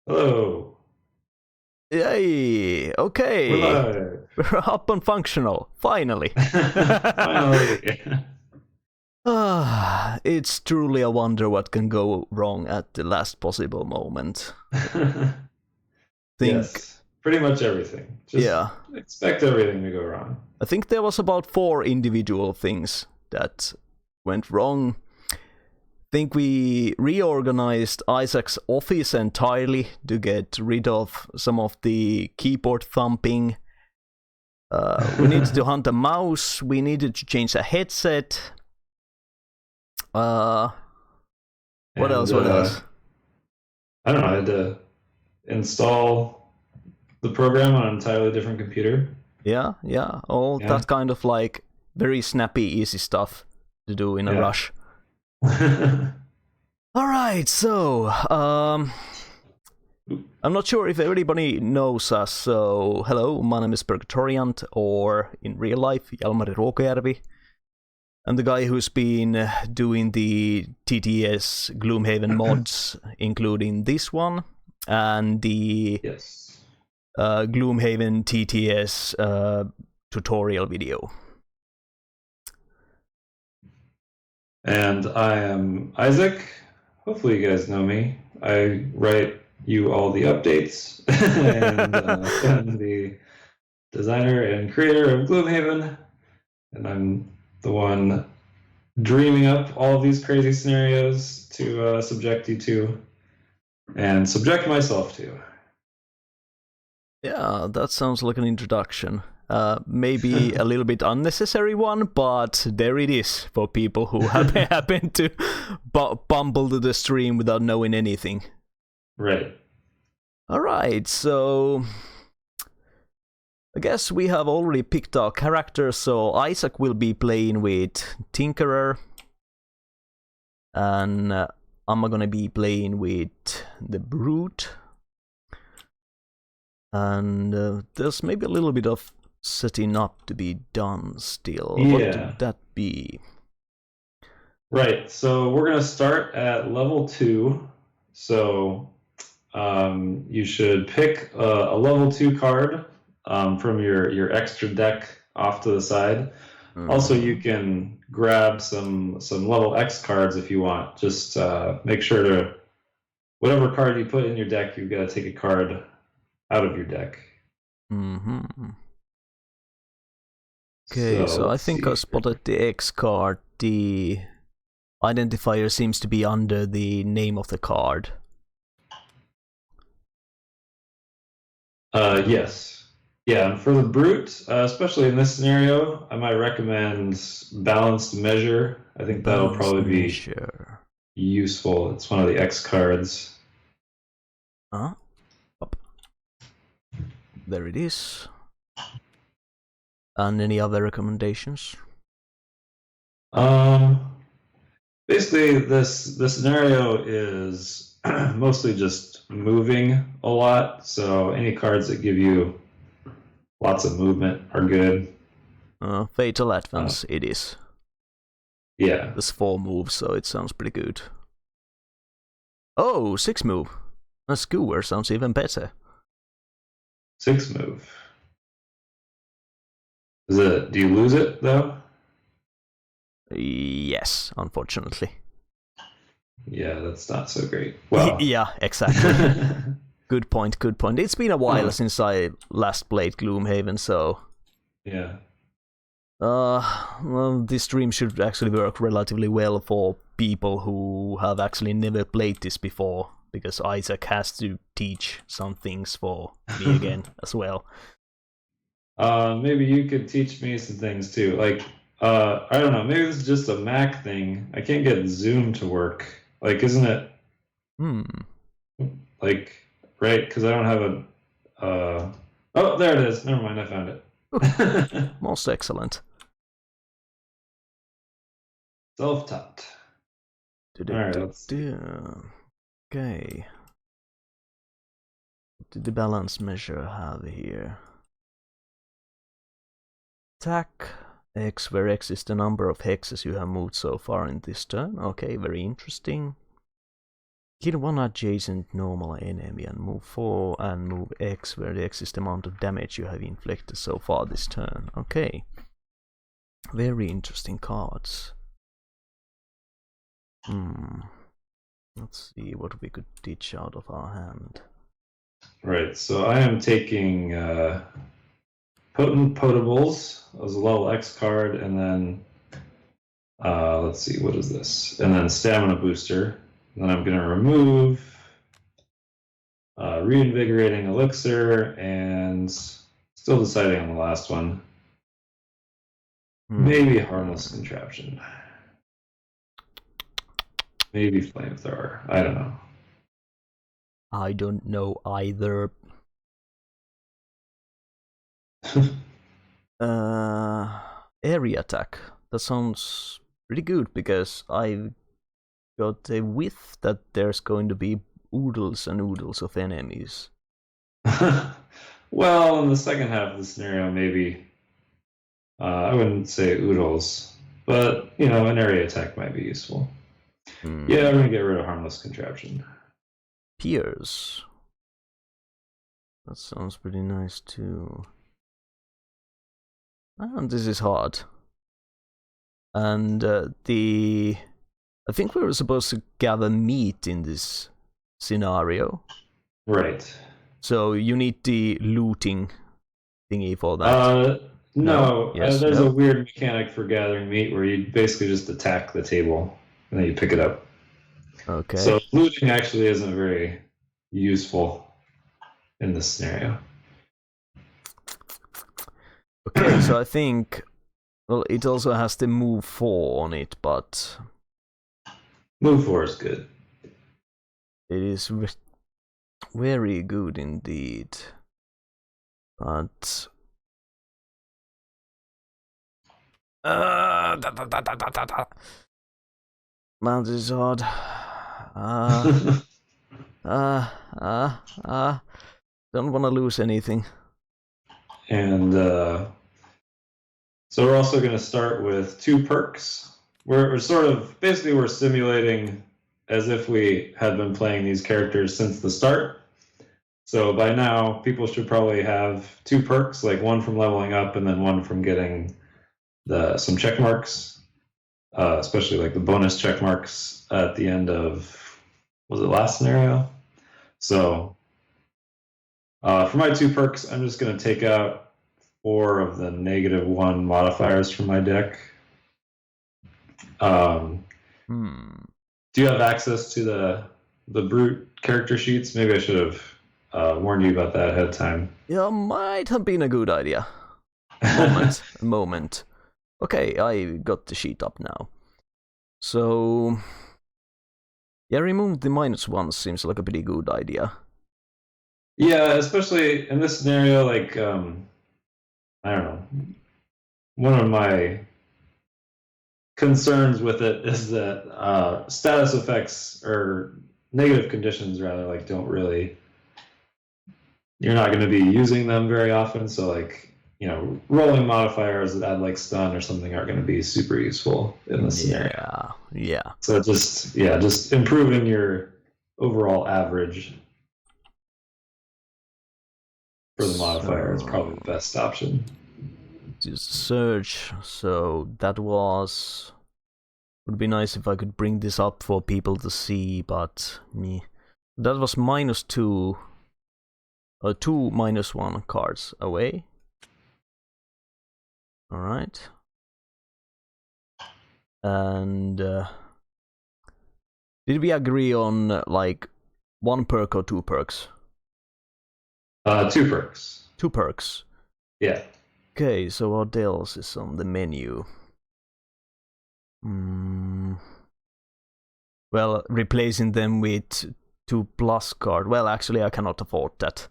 Hello, Yay! we're Okay, live. we're up and functional, finally. Finally. It's truly a wonder what can go wrong at the last possible moment. Think, Yes, pretty much everything. Just yeah, expect everything to go wrong. I think there was about 4 individual things that went wrong. Think we reorganized Isaac's office entirely to get rid of some of the keyboard thumping. We needed to hunt a mouse. We needed to change a headset. Uh, what And else? What else? I don't know, I had to install the program on an entirely different computer. Yeah, yeah. All Yeah, that kind of like very snappy, easy stuff to do in a yeah. rush. All right, so I'm not sure if everybody knows us. So hello, my name is Purgatoriant, or in real life, Jalmari Ruokajärvi. I'm the guy who's been doing the TTS Gloomhaven mods, including this one and the Yes. Gloomhaven TTS tutorial video. And I am Isaac. Hopefully, you guys know me. I write you all the updates, and I'm the designer and creator of Gloomhaven. And I'm the one dreaming up all of these crazy scenarios to subject you to and subject myself to. Yeah, that sounds like an introduction. Maybe a little bit unnecessary one, but there it is for people who happen to bumble to the stream without knowing anything. Right. Alright, so I guess we have already picked our character, so Isaac will be playing with Tinkerer, and I'm gonna be playing with the Brute. And there's maybe a little bit of setting up to be done still. Yeah. What would that be? Right. So we're going to start at level 2. So you should pick a level 2 card from your extra deck off to the side. Also, you can grab some level X cards if you want. Just make sure to, whatever card you put in your deck, you've got to take a card out of your deck. Okay, so I let's think see. I spotted the X card. The identifier seems to be under the name of the card. Yes. Yeah, and for the brute, especially in this scenario, I might recommend balanced measure. I think that'll probably be useful. It's one of the X cards. Up. There it is. And any other recommendations? Basically, this scenario is mostly just moving a lot. So any cards that give you lots of movement are good. Fatal Advance, it is. Yeah. There's 4 moves, so it sounds pretty good. Oh, 6 move. A Skewer sounds even better. 6 move. Do you lose it though? Yes, unfortunately. Yeah, that's not so great. Well, yeah, exactly. Good point, good point. It's been a while since I last played Gloomhaven, so... Yeah. Well, this stream should actually work relatively well for people who have actually never played this before, because Isaac has to teach some things for me again as well. Maybe you could teach me some things too. Like, I don't know, maybe this is just a Mac thing. I can't get Zoom to work. Like, isn't it? Like, right? Because I don't have a. Oh, there it is. Never mind, I found it. Most excellent. Self-taught. All right, let's see. Okay. What did the balance measure have here? Attack X, where X is the number of hexes you have moved so far in this turn. Okay, very interesting. Kill one adjacent normal enemy and move 4 and move X, where the X is the amount of damage you have inflicted so far this turn. Okay. Very interesting cards. Let's see what we could ditch out of our hand. Right, so I am taking Potent Potables as a level X card, and then let's see, what is this? And then Stamina Booster. And then I'm going to remove Reinvigorating Elixir, and still deciding on the last one. Maybe Harmless Contraption. Maybe Flamethrower. I don't know. I don't know either. Area attack. That sounds pretty good because I've got a whiff that there's going to be oodles and oodles of enemies. Well, in the second half of the scenario, maybe. I wouldn't say oodles, but an area attack might be useful. Yeah, I'm gonna get rid of Harmless Contraption. Piers. That sounds pretty nice too. And this is hard. And I think we were supposed to gather meat in this scenario. Right. So you need the looting thingy for that. No. Yes, there's a weird mechanic for gathering meat where you basically just attack the table and then you pick it up. Okay. So looting actually isn't very useful in this scenario. Okay, so I think, well, it also has the move 4 on it, but move 4 is good. It is very good indeed. But man, this is hard. Don't want to lose anything. And so we're also going to start with 2 perks. We're sort of, basically we're simulating as if we had been playing these characters since the start. So by now, people should probably have 2 perks, like one from leveling up and then one from getting some check marks, especially like the bonus check marks at the end of, was it last scenario? So for my 2 perks, I'm just going to take out 4 of the -1 modifiers from my deck. Do you have access to the brute character sheets? Maybe I should have warned you about that ahead of time. Yeah, might have been a good idea. Moment. Okay, I got the sheet up now. So yeah, remove the -1 seems like a pretty good idea. Yeah, especially in this scenario, like I don't know. One of my concerns with it is that status effects or negative conditions rather, like, don't really, you're not going to be using them very often. So like, rolling modifiers that add like stun or something aren't going to be super useful in this scenario. Yeah. So just improving your overall average for the modifier is probably the best option. Just search. So that would be nice if I could bring this up for people to see, but that was -2 or 2 -1 cards away. All right. And did we agree on like 1 perk or 2 perks? 2 perks. 2 perks. Yeah. Okay, so what else is on the menu? Well, replacing them with 2+ card. Well, actually, I cannot afford that.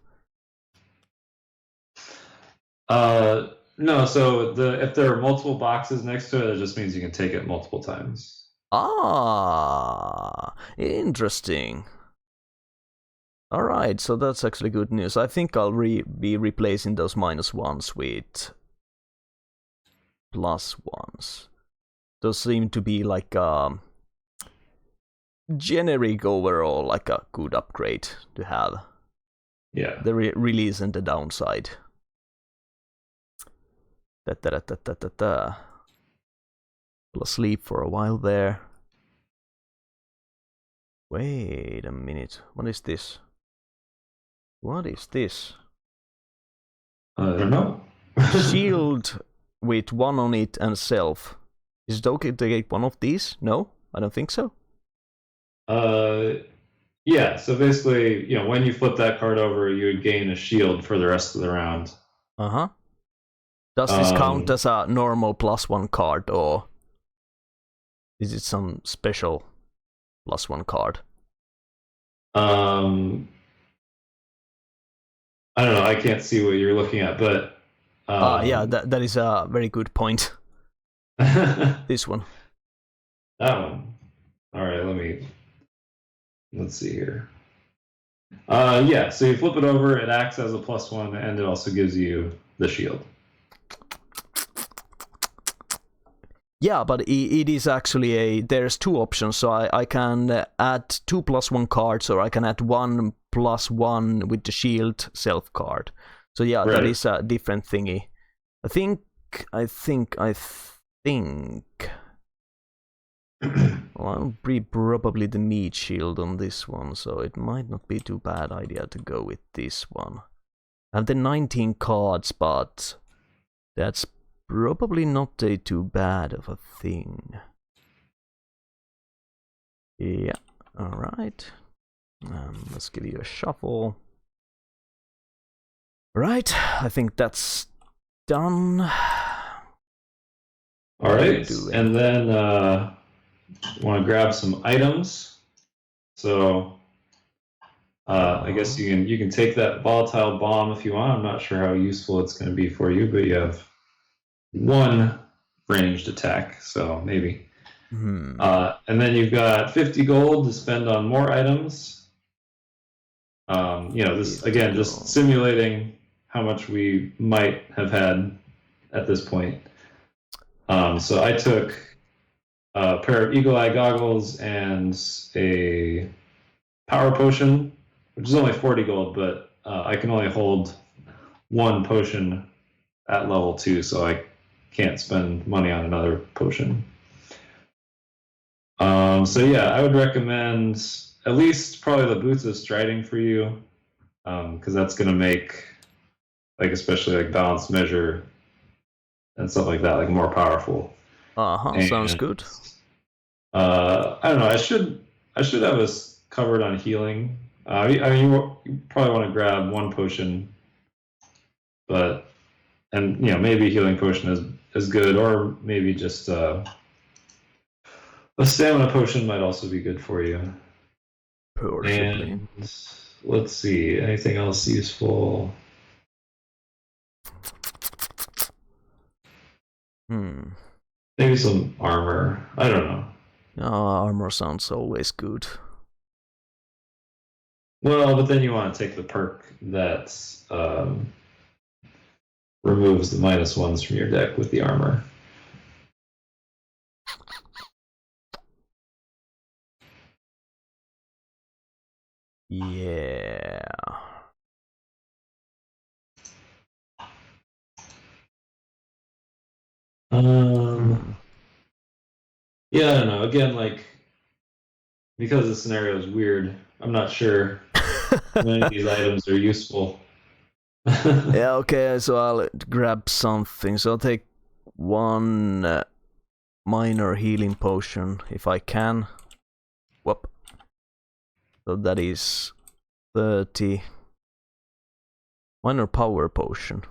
No, so if there are multiple boxes next to it, it just means you can take it multiple times. Ah, interesting. Alright, so that's actually good news. I think I'll be replacing those -1s with +1s. Those seem to be like generic overall, like a good upgrade to have. Yeah. The release and the downside. Fell asleep for a while there. Wait a minute. What is this? What is this? I don't know. Shield with one on it and self. Is it okay to get one of these? No, I don't think so. Yeah. So basically, when you flip that card over, you would gain a shield for the rest of the round. Uh-huh. Does this count as a normal +1 card, or is it some special +1 card? I don't know. I can't see what you're looking at, but yeah, that is a very good point. This one. That one. All right, let's see here. Yeah, so you flip it over, it acts as a +1, and it also gives you the shield. Yeah, but it is actually there's two options, so I can add 2 +1 cards, or I can add 1 +1 with the shield self card. So yeah, Right. that is a different thingy. I think well, I'll be probably the meat shield on this one, so it might not be too bad idea to go with this one. I have the 19 cards, but that's probably not too bad of a thing. Yeah, alright. Let's give you a shuffle. Right, I think that's done. All right, and then want to grab some items. So I guess you can take that volatile bomb if you want. I'm not sure how useful it's going to be for you, but you have 1 ranged attack, so maybe. And then you've got 50 gold to spend on more items. This again, just simulating how much we might have had at this point. So I took a pair of eagle eye goggles and a power potion, which is only 40 gold, but I can only hold 1 potion at level 2, so I can't spend money on another potion. So yeah, I would recommend at least probably the Boots of Striding for you, because that's going to make, especially balanced measure and stuff like that, more powerful. Sounds good. I don't know. I should have us covered on healing. You probably want to grab 1 potion, but maybe a healing potion is good, or maybe just a stamina potion might also be good for you. Possibly. And let's see, anything else useful? Maybe some armor. I don't know. Armor sounds always good. Well, but then you want to take the perk that removes the -1s from your deck with the armor. Yeah. Yeah, I don't know. Again, because the scenario is weird, I'm not sure how many of these items are useful. Yeah, okay, so I'll grab something. So I'll take 1 minor healing potion if I can. Whoop. So that is 30. Minor power potion.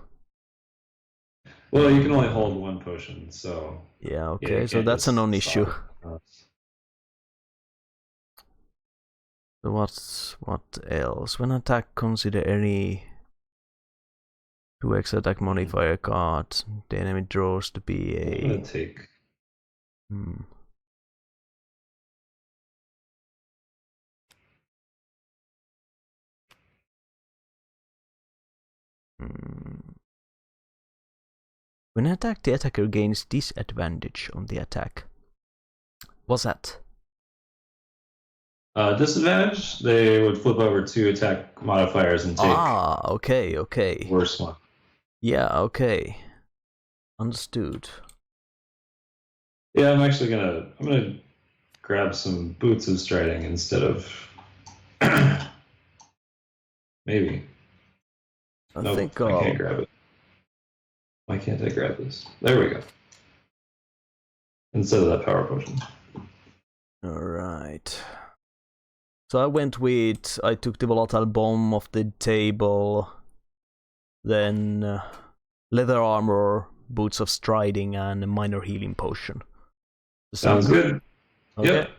Well, you can only hold 1 potion, so... Yeah, okay, so that's a non-issue. So what else? When attack, consider any 2x attack modifier card the enemy draws to be a... I'm gonna take... When attacked, the attacker gains disadvantage on the attack. What's that? Disadvantage, they would flip over 2 attack modifiers and take okay. worse one. Yeah, okay. Understood. Yeah, I'm actually gonna grab some boots of striding instead of maybe. I think I can't grab it. Why can't I grab this? There we go. Instead of that power potion. Alright. So I took the volatile bomb off the table, then leather armor, boots of striding, and a minor healing potion. Sounds good. Okay. Yep.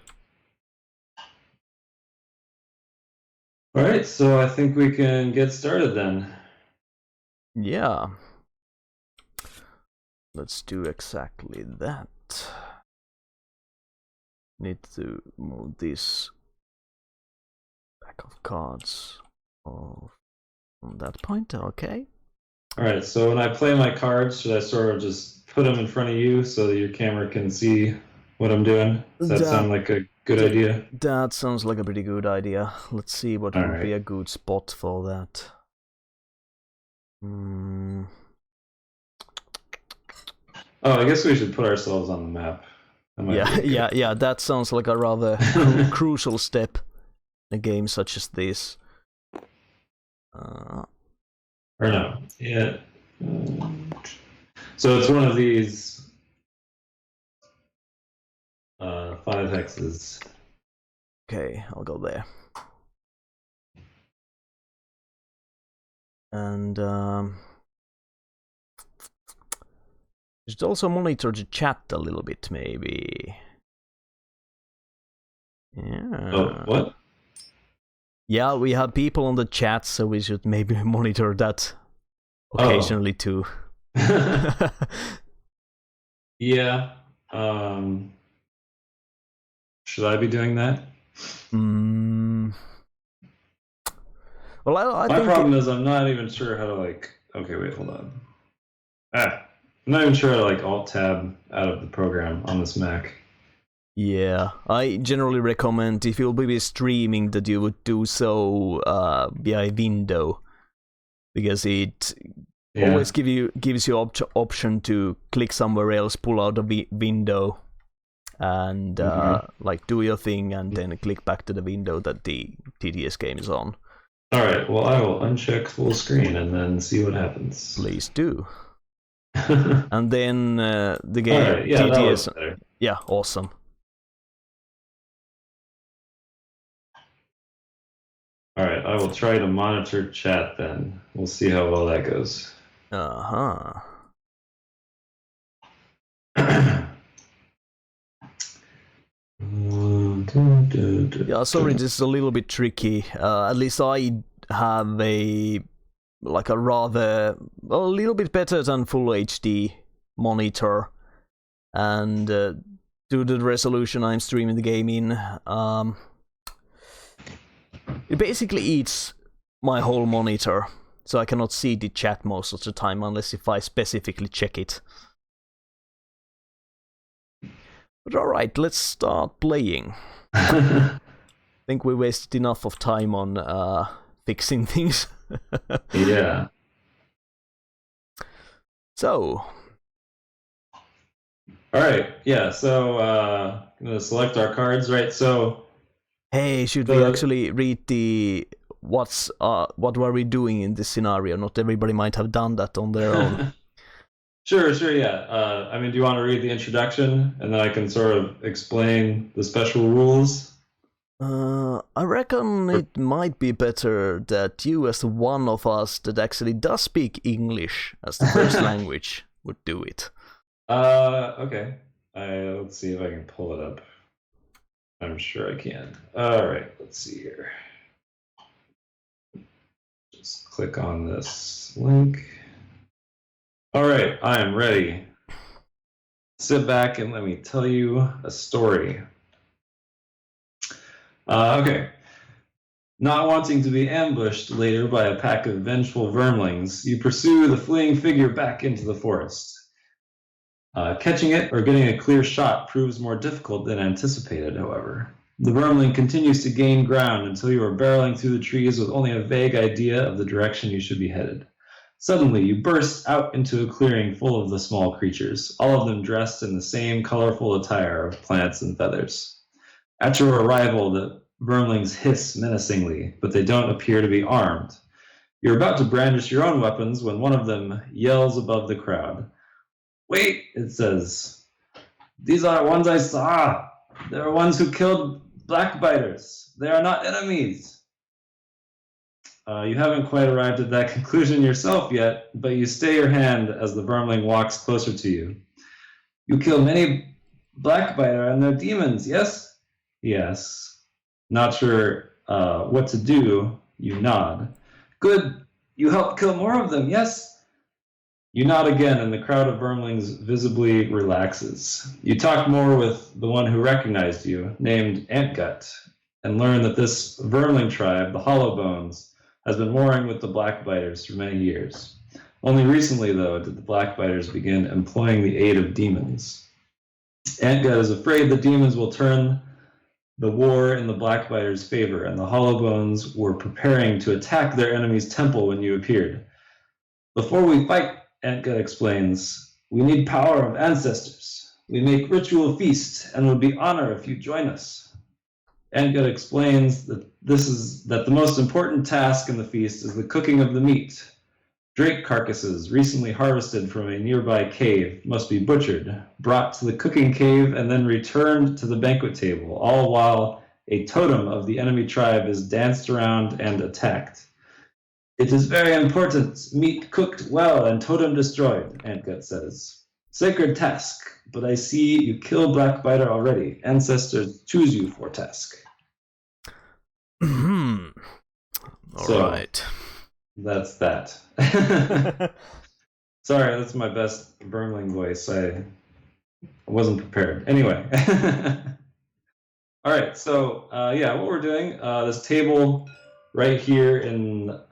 Alright, so I think we can get started then. Yeah. Let's do exactly that. Need to move this back of cards off from that point, okay. Alright, so when I play my cards, should I sort of just put them in front of you so that your camera can see what I'm doing? Does that sound like a good idea? That sounds like a pretty good idea. Let's see what would be a good spot for that. Oh, I guess we should put ourselves on the map. Yeah, that sounds like a rather crucial step in a game such as this. Or no, yeah. So it's one of these 5 hexes. Okay, I'll go there. And you should also monitor the chat a little bit, maybe. Yeah. Oh, what? Yeah, we have people on the chat, so we should maybe monitor that occasionally too. Yeah. Should I be doing that? Well, I My think problem is I'm not even sure how to Okay, wait, hold on. I'm not even sure how to Alt-Tab out of the program on this Mac. Yeah, I generally recommend if you'll be streaming that you would do so via window, because it always gives you option to click somewhere else, pull out a window, and do your thing, and then click back to the window that the TTS game is on. Alright, well I will uncheck full screen and then see what happens. Please do. And then the game TTS. Yeah, awesome. Alright, I will try to monitor chat then. We'll see how well that goes. Yeah, sorry, this is a little bit tricky. At least I have a little bit better than full HD monitor, and due to the resolution I'm streaming the game in, it basically eats my whole monitor, so I cannot see the chat most of the time unless if I specifically check it. But alright, let's start playing. I think we wasted enough of time on fixing things. Yeah. So. Alright, yeah, so I'm going to select our cards, right? So. Hey, should we actually read the what were we doing in this scenario? Not everybody might have done that on their own. Sure, yeah. I mean, do you want to read the introduction, and then I can sort of explain the special rules? I reckon it might be better that you, as one of us that actually does speak English as the first language, would do it. Okay. Let's see if I can pull it up. I'm sure I can. Alright, let's see here. Just click on this link. Alright, I am ready. Sit back and let me tell you a story. Okay. Not wanting to be ambushed later by a pack of vengeful vermlings, you pursue the fleeing figure back into the forest. Catching it or getting a clear shot proves more difficult than anticipated, however. The vermling continues to gain ground until you are barreling through the trees with only a vague idea of the direction you should be headed. Suddenly, you burst out into a clearing full of the small creatures, all of them dressed in the same colorful attire of plants and feathers. At your arrival, the vermlings hiss menacingly, but they don't appear to be armed. You're about to brandish your own weapons when one of them yells above the crowd. Wait, it says. These are ones I saw. They are ones who killed blackbiters. They are not enemies. You haven't quite arrived at that conclusion yourself yet, but you stay your hand as the vermling walks closer to you. You kill many blackbiter and their demons, yes? Yes. Not sure what to do, you nod. Good. You helped kill more of them, yes? You nod again, and the crowd of vermlings visibly relaxes. You talk more with the one who recognized you, named Antgut, and learn that this vermling tribe, the Hollowbones, has been warring with the blackbiters for many years. Only recently, though, did the blackbiters begin employing the aid of demons. Antgut is afraid the demons will turn the war in the blackbiters' favor, and the Hollowbones were preparing to attack their enemy's temple when you appeared. Before we fight, Antgut explains, we need power of ancestors. We make ritual feast and would be honored if you join us. Antgut explains that the most important task in the feast is the cooking of the meat. Drake carcasses recently harvested from a nearby cave must be butchered, brought to the cooking cave, and then returned to the banquet table, all while a totem of the enemy tribe is danced around and attacked. It is very important. Meat cooked well and totem destroyed, Antgut says. Sacred task, but I see you kill Blackbiter already. Ancestors choose you for task. All right. That's that. Sorry, that's my best vermling voice. I wasn't prepared. Anyway. All right, so what we're doing, this table right here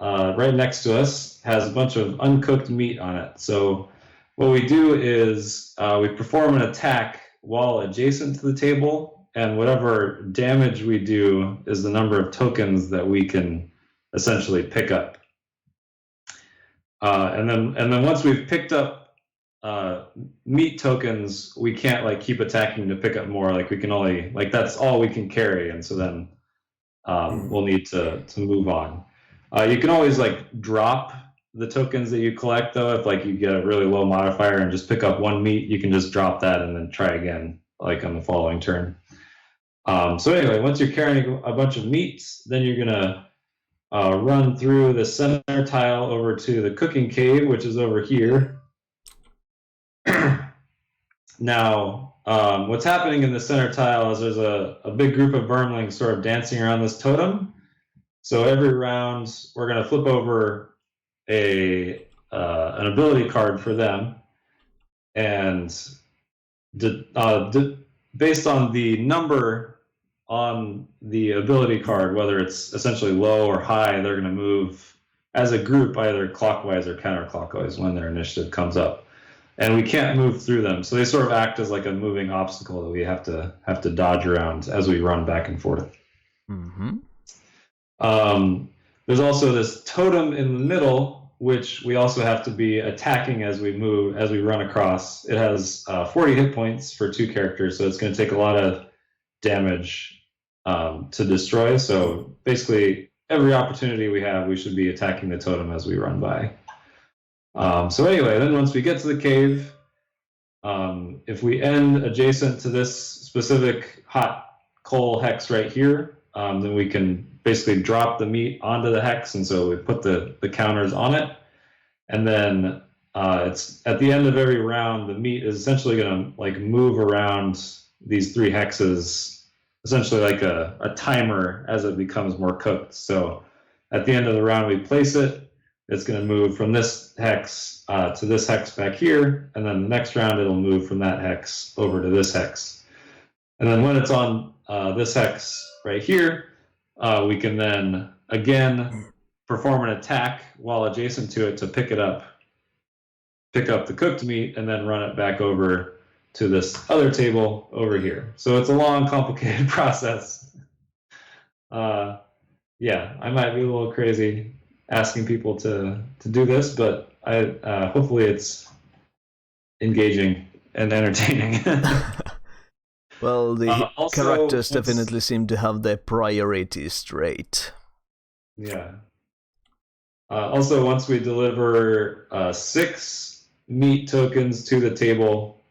right next to us has a bunch of uncooked meat on it. So what we do is we perform an attack while adjacent to the table, and whatever damage we do is the number of tokens that we can essentially pick up. And then once we've picked up meat tokens, we can't keep attacking to pick up more. We can only that's all we can carry, and so then we'll need to move on. You can always drop the tokens that you collect, though. If you get a really low modifier and just pick up one meat, you can just drop that and then try again on the following turn. So anyway, once you're carrying a bunch of meats, then you're gonna run through the center tile over to the cooking cave, which is over here. Now, what's happening in the center tile is there's a big group of vermlings sort of dancing around this totem. So every round, we're going to flip over an ability card for them, and based on the number on the ability card, whether it's essentially low or high, they're going to move as a group either clockwise or counterclockwise when their initiative comes up. And we can't move through them, so they sort of act as a moving obstacle that we have to dodge around as we run back and forth. Mm-hmm. There's also this totem in the middle, which we also have to be attacking as we run across. It has 40 hit points for 2 characters, so it's going to take a lot of damage to destroy. So basically, every opportunity we have, we should be attacking the totem as we run by. So anyway, then once we get to the cave, if we end adjacent to this specific hot coal hex right here, then we can basically drop the meat onto the hex, and so we put the counters on it. And then it's at the end of every round, the meat is essentially going to move around these 3 hexes, essentially like a timer as it becomes more cooked. So at the end of the round, we place it. It's going to move from this hex to this hex back here, and then the next round it'll move from that hex over to this hex. And then when it's on this hex right here, we can then again perform an attack while adjacent to it to pick up the cooked meat, and then run it back over to this other table over here. So it's a long, complicated process. yeah, I might be a little crazy asking people to do this, but hopefully it's engaging and entertaining. Well, the characters once, definitely seem to have their priorities straight. yeah. Also, once we deliver 6 meat tokens to the table,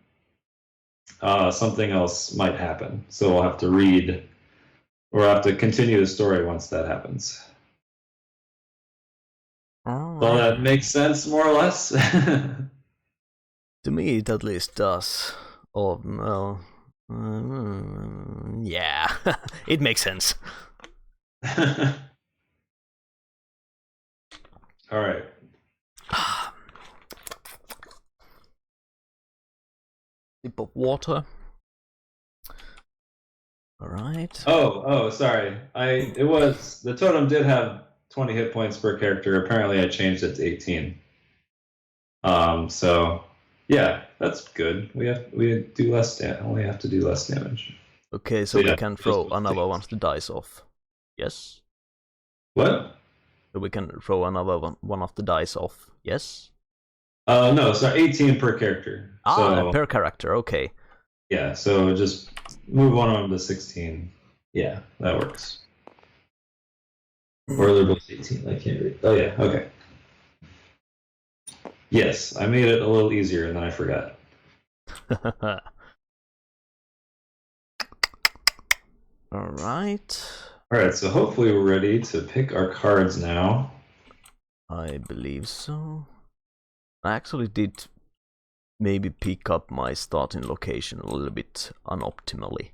something else might happen. So we'll have to read, or have to continue the story once that happens. All that makes sense, more or less. To me, it at least does. Oh, well, yeah, it makes sense. All right. Sip of water. All right. Oh, sorry. The totem did have 20 hit points per character. Apparently, I changed it to 18. So yeah, that's good. We do less only have to do less damage. Okay, so we can throw another one of the dice off. Yes. What? So we can throw another one of the dice off. Yes. No, sorry, 18 per character. Per character. Okay. Yeah, so just move one of them to 16. Yeah, that works. Or they're both 18. I can't read. Oh yeah, okay. Yes, I made it a little easier and then I forgot. All right. All right, so hopefully we're ready to pick our cards now. I believe so. I actually did maybe pick up my starting location a little bit unoptimally.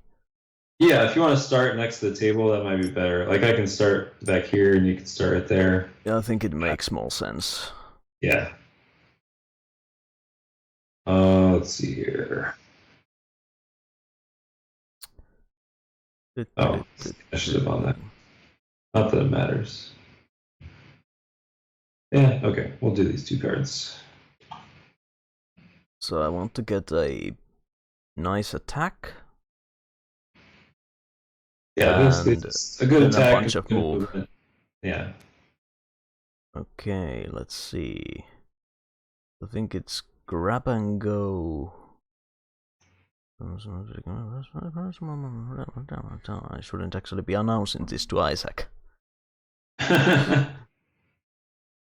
Yeah, if you want to start next to the table, that might be better. Like I can start back here and you can start right there. Yeah, I think it makes more sense. Yeah. Let's see here. Oh, I should have on that. Not that it matters. Yeah, okay. We'll do these 2 cards. So I want to get a nice attack. Yeah, this a good attack. A bunch of move. Movement. Yeah. Okay, let's see. I think it's grab and go. I shouldn't actually be announcing this to Isaac.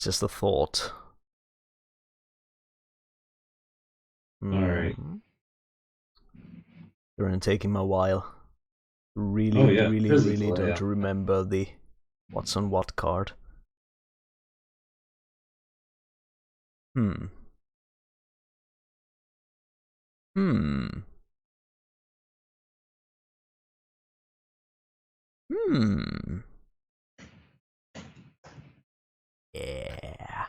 Just a thought. Alright. It's taking a while. Really don't remember the what's on what card. Yeah.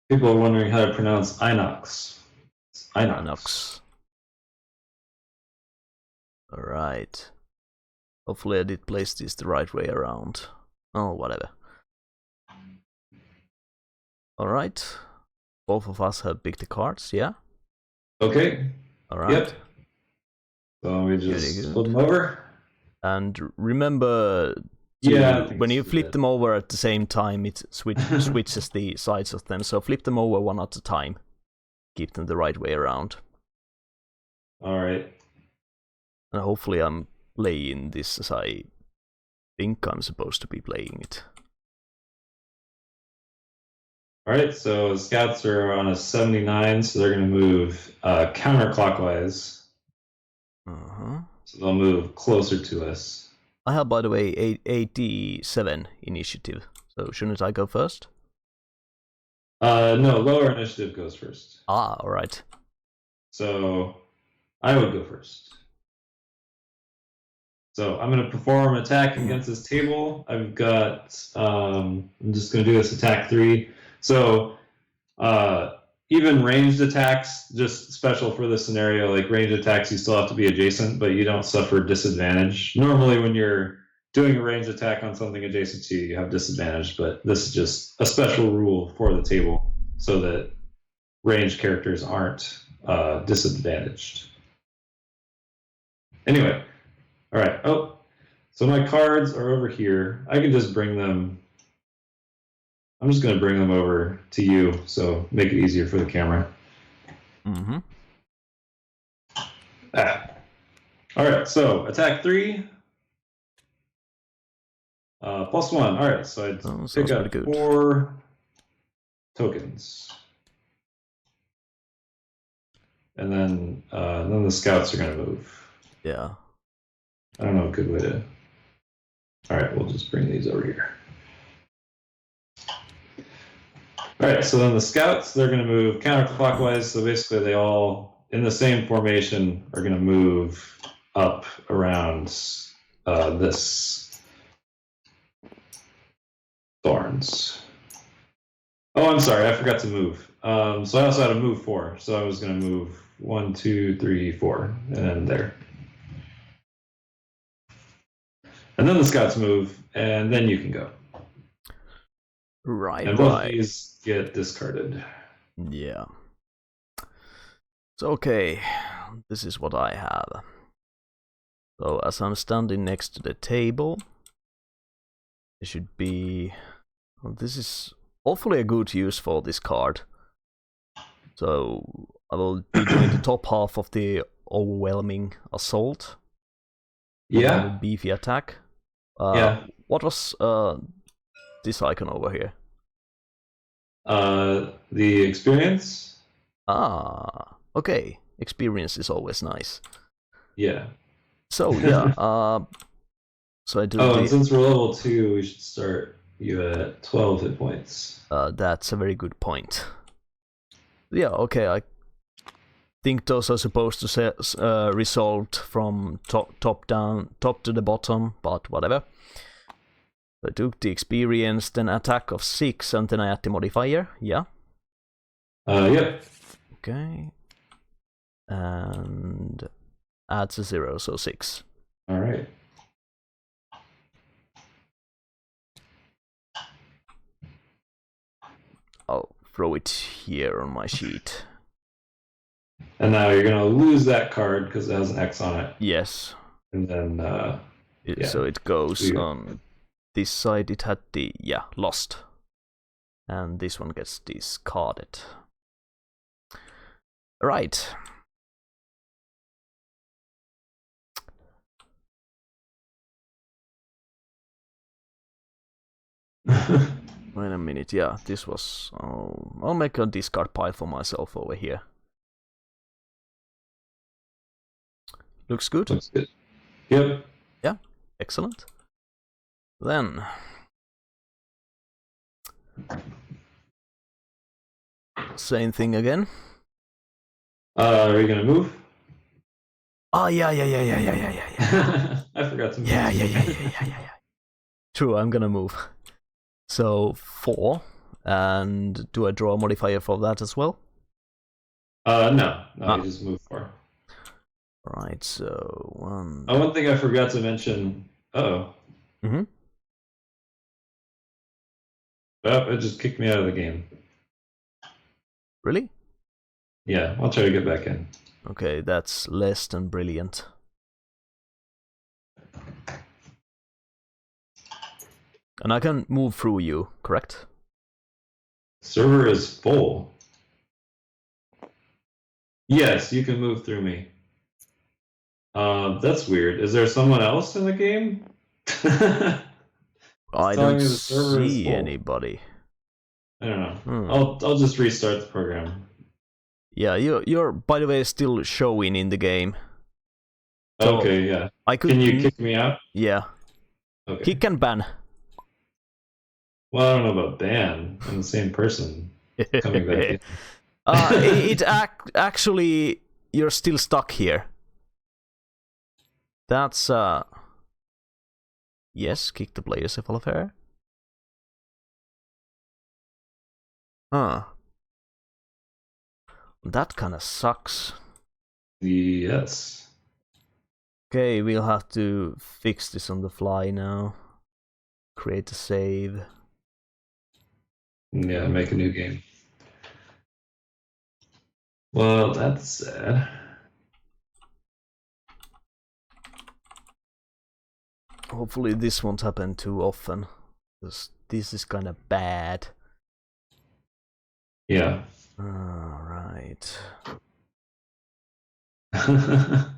People are wondering how to pronounce Inox. Inox. Alright. Hopefully I did place this the right way around. Oh, whatever. Alright. Both of us have picked the cards, yeah? Okay. Alright. Yep. So we just flip them over. And remember, when you flip them over at the same time, it switches the sides of them. So flip them over one at a time. Keep them the right way around. Alright. And hopefully I'm playing this as I think I'm supposed to be playing it. Alright, so scouts are on a 79, so they're going to move counterclockwise. So they'll move closer to us. I have, by the way, 87 initiative, so shouldn't I go first? No, lower initiative goes first. Alright. So I would go first. So I'm going to perform an attack against this table. I've got, I'm just going to do this attack 3. So even ranged attacks, just special for this scenario, like ranged attacks, you still have to be adjacent, but you don't suffer disadvantage. Normally when you're doing a ranged attack on something adjacent to you, you have disadvantage, but this is just a special rule for the table so that ranged characters aren't disadvantaged. Anyway, all right. Oh, so my cards are over here. I can just bring them. I'm just going to bring them over to you, so make it easier for the camera. Mm-hmm. All right, so attack 3. +1. All right, so I pick up 4 tokens. And then the scouts are going to move. Yeah. I don't know a good way to... All right, we'll just bring these over here. All right, so then the scouts, they're going to move counterclockwise. So basically they all, in the same formation, are going to move up around this thorns. Oh, I'm sorry, I forgot to move. So I also had to move 4. So I was going to move 1, 2, 3, 4, and then there. And then the scouts move, and then you can go. Right, and both these get discarded. Yeah. So, okay, this is what I have. So, as I'm standing next to the table, it should be... Well, this is awfully a good use for this card. So, I will be doing the top half of the Overwhelming Assault. Yeah. Beefy attack. Yeah. What was this icon over here? The experience. Ah, okay. Experience is always nice. Yeah. So yeah. So I do. And since we're level 2, we should start you at 12 hit points. That's a very good point. Yeah. Okay. I think those are supposed to resolve from top down, top to the bottom, but whatever. So I took the experience, then attack of 6, and then I add the modifier. Yeah. Yep. Okay. And adds a 0, so 6. All right. I'll throw it here on my sheet. And now you're gonna lose that card because it has an X on it. Yes. And then yeah. So it goes on this side. It had the lost, and this one gets discarded. Right. Wait a minute. Yeah, this was. I'll make a discard pile for myself over here. Looks good. Looks good. Yep. Yeah. Excellent. Then. Same thing again. Are you gonna move? Oh yeah. I forgot to move. Yeah. True, I'm gonna move. So 4, and do I draw a modifier for that as well? No, you just move 4. Right, so 1. Oh, one thing I forgot to mention. Oh, it just kicked me out of the game. Really? Yeah, I'll try to get back in. Okay, that's less than brilliant. And I can move through you, correct? Server is full. Yes, you can move through me. That's weird. Is there someone else in the game? I don't see anybody. I don't know. I'll just restart the program. Yeah, you're by the way still showing in the game. So okay, yeah. Can you kick me out? Yeah. Okay. Kick and ban. Well, I don't know about ban. I'm the same person coming back in. Actually, you're still stuck here. That's yes, kick the players if all fair. Huh. That kinda sucks. Yes. Okay, we'll have to fix this on the fly now. Create a save. Yeah, make a new game. Well, that's sad. Hopefully this won't happen too often, because this is kind of bad. Yeah. Alright. Okay,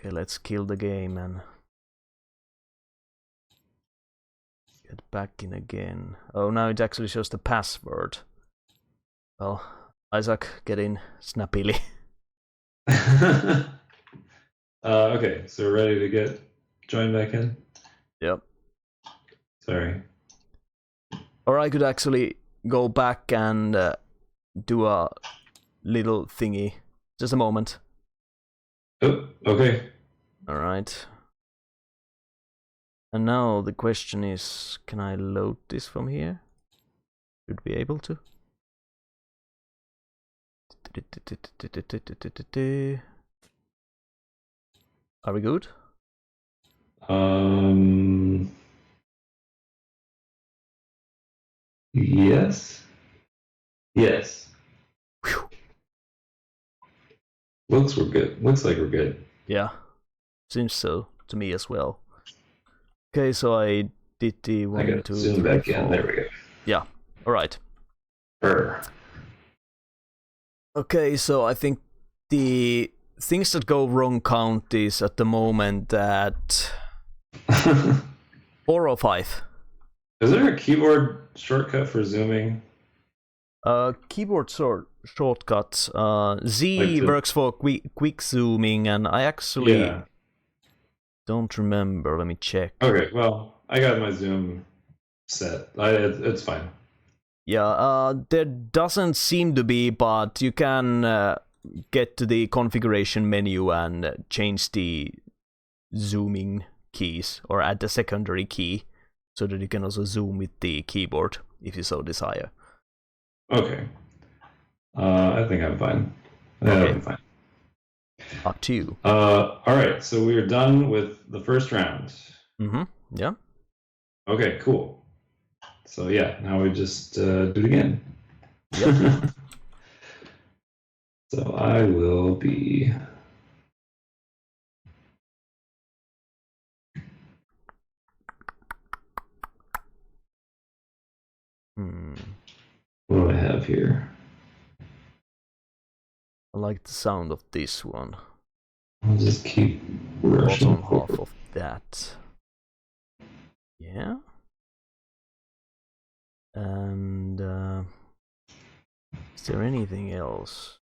let's kill the game and get back in again. Oh, now it actually shows the password. Well, Isaac, get in snappily. Okay, so we're ready to get joined back in? Yep. Sorry. Or I could actually go back and do a little thingy. Just a moment. Oh, okay. Alright. And now the question is, can I load this from here? Should be able to. Are we good? Yes. Yes. Whew. Looks like we're good. Yeah. Seems so to me as well. Okay, so I did the 1, 2, 3, back 4. in. There we go. Yeah. Alright. Brr. Okay, so I think the things that go wrong count is at the moment at 4 or 5. Is there a keyboard shortcut for zooming? Keyboard shortcut. Z Like works for quick zooming, and I actually don't remember. Let me check. Okay, well, I got my zoom set. It's fine. Yeah, there doesn't seem to be, but you can get to the configuration menu and change the zooming keys, or add the secondary key, so that you can also zoom with the keyboard if you so desire. Okay. I think I'm fine. Okay. I'm fine. Up to you. All right, so we are done with the first round. Mm-hmm. Yeah. Okay, cool. So yeah, now we just do it again. Yep. So I will be. What do I have here? I like the sound of this one. I'll just keep rushing. Bottom half of that. Yeah. And is there anything else?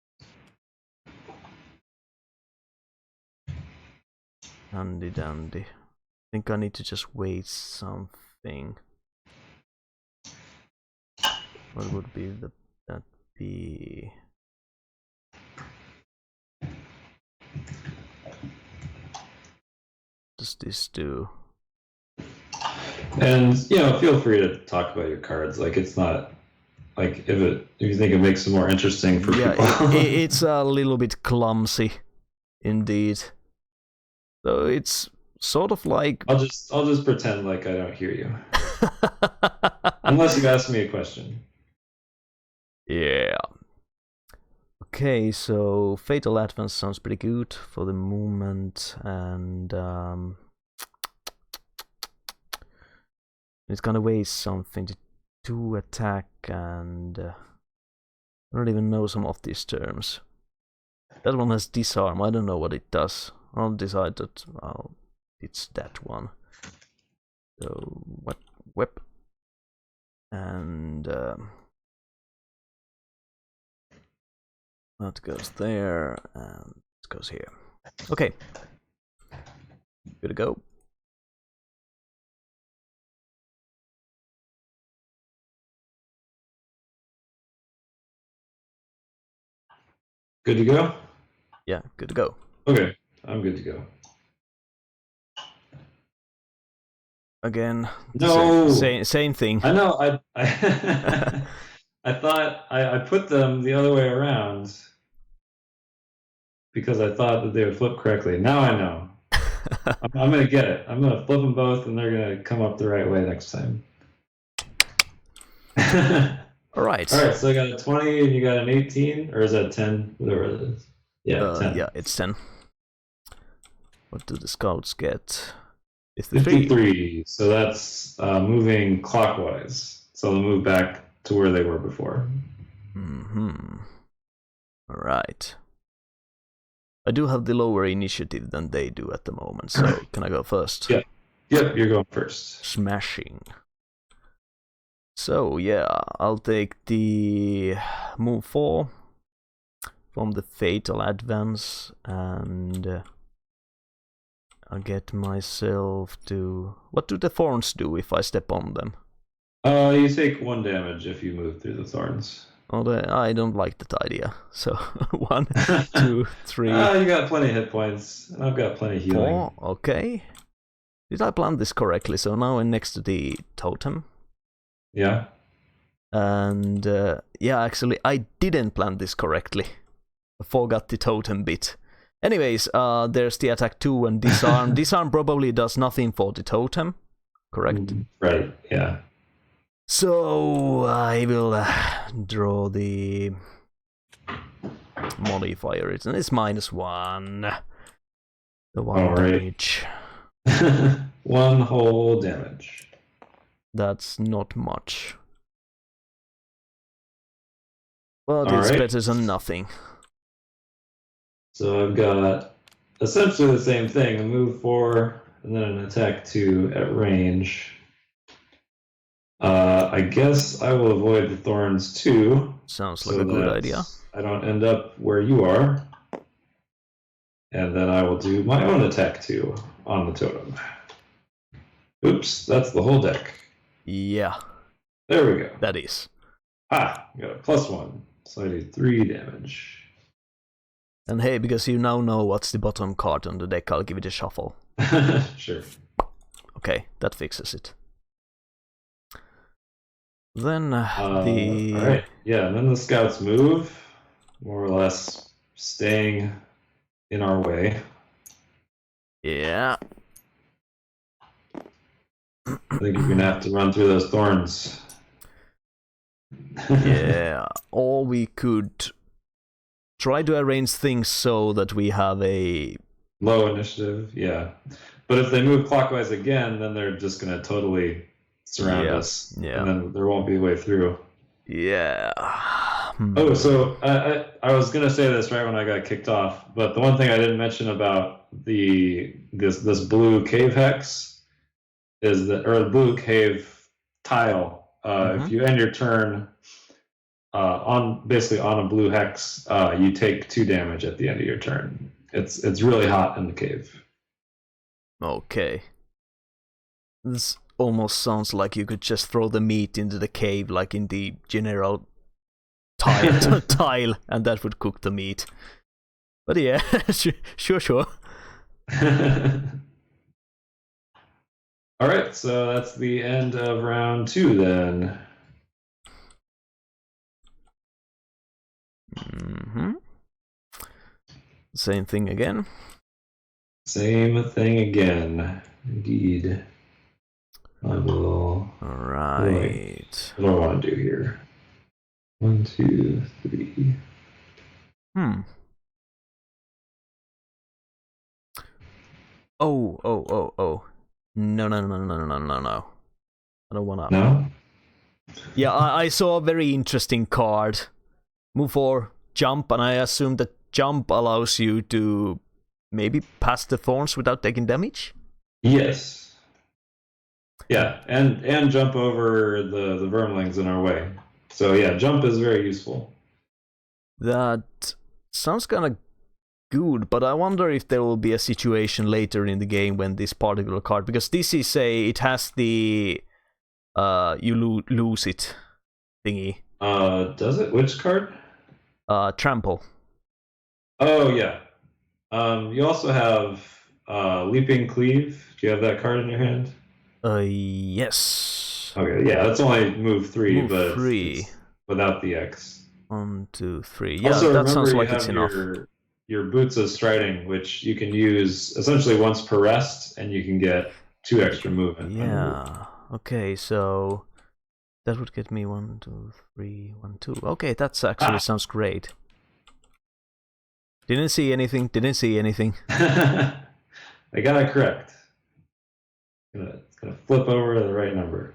Handy dandy. I think I need to just wait something. What would be that be? Does this do? And feel free to talk about your cards. Like, it's not like if you think it makes it more interesting for people. It's a little bit clumsy, indeed. So it's sort of like I'll just pretend like I don't hear you, unless you ask me a question. Yeah. Okay, so Fatal Advance sounds pretty good for the moment, and it's gonna waste something to attack, and I don't even know some of these terms. That one has disarm. I don't know what it does. I'll decide that it's that one. So whip, and that goes there, and this goes here. Okay, good to go. Good to go? Yeah, good to go. Okay, I'm good to go. Again, no, same thing. I know. I I thought I put them the other way around because I thought that they would flip correctly. Now I know. I'm gonna get it. I'm gonna flip them both, and they're gonna come up the right way next time. Alright. Alright, so I got a 20 and you got an 18, or is that 10? Whatever it is. Yeah, 10. Yeah, it's 10. What do the scouts get? 53. So that's moving clockwise. So they'll move back to where they were before. Alright. I do have the lower initiative than they do at the moment, so can I go first? Yeah. Yep, you're going first. Smashing. So yeah, I'll take the move 4 from the Fatal Advance, and I'll get myself to... What do the thorns do if I step on them? You take 1 damage if you move through the thorns. Oh, I don't like that idea. So 1, 2, 3. You got plenty of hit points. And I've got plenty of healing. 4. Okay. Did I plan this correctly? So now I'm next to the totem. Yeah. And yeah, actually, I didn't plan this correctly. I forgot the totem bit. Anyways, there's the attack 2 and disarm. Disarm probably does nothing for the totem, correct? Right, yeah. So I will draw the modifier. It's -1. The 1 damage. 1 whole damage. That's not much. But it's better than nothing. So I've got essentially the same thing. A move 4 and then an attack 2 at range. I guess I will avoid the thorns too. Sounds like a good idea. I don't end up where you are. And then I will do my own attack 2 on the totem. Oops, that's the whole deck. Yeah. There we go. That is. Ah, got a +1. So I do 3 damage. And hey, because you now know what's the bottom card on the deck, I'll give it a shuffle. Sure. Okay, that fixes it. Then Alright, yeah, and then the scouts move, more or less staying in our way. Yeah. I think you're gonna have to run through those thorns. Yeah, or we could try to arrange things so that we have a low initiative, yeah. But if they move clockwise again, then they're just gonna totally surround us, and then there won't be a way through. Yeah. Oh, so I was gonna say this right when I got kicked off, but the one thing I didn't mention about this blue cave hex is that, or the blue cave tile. If you end your turn basically on a blue hex, you take 2 damage at the end of your turn. It's really hot in the cave. Okay. This almost sounds like you could just throw the meat into the cave, like in the general tile, and that would cook the meat. But yeah, sure. Alright, so that's the end of round 2 then. Same thing again. Same thing again. Indeed. I will. Alright. What do I want to do here? 1, 2, 3. Oh. No. I don't wanna. No? Yeah, I saw a very interesting card. Move 4, jump, and I assume that jump allows you to maybe pass the thorns without taking damage? Yes. Yeah, and jump over the vermlings in our way. So yeah, jump is very useful. That sounds kind of good, but I wonder if there will be a situation later in the game when this particular card, because this is it has the you lose it thingy. Does it? Which card? Trample. Oh yeah. You also have Leaping Cleave. Do you have that card in your hand? Yes. Okay, yeah, that's only move 3, but it's without the X. 1, 2, 3. Yeah, also, that sounds like it's enough. Your Boots of Striding, which you can use essentially once per rest, and you can get 2 extra movement. Yeah. Okay, so That would get me 1, 2, 3, 1, 2. Okay, that's actually sounds great. Didn't see anything. I got it correct. It's gonna flip over to the right number.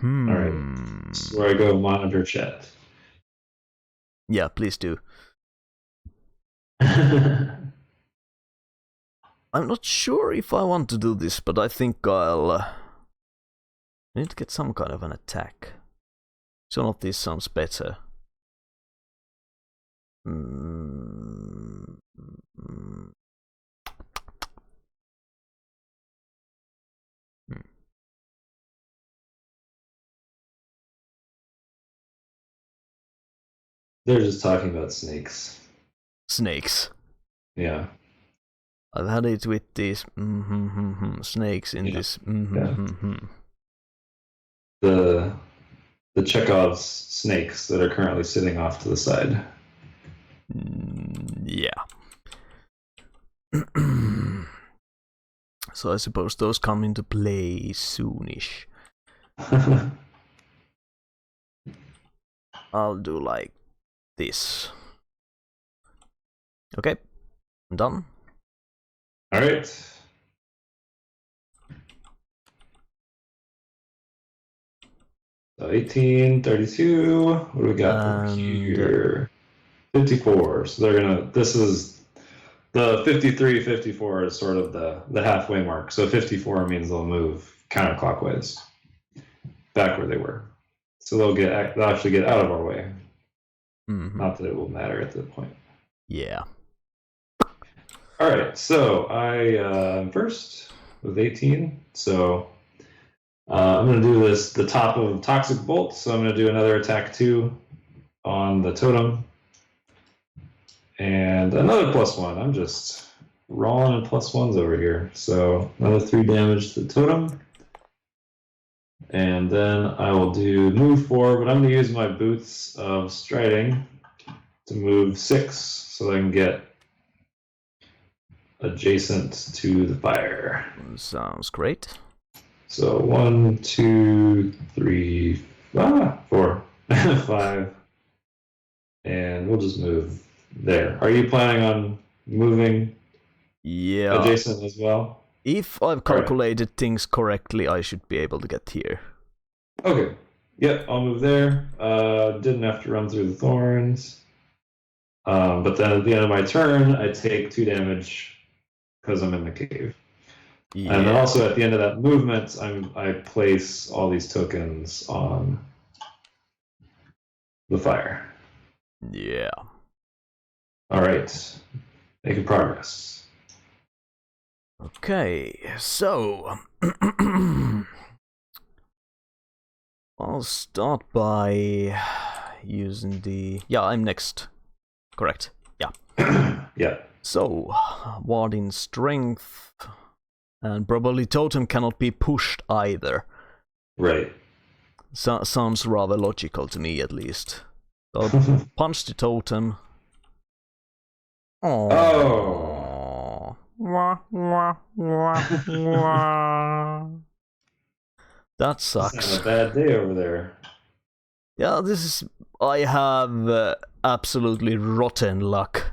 All right. This is where I go monitor chat. Yeah, please do. I'm not sure if I want to do this, but I think I need to get some kind of an attack. Some of these sounds better. They're just talking about snakes. Snakes. Yeah. I've had it with these snakes in this. The Chekhov's snakes that are currently sitting off to the side. Yeah. So I suppose those come into play soonish. I'll do like this. Okay, I'm done. All right. So 18, 32. What do we got here? 54. So they're gonna. This is the 53, 54 is sort of the halfway mark. So 54 means they'll move counterclockwise back where they were. So they'll actually get out of our way. Not that it will matter at that point. Yeah. All right. So I first with 18. So I'm going to do the top of Toxic Bolt. So I'm going to do another attack 2 on the totem. And another +1. I'm just rolling in +1s over here. So another 3 damage to the totem. And then I will do move 4, but I'm going to use my boots of striding to move 6 so I can get adjacent to the fire. Sounds great. So 1, 2, 3, 4, 5. And we'll just move there. Are you planning on moving adjacent as well? If I've calculated things correctly, I should be able to get here. Okay. Yep, I'll move there. Didn't have to run through the thorns. But then at the end of my turn, I take 2 damage because I'm in the cave. Yeah. And then also at the end of that movement, I place all these tokens on the fire. Yeah. All right. Making progress. Okay, so I'll start by using the... Yeah, I'm next. Correct. Yeah. Yeah. So, ward in strength, and probably totem cannot be pushed either. Right. Sounds rather logical to me, at least. So, punch the totem. Oh. That sucks. It's a bad day over there. Yeah, I have absolutely rotten luck.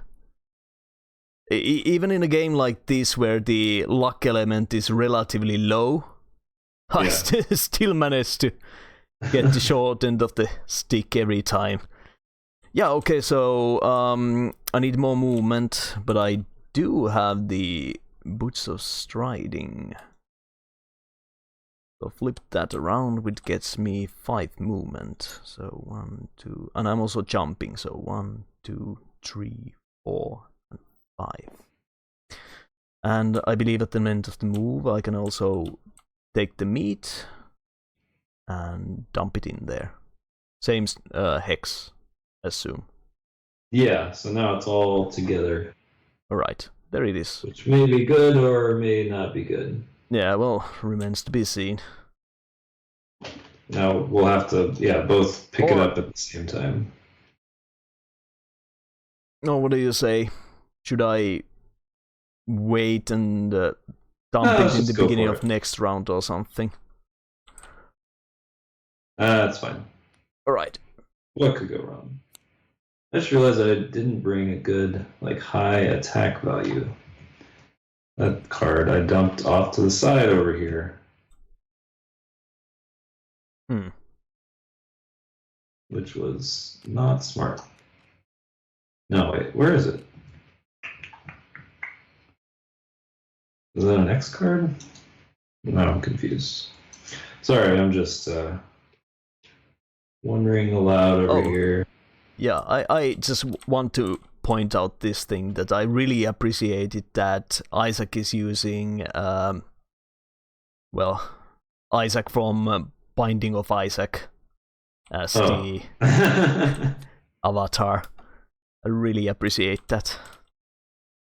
Even in a game like this where the luck element is relatively low, I still manage to get the short end of the stick every time. Yeah, okay, so I need more movement, but I do have the boots of striding. So flip that around, which gets me 5 movement. So 1, 2, and I'm also jumping. So 1, 2, 3, 4, and 5. And I believe at the end of the move, I can also take the meat and dump it in there. Same hex, assume. Yeah, so now it's all together. Alright, there it is. Which may be good or may not be good. Yeah, well, remains to be seen. Now we'll have to, both pick it up at the same time. No, what do you say? Should I wait and dump Let's it in just the go beginning for of it. next round or something? That's fine. Alright. What could go wrong? I just realized that I didn't bring a good, like, high attack value. That card I dumped off to the side over here. Which was not smart. No, wait, where is it? Is that an X card? No, I'm confused. Sorry, I'm just wondering aloud over here. Yeah, I just want to point out this thing that I really appreciated that Isaac is using, Isaac from Binding of Isaac as the avatar. I really appreciate that.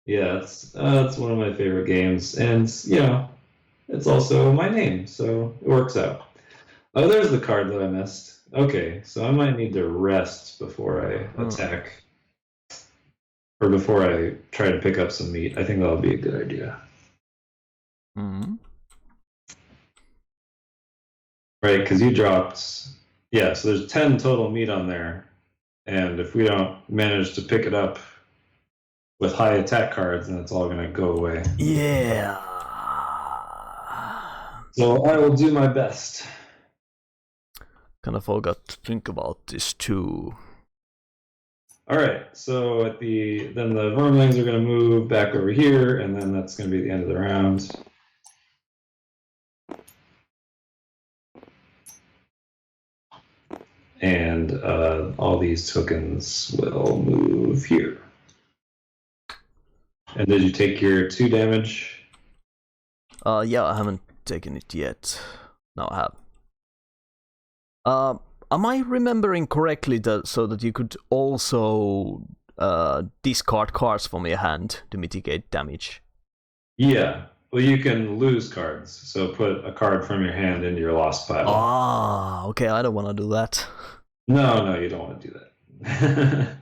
Yeah, it's one of my favorite games, and it's also my name, so it works out. Oh, there's the card that I missed. Okay, so I might need to rest before I attack, or before I try to pick up some meat. I think that'll be a good idea. Right, because you dropped, so there's 10 total meat on there, and if we don't manage to pick it up with high attack cards, then it's all going to go away. Yeah. So I will do my best. Kind of forgot to think about this too. All right, so then the Vermlings are going to move back over here, and then that's going to be the end of the round. And all these tokens will move here. And did you take your 2 damage? Yeah, I haven't taken it yet. No, I have. Am I remembering correctly that you could also discard cards from your hand to mitigate damage? Yeah. Well, you can lose cards. So put a card from your hand into your lost pile. Ah, okay. I don't want to do that. No, you don't want to do that.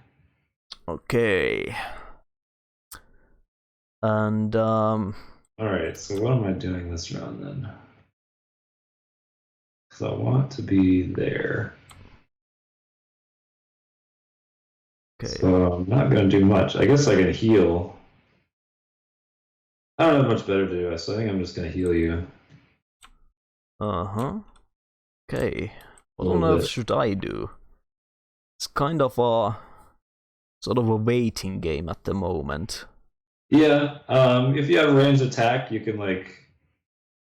Okay. And all right. So what am I doing this round then? Because I want to be there. Okay. So I'm not going to do much. I guess I can heal. I don't have much better to do, so I think I'm just going to heal you. Okay. What on earth should I do? It's kind of a sort of a waiting game at the moment. Yeah. If you have a ranged attack, you can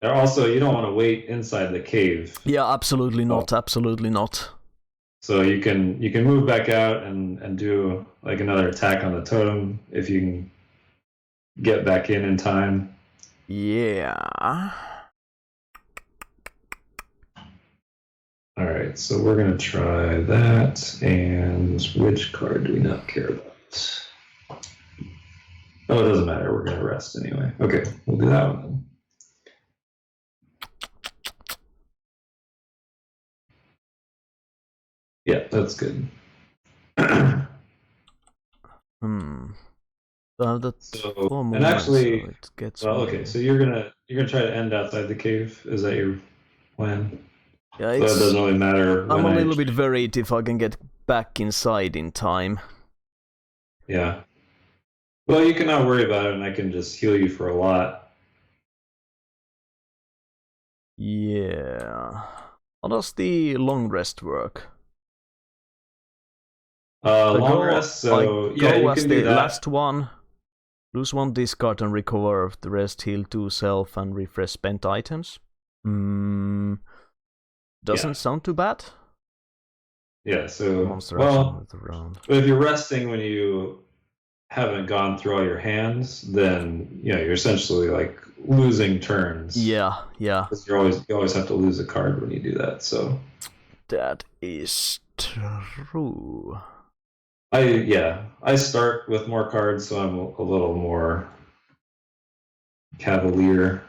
Also, you don't want to wait inside the cave. Yeah, absolutely not. Absolutely not. So you can move back out and do like another attack on the totem if you can get back in time. Yeah. All right, so we're gonna try that. And which card do we not care about? Oh, it doesn't matter. We're gonna rest anyway. Okay, we'll do that one then. Yeah, that's good. And actually, so it gets okay. So you're gonna try to end outside the cave. Is that your plan? Yeah, so it doesn't really matter. I'm a little bit worried if I can get back inside in time. Yeah. Well, you can not worry about it, and I can just heal you for a lot. Yeah. How does the long rest work? Long rest, so yeah, you can do that. Last one. Lose 1 discard and recover the rest, heal 2 self and refresh spent items. Doesn't sound too bad. Yeah, so Monster but if you're resting when you haven't gone through all your hands, then you're essentially like losing turns. Yeah. Because you always have to lose a card when you do that. So that is true. I start with more cards, so I'm a little more cavalier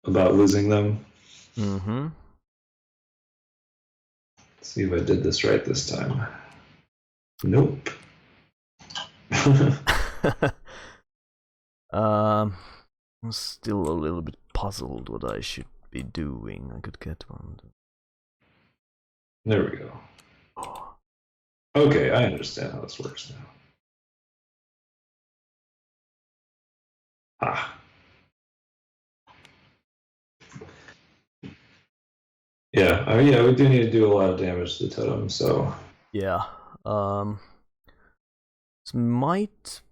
about losing them. Let's see if I did this right this time. Nope. I'm still a little bit puzzled what I should be doing. I could get one. There we go. Okay, I understand how this works now. Ah. Yeah, yeah, we do need to do a lot of damage to the totem, so... Yeah, this might...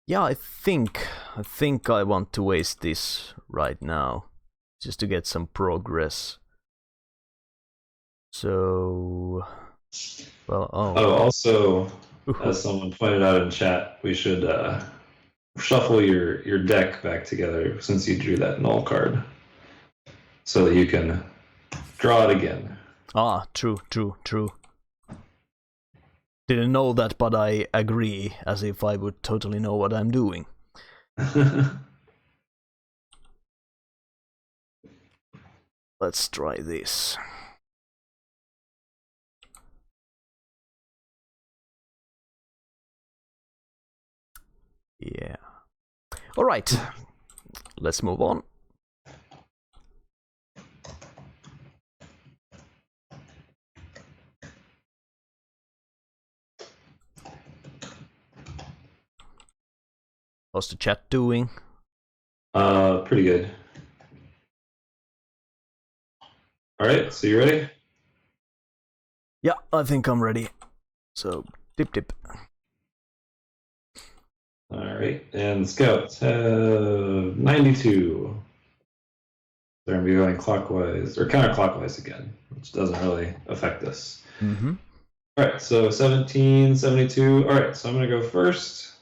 Yeah, I think I want to waste this right now, just to get some progress. So... Well, also, as someone pointed out in chat, we should shuffle your deck back together since you drew that null card, so that you can draw it again. Ah, true. Didn't know that, but I agree, as if I would totally know what I'm doing. Let's try this. Yeah. All right. Let's move on. How's the chat doing? Pretty good. All right, so you ready? Yeah, I think I'm ready. So, dip. All right, and scouts have 92. They're going to be going clockwise, or counterclockwise again, which doesn't really affect us. Mm-hmm. All right, so 17, 72. All right, so I'm going to go first.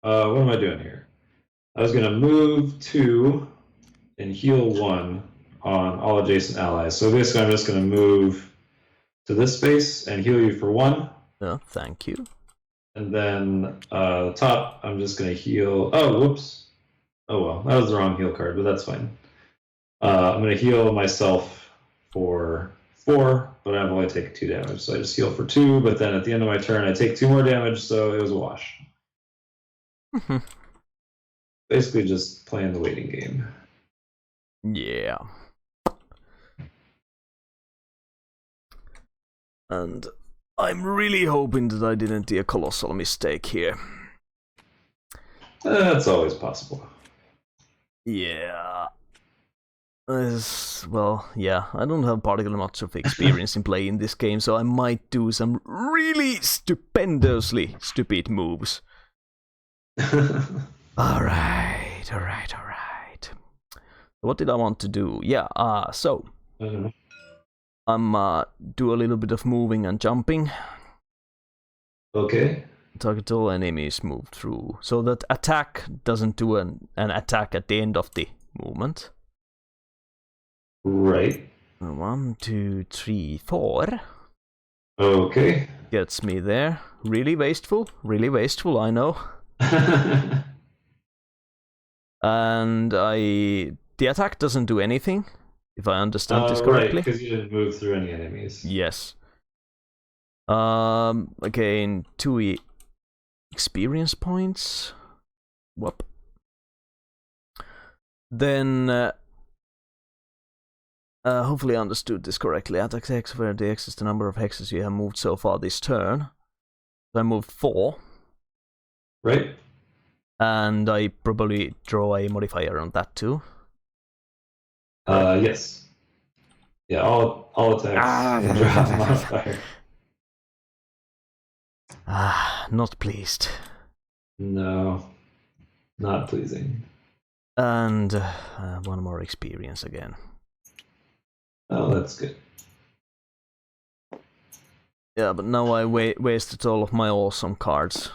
What am I doing here? I was going to move 2 and heal 1 on all adjacent allies. So basically, I'm just going to move to this space and heal you for 1. Oh, thank you. And then the top, I'm just going to heal. Oh, whoops. Oh, well, that was the wrong heal card, but that's fine. I'm going to heal myself for 4, but I've only taken 2 damage. So I just heal for 2, but then at the end of my turn, I take 2 more damage, so it was a wash. Basically just playing the waiting game. Yeah. And I'm really hoping that I didn't do a colossal mistake here. That's always possible. Yeah. Well, yeah, I don't have particularly much of experience in playing this game, so I might do some really stupendously stupid moves. Alright. What did I want to do? Yeah, so... I'm do a little bit of moving and jumping. Okay. Target all enemies move through. So that attack doesn't do an attack at the end of the movement. Right. 1, 2, 3, 4. Okay. Gets me there. Really wasteful, I know. And the attack doesn't do anything, if I understand this correctly. Right, because you didn't move through any enemies. Yes. Again, 2 experience points. Whoop. Then, hopefully I understood this correctly. Attack hex, where the x is the number of hexes you have moved so far this turn. So I moved 4. Right. And I probably draw a modifier on that too. Yes. Yeah, all attacks draw a modifier. Not pleased. No, not pleasing. And 1 more experience again. Oh, that's good. Yeah, but now I wasted all of my awesome cards.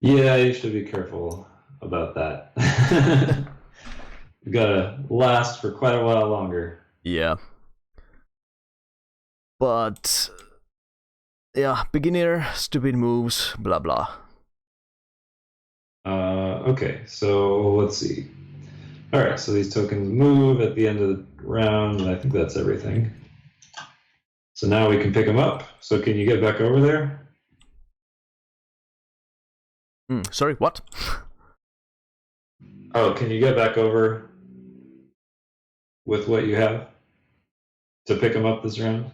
Yeah, you should be careful about that. You gotta last for quite a while longer. Yeah. But... yeah, beginner, stupid moves, blah blah. Okay, so let's see. Alright, so these tokens move at the end of the round, and I think that's everything. So now we can pick him up. So can you get back over there? Sorry, what? Oh, can you get back over with what you have to pick him up this round?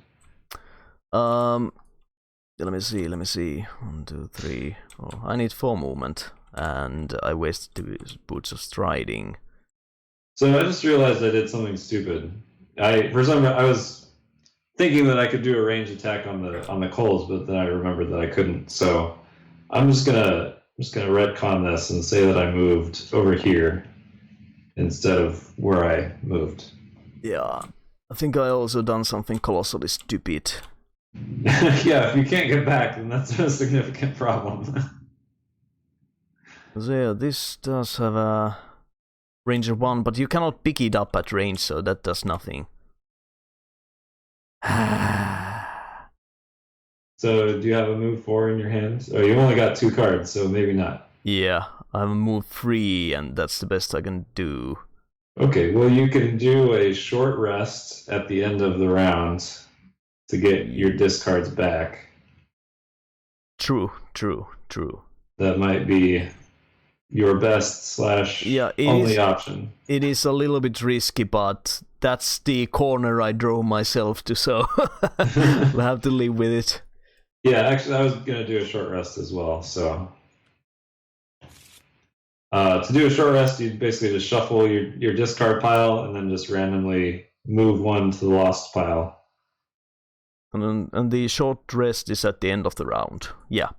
Let me see. 1, 2, 3. Oh, I need 4 movement, and I wasted 2 boots of striding. So I just realized I did something stupid. For some reason I was thinking that I could do a range attack on the coals, but then I remembered that I couldn't. So I'm just gonna retcon this and say that I moved over here instead of where I moved. Yeah, I think I also done something colossally stupid. Yeah, if you can't get back, then that's a significant problem. So yeah, this does have a range of 1, but you cannot pick it up at range, so that does nothing. So do you have a move 4 in your hand? Oh, you only got 2 cards, so maybe not. Yeah, I have a move 3, and that's the best I can do. Okay, well you can do a short rest at the end of the round to get your discards back. True. That might be your best / only option. It is a little bit risky, but that's the corner I drove myself to, so we'll have to live with it. Yeah, actually I was going to do a short rest as well, so... to do a short rest, you basically just shuffle your discard pile and then just randomly move 1 to the lost pile. And the short rest is at the end of the round. Yeah.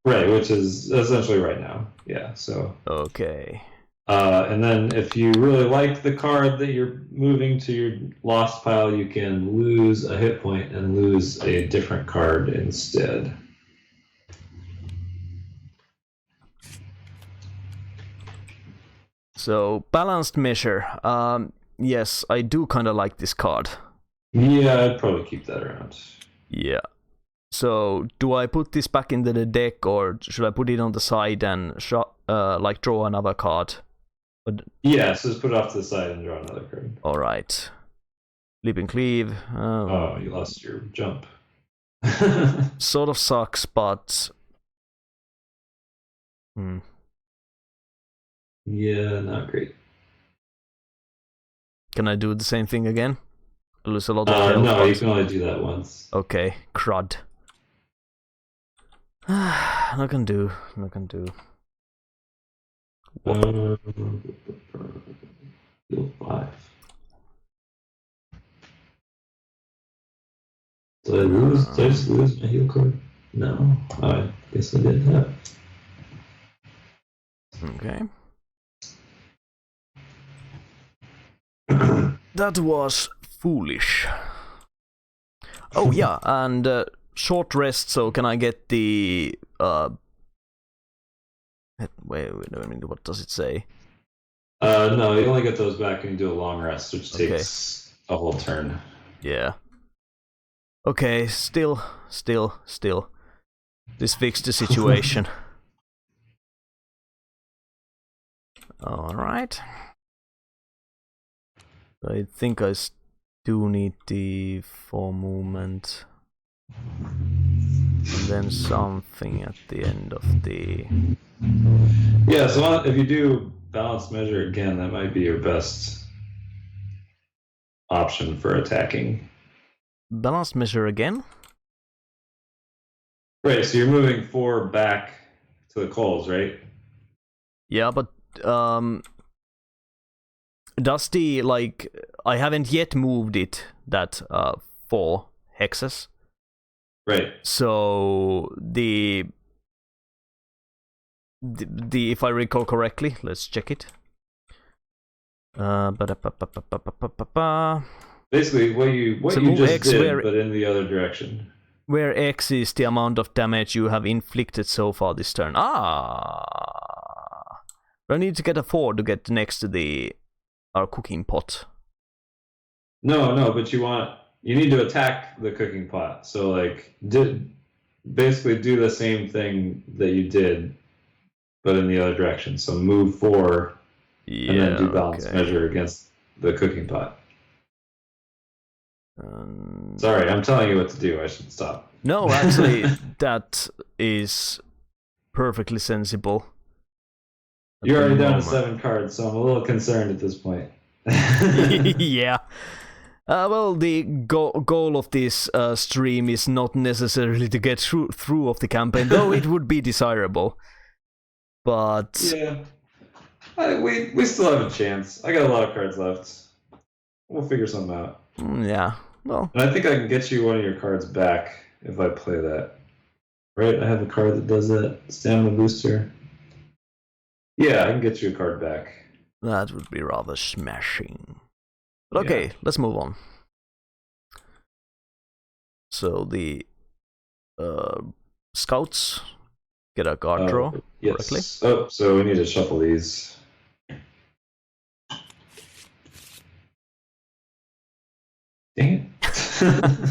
Right, which is essentially right now. Yeah, so... Okay. And then if you really like the card that you're moving to your lost pile, you can lose a hit point and lose a different card instead. So, balanced measure. Yes, I do kind of like this card. Yeah, I'd probably keep that around. Yeah. So, do I put this back into the deck, or should I put it on the side and like draw another card? Yeah, so just put it off to the side and draw another card. All right. Leap and cleave. Oh, you lost your jump. Sort of sucks, but... Yeah, not great. Can I do the same thing again? I lose a lot of health. No, you can only do that once. Okay, crud. I can do. Heal 5. Did I just lose my heal card? No. I guess I did that. Okay. That was foolish. Oh yeah, and short rest, so can I get the... Wait a minute, what does it say? No, you only get those back when you do a long rest, which takes a whole turn. Yeah. Okay, still. This fixed the situation. Alright. I think I do need the 4 movement. And then something at the end of the... Yeah, so if you do balanced measure again, that might be your best option for attacking. Balanced measure again? Right, so you're moving 4 back to the coals, right? Yeah, but does the, like, I haven't yet moved it, that 4 hexes. Right. So the if I recall correctly, let's check it. Basically, what you just X did, but in the other direction. Where X is the amount of damage you have inflicted so far this turn. I need to get a 4 to get next to our cooking pot. No, but you need to attack the cooking pot. So like, basically do the same thing that you did, but in the other direction. So move 4, and then do balanced measure against the cooking pot. Sorry, I'm telling you what to do. I should stop. No, actually, that is perfectly sensible. You're already down to 7 cards, so I'm a little concerned at this point. Yeah. Well, the goal of this stream is not necessarily to get through of the campaign, though it would be desirable. But yeah, we still have a chance. I got a lot of cards left. We'll figure something out. Yeah, well. And I think I can get you one of your cards back if I play that. Right? I have a card that does that. Stamina booster. Yeah, I can get you a card back. That would be rather smashing. But okay, let's move on. So the scouts get a card draw correctly. Oh, so we need to shuffle these. Dang it.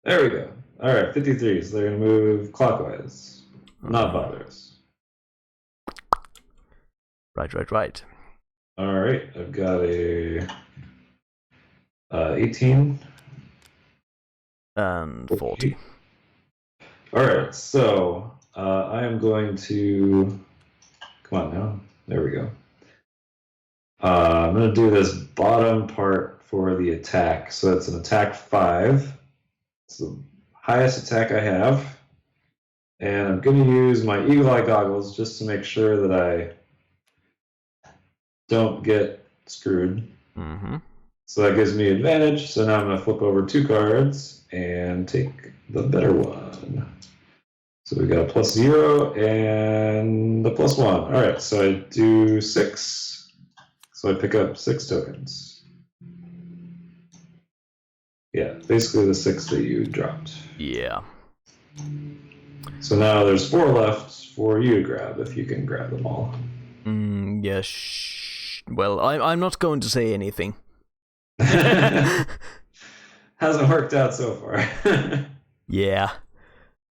There we go. All right, 53. So they're going to move clockwise. Not bother us. Right. All right, I've got a 18. And 40. All right, so I am going to... Come on now. There we go. I'm going to do this bottom part for the attack. So it's an attack 5. It's the highest attack I have. And I'm going to use my Eagle Eye goggles just to make sure that I don't get screwed. Mm-hmm. So that gives me advantage. So now I'm going to flip over 2 cards and take the better one. So we got a +0 and a +1. All right, so I do 6. So I pick up 6 tokens. Yeah, basically the 6 that you dropped. Yeah. So now there's 4 left for you to grab, if you can grab them all. Yes. Well, I'm not going to say anything. Hasn't worked out so far. Yeah.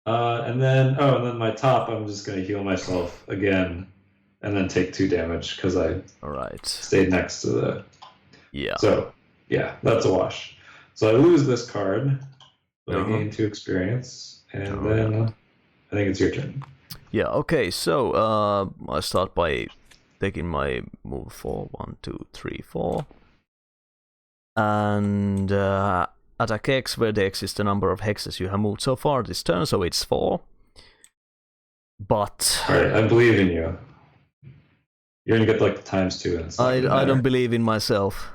And then my top, I'm just going to heal myself again, and then take 2 damage because I stayed next to the... Yeah. So, yeah, that's a wash. So I lose this card, but I gain 2 experience, and then I think it's your turn. Yeah, okay, so I start by taking my move 4, 1, 2, 3, 4. And attack X, where the X is the number of hexes you have moved so far this turn, so it's 4. But... Alright, I believe in you. You're gonna get like the ×2 and stuff. I don't believe in myself.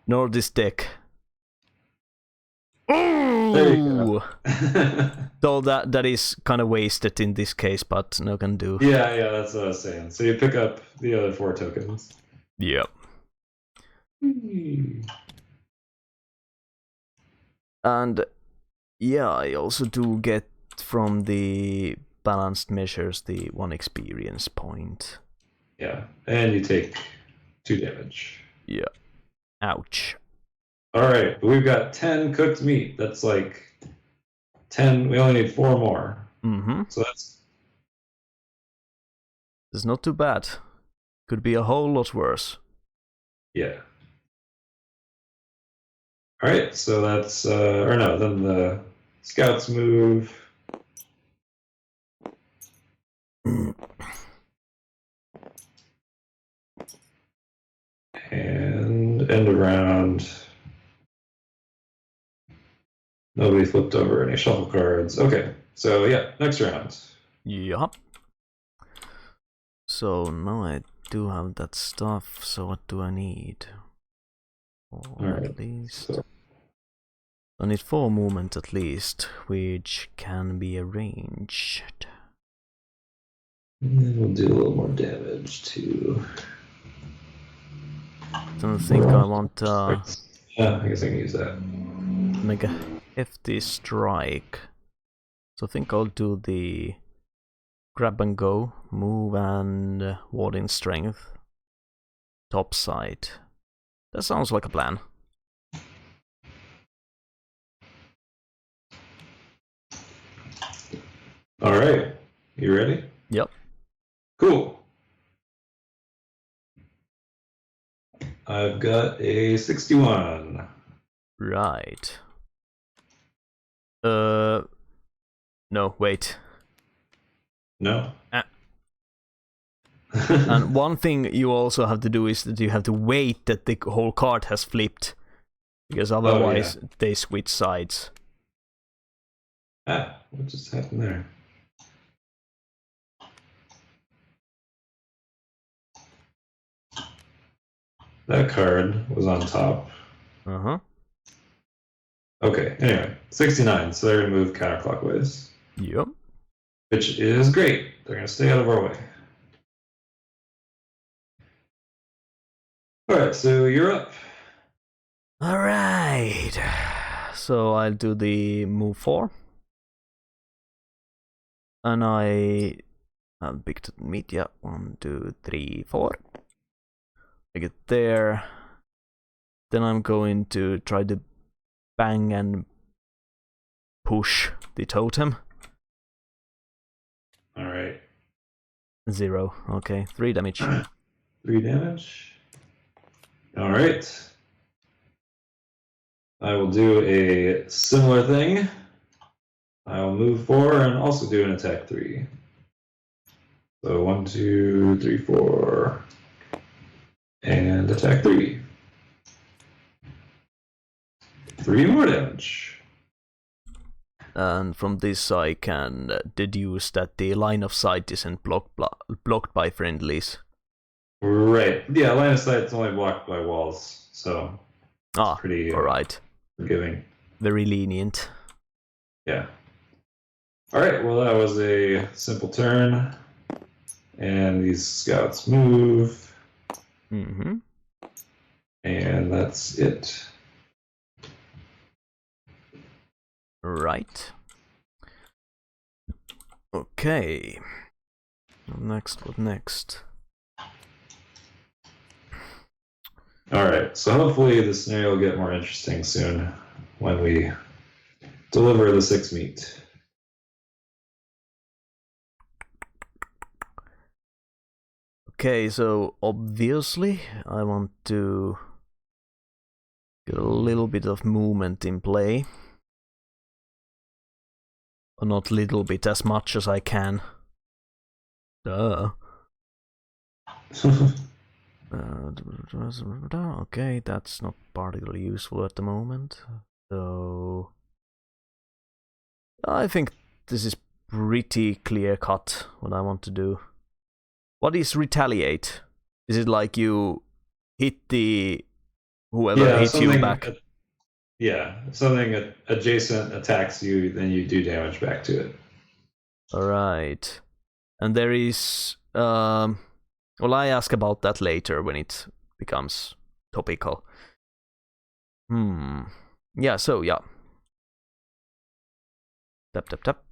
Nor this deck. There you go. Though that is kind of wasted in this case, but no can do. Yeah, that's what I was saying. So you pick up the other 4 tokens. Yep. And yeah, I also do get from the balanced measures the 1 experience point. Yeah, and you take 2 damage. Yeah. Ouch. Alright, we've got 10 cooked meat. That's like 10, we only need 4 more. Mm-hmm. So that's not too bad. Could be a whole lot worse. Yeah. Alright, so that's, then the scouts move. And end around. Nobody flipped over any shuffle cards. Okay, so yeah, next round. Yeah. So now I do have that stuff, so what do I need? At least. So. I need 4 movement at least, which can be arranged. And then we'll do a little more damage too. Don't think I want yeah, I guess I can use that. Make a hefty strike. So I think I'll do the grab and go, move and warding strength. Top side. That sounds like a plan. Alright, you ready? Yep. Cool. I've got a 61. Right. No, wait. No? And one thing you also have to do is that you have to wait that the whole card has flipped, because otherwise they switch sides. What just happened there? That card was on top. Uh-huh. Okay, anyway, 69, so they're going to move counterclockwise. Yep. Which is great. They're going to stay out of our way. Alright, so you're up. Alright. So I'll do the move 4. And I'll pick the media. 1, 2, 3, 4. I get there. Then I'm going to try to bang and push the totem. Alright. 0. Okay, 3 damage. 3 damage. Alright. I will do a similar thing. I will move 4 and also do an attack 3. So 1, 2, 3, 4. And attack 3. 3 more damage. And from this I can deduce that the line of sight isn't blocked by friendlies. Right. Yeah, line of sight's only blocked by walls, so it's pretty alright. Forgiving. Very lenient. Yeah. Alright, well that was a simple turn. And these scouts move. Mm-hmm. And that's it. Right. Okay. What next? Alright, so hopefully the scenario will get more interesting soon when we deliver the 6 meat. Okay, so obviously I want to get a little bit of movement in play. Or not little bit, as much as I can. Duh. Okay, that's not particularly useful at the moment. So I think this is pretty clear cut what I want to do. What is retaliate? Is it like you hit the whoever hits you back? Yeah, if something adjacent attacks you, then you do damage back to it. Alright. And there is well, I ask about that later when it becomes topical. Yeah, so yeah. Tap tap tap.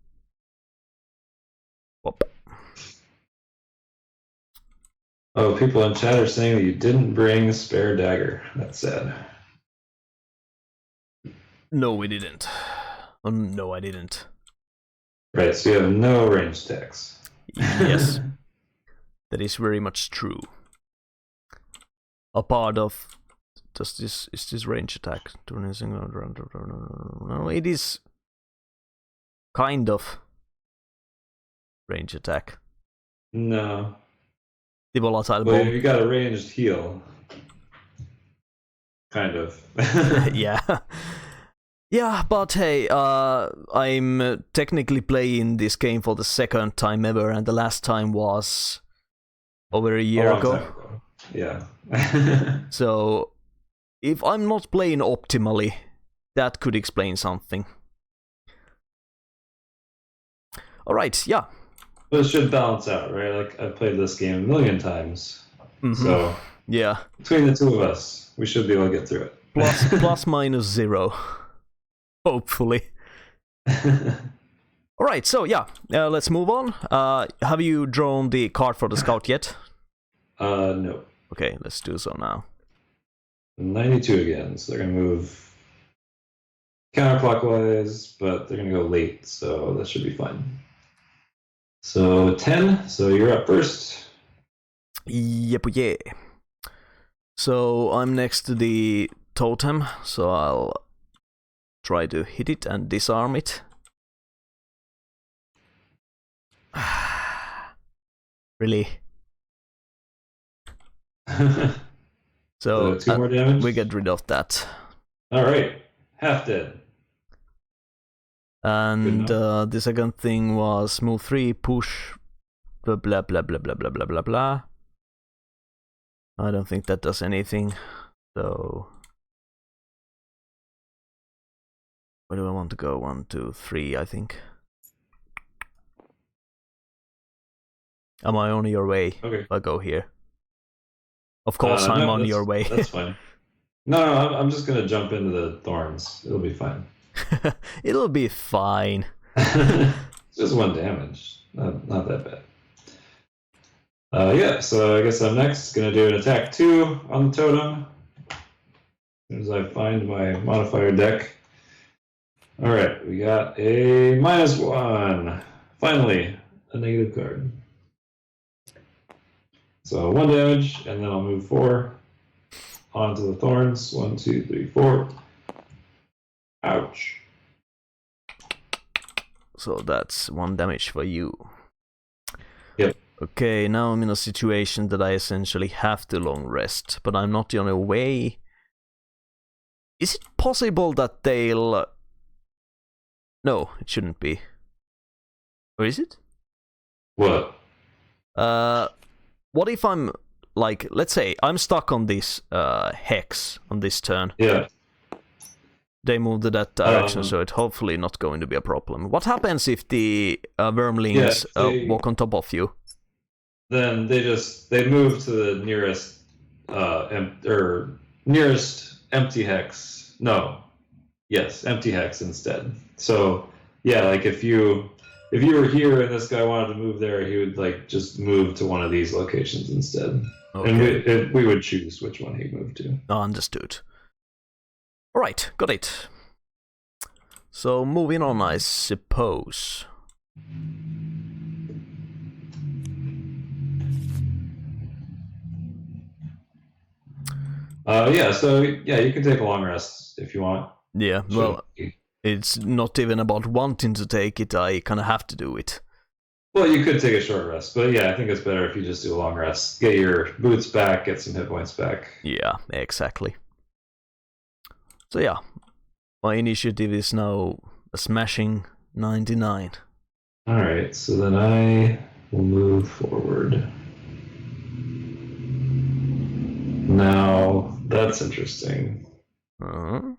Pop. Oh, people in chat are saying that you didn't bring spare dagger. That's sad. No, we didn't. Oh, no, I didn't. Right, so you have no range attacks. Yes. That is very much true. A part of... is this range attack? No, it is... kind of... range attack. No. The volatile well, bomb. You got a ranged heal. Kind of. Yeah. Yeah, but hey, I'm technically playing this game for the second time ever, and the last time was over a year ago. Yeah. So, if I'm not playing optimally, that could explain something. Alright, yeah. But it should balance out, right? Like, I've played this game a million times. Mm-hmm. So, yeah. Between the two of us, we should be able to get through it. Plus minus 0. Hopefully. Alright, so yeah, let's move on. Have you drawn the card for the scout yet? No. Okay, let's do so now. 92 again, so they're going to move counterclockwise, but they're going to go late, so that should be fine. So 10, so you're up first. Yep, yeah. So I'm next to the totem, so I'll try to hit it and disarm it. Really? So 2 more damage. we get rid of that. All right, half dead. And the second thing was move 3, push, blah blah blah blah blah blah blah blah blah. I don't think that does anything. So where do I want to go? 1, 2, 3, I think. Am I on your way? Okay. I'll go here. Of course, I'm on your way. That's fine. No, I'm just gonna jump into the thorns. It'll be fine. It'll be fine. It's just 1 damage. Not that bad. Yeah, so I guess I'm next. Gonna do an attack 2 on the totem. As soon as I find my modifier deck. All right, we got a -1. Finally, a negative card. So 1 damage, and then I'll move 4 onto the thorns. 1, 2, 3, 4. Ouch. So that's 1 damage for you. Yep. Okay, now I'm in a situation that I essentially have to long rest, but I'm not on a way. Is it possible that they'll... No, it shouldn't be. Or is it? What? What if I'm, like, let's say I'm stuck on this hex on this turn. Yeah. They moved to that direction, so it's hopefully not going to be a problem. What happens if the wormlings walk on top of you? Then they move to the nearest nearest empty hex. No. Yes, empty hex instead. So yeah, like if you were here and this guy wanted to move there, he would like just move to one of these locations instead. Okay. And we would choose which one he'd move to. Understood. Alright, got it. So moving on, I suppose. You can take a long rest if you want. Yeah, well, it's not even about wanting to take it, I kind of have to do it. Well, you could take a short rest, but yeah, I think it's better if you just do a long rest. Get your boots back, get some hit points back. Yeah, exactly. So yeah, my initiative is now a smashing 99. Alright, so then I will move forward. Now, that's interesting. Uh-huh.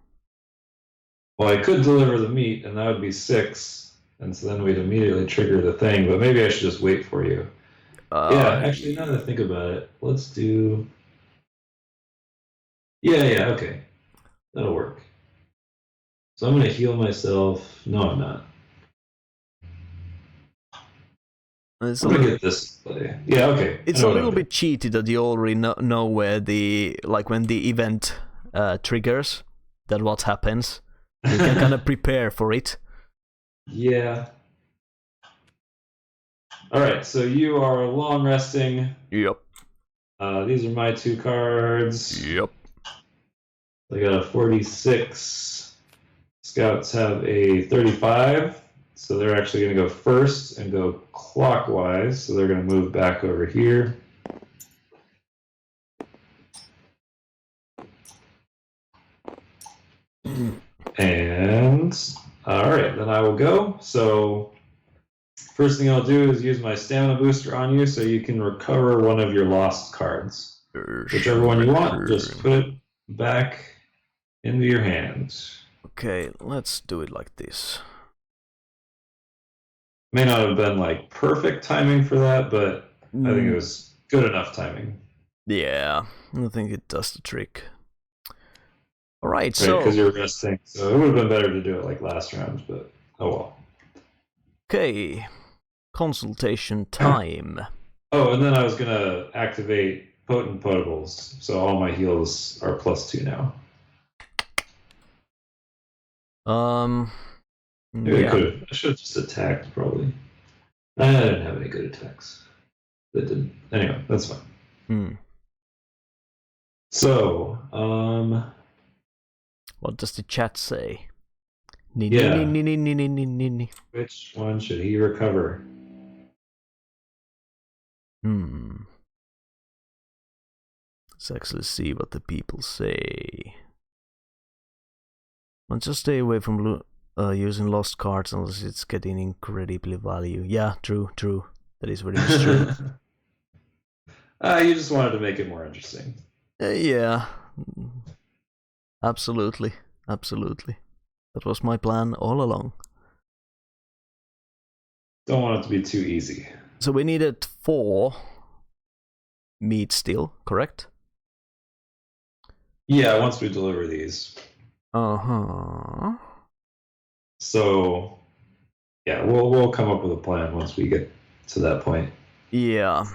Well, I could deliver the meat, and that would be 6, and so then we'd immediately trigger the thing, but maybe I should just wait for you. Yeah, actually, now that I think about it, let's do... Yeah, okay. That'll work. So I'm going to heal myself. No, I'm not. I'm going to get this play. Yeah, okay. It's a little bit cheaty that you already know where the... Like, when the event triggers, that what happens. You can kind of prepare for it. Yeah. Alright, so you are long resting. Yep. These are my 2 cards. Yep. I got a 46. Scouts have a 35. So they're actually going to go first and go clockwise. So they're going to move back over here. And, alright, then I will go. So, first thing I'll do is use my stamina booster on you so you can recover one of your lost cards. Whichever one you want, just put it back into your hands. Okay, let's do it like this. May not have been like perfect timing for that, but I think it was good enough timing. Yeah, I think it does the trick. Alright, so... Because you're resting, so it would have been better to do it like last round, but oh well. Okay, consultation time. Oh, and then I was going to activate Potent Potables, so all my heals are +2 now. Yeah. I should have just attacked, probably. I didn't have any good attacks. That didn't. Anyway, that's fine. So, What does the chat say? Yeah. Ni. Which one should he recover? Let's actually see what the people say. Well, just stay away from using lost cards unless it's getting incredibly value. Yeah, true. That is very much true. You just wanted to make it more interesting. Yeah. Absolutely. That was my plan all along. Don't want it to be too easy. So we needed 4 meat still, correct? Yeah, once we deliver these. Uh-huh. So, yeah, we'll come up with a plan once we get to that point. Yeah.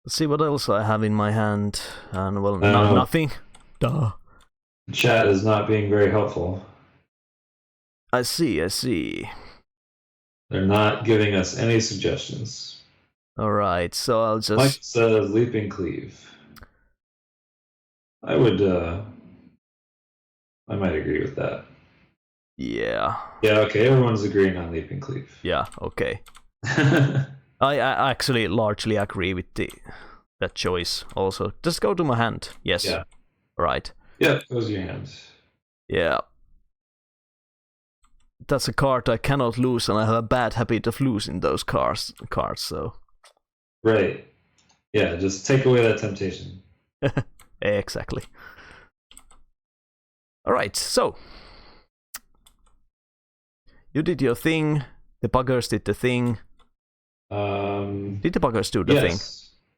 Let's see what else I have in my hand. And well, nothing. Duh. Chat is not being very helpful. I see. They're not giving us any suggestions. Alright, so I'll just... Mike says Leaping Cleave. I might agree with that. Yeah. Yeah, okay, everyone's agreeing on Leaping Cleave. Yeah, okay. I actually largely agree with that choice also. Just go to my hand. Yes. Yeah. Right. Yeah, goes your hand. Yeah. That's a card I cannot lose, and I have a bad habit of losing those cards, so... Right. Yeah, just take away that temptation. Exactly. Alright, so... You did your thing, the buggers did the thing. Did the buggers do the thing?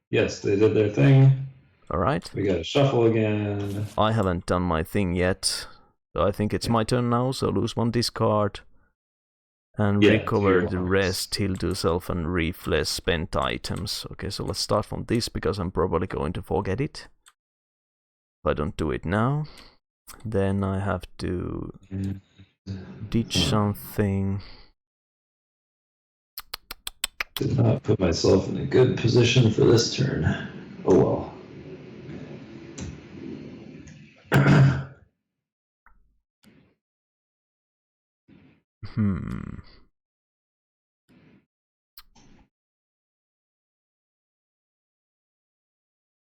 Yes, they did their thing. Alright. We gotta shuffle again. I haven't done my thing yet. So I think it's my turn now, so lose 1 discard. And recover the rest, heal to self and refresh spent items. Okay, so let's start from this because I'm probably going to forget it. If I don't do it now, then I have to ditch something. Did not put myself in a good position for this turn. Oh well.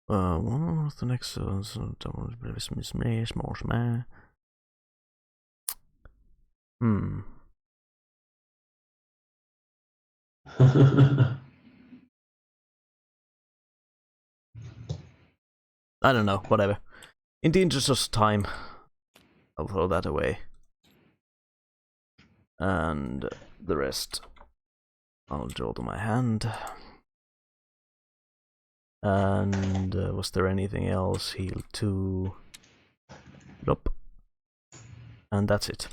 What was the next one? I don't know, whatever. In the interest of time, I'll throw that away. And the rest I'll draw to my hand. And was there anything else? Heal 2. Nope. And that's it.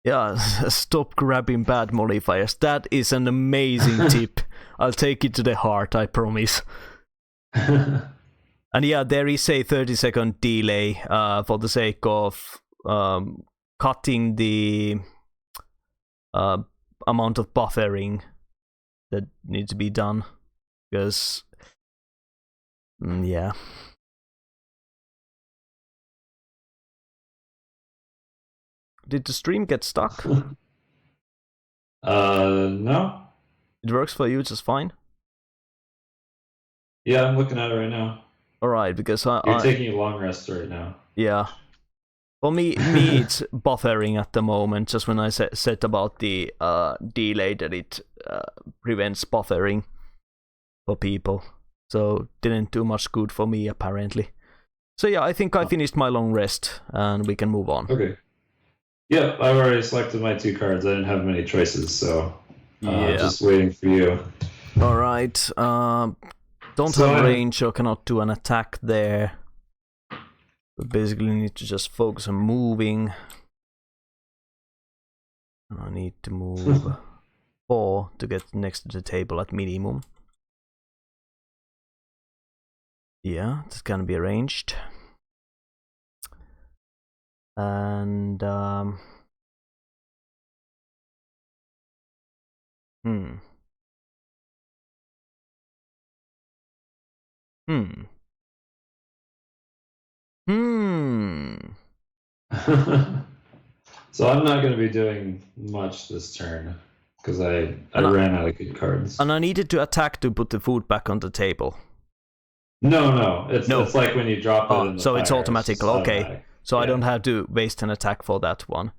Yeah, stop grabbing bad modifiers. That is an amazing tip. I'll take it to the heart, I promise. And yeah, there is a 30-second delay for the sake of cutting the amount of buffering that needs to be done. Because, yeah. Did the stream get stuck? No. It works for you just fine? Yeah, I'm looking at it right now. Alright, because You're taking a long rest right now. Yeah. For me it's buffering at the moment, just when I said about the delay that it prevents buffering for people. So didn't do much good for me apparently. So yeah, I think I finished my long rest and we can move on. Okay. Yep, I've already selected my 2 cards. I didn't have many choices, so just waiting for you. Alright, don't have range or cannot do an attack there. But basically need to just focus on moving. And I need to move 4 to get next to the table at minimum. Yeah, that can be arranged. And hmm. Hmm. Hmm. So I'm not going to be doing much this turn because I ran out of good cards. And I needed to attack to put the food back on the table. No. No. It's like when you drop it in the so fire. it's automatic. Okay. Automatic. So Yeah. I don't have to waste an attack for that one.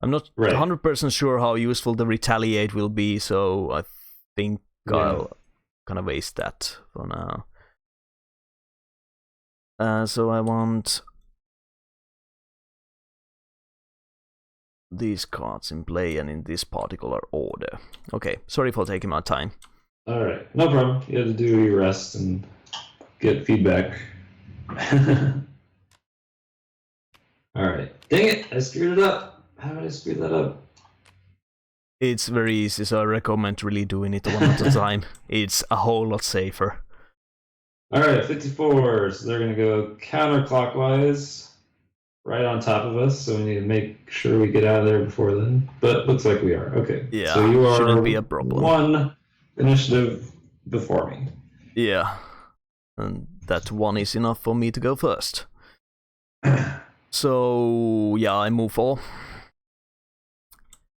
I'm not Right. 100% sure how useful the retaliate will be, so I think I'll kind of waste that for now. So I want these cards in play and in this particular order. Okay, sorry for taking my time. All right, no problem. You had to do your rest and get feedback. All right. Dang it! I screwed it up. How did I screw that up? It's very easy, so I recommend really doing it one at a time. It's a whole lot safer. All right, 54. So they're going to go counterclockwise, right on top of us. So we need to make sure we get out of there before then. But looks like we are. Okay. Yeah, so you are shouldn't be a problem. 1 initiative before me. Yeah, and that 1 is enough for me to go first. So yeah, I move 4.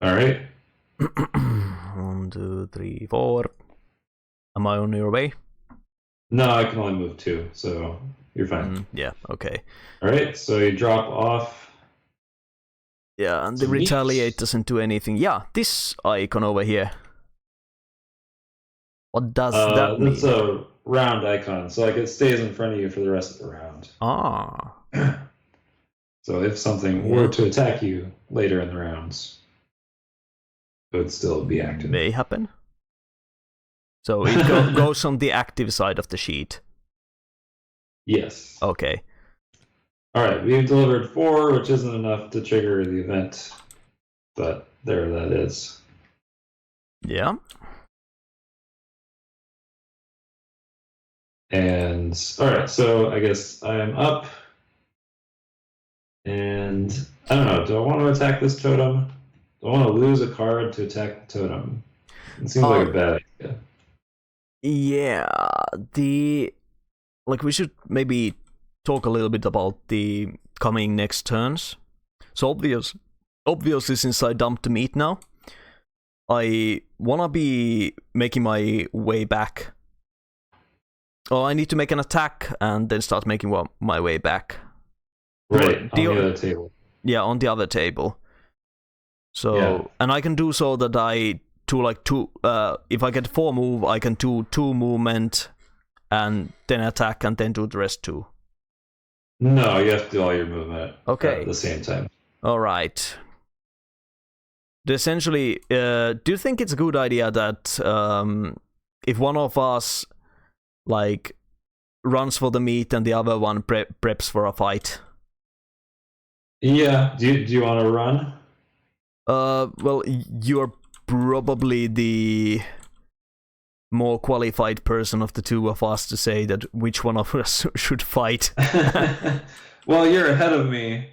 All right. 1, 2, 3, 4. Am I on your way? No, I can only move 2, so you're fine. Yeah, okay. All right, so you drop off. Yeah, and the retaliate doesn't do anything. Yeah, this icon over here. What does that mean? That's a round icon, so like it stays in front of you for the rest of the round. Ah. So if something were to attack you later in the rounds, it would still be active. May happen. So it goes on the active side of the sheet. Yes. Okay. All right, we've delivered 4, which isn't enough to trigger the event, but there that is. Yeah. And all right, so I guess I am up. And I don't know, do I want to attack this totem? Do I want to lose a card to attack the totem? It seems like a bad idea. Yeah, we should maybe talk a little bit about the coming next turns. So obviously since I dumped the meat now, I wanna be making my way back. Oh, I need to make an attack and then start making my way back. Right, on the other table. Yeah, on the other table. So, and I can do so that if I get 4 move, I can do 2 movement and then attack and then do the rest 2. No, you have to do all your movement at the same time. All right. Essentially, do you think it's a good idea that if one of us runs for the meat and the other one preps for a fight? Yeah. Do you want to run? Well, you're probably the more qualified person of the two of us to say that which one of us should fight. Well, you're ahead of me.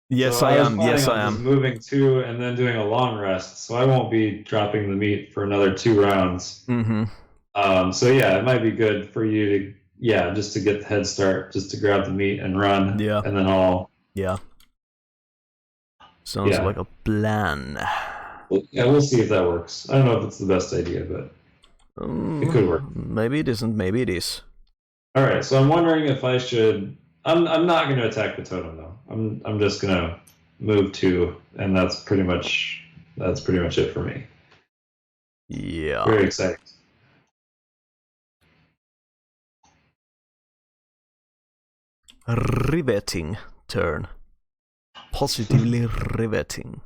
Yes, so I am. Yes, I am. Just moving 2 and then doing a long rest, so I won't be dropping the meat for another 2 rounds. Mm-hmm. So yeah, it might be good for you to just to get the head start, just to grab the meat and run. Yeah. And then I'll. Yeah. Sounds like a plan. Well, yeah, we'll see if that works. I don't know if it's the best idea, but it could work. Maybe it isn't. Maybe it is. All right, so I'm wondering if I should. I'm not going to attack the totem though. I'm just going to move 2, and that's pretty much it for me. Yeah. Very exciting. Riveting turn. Positively riveting.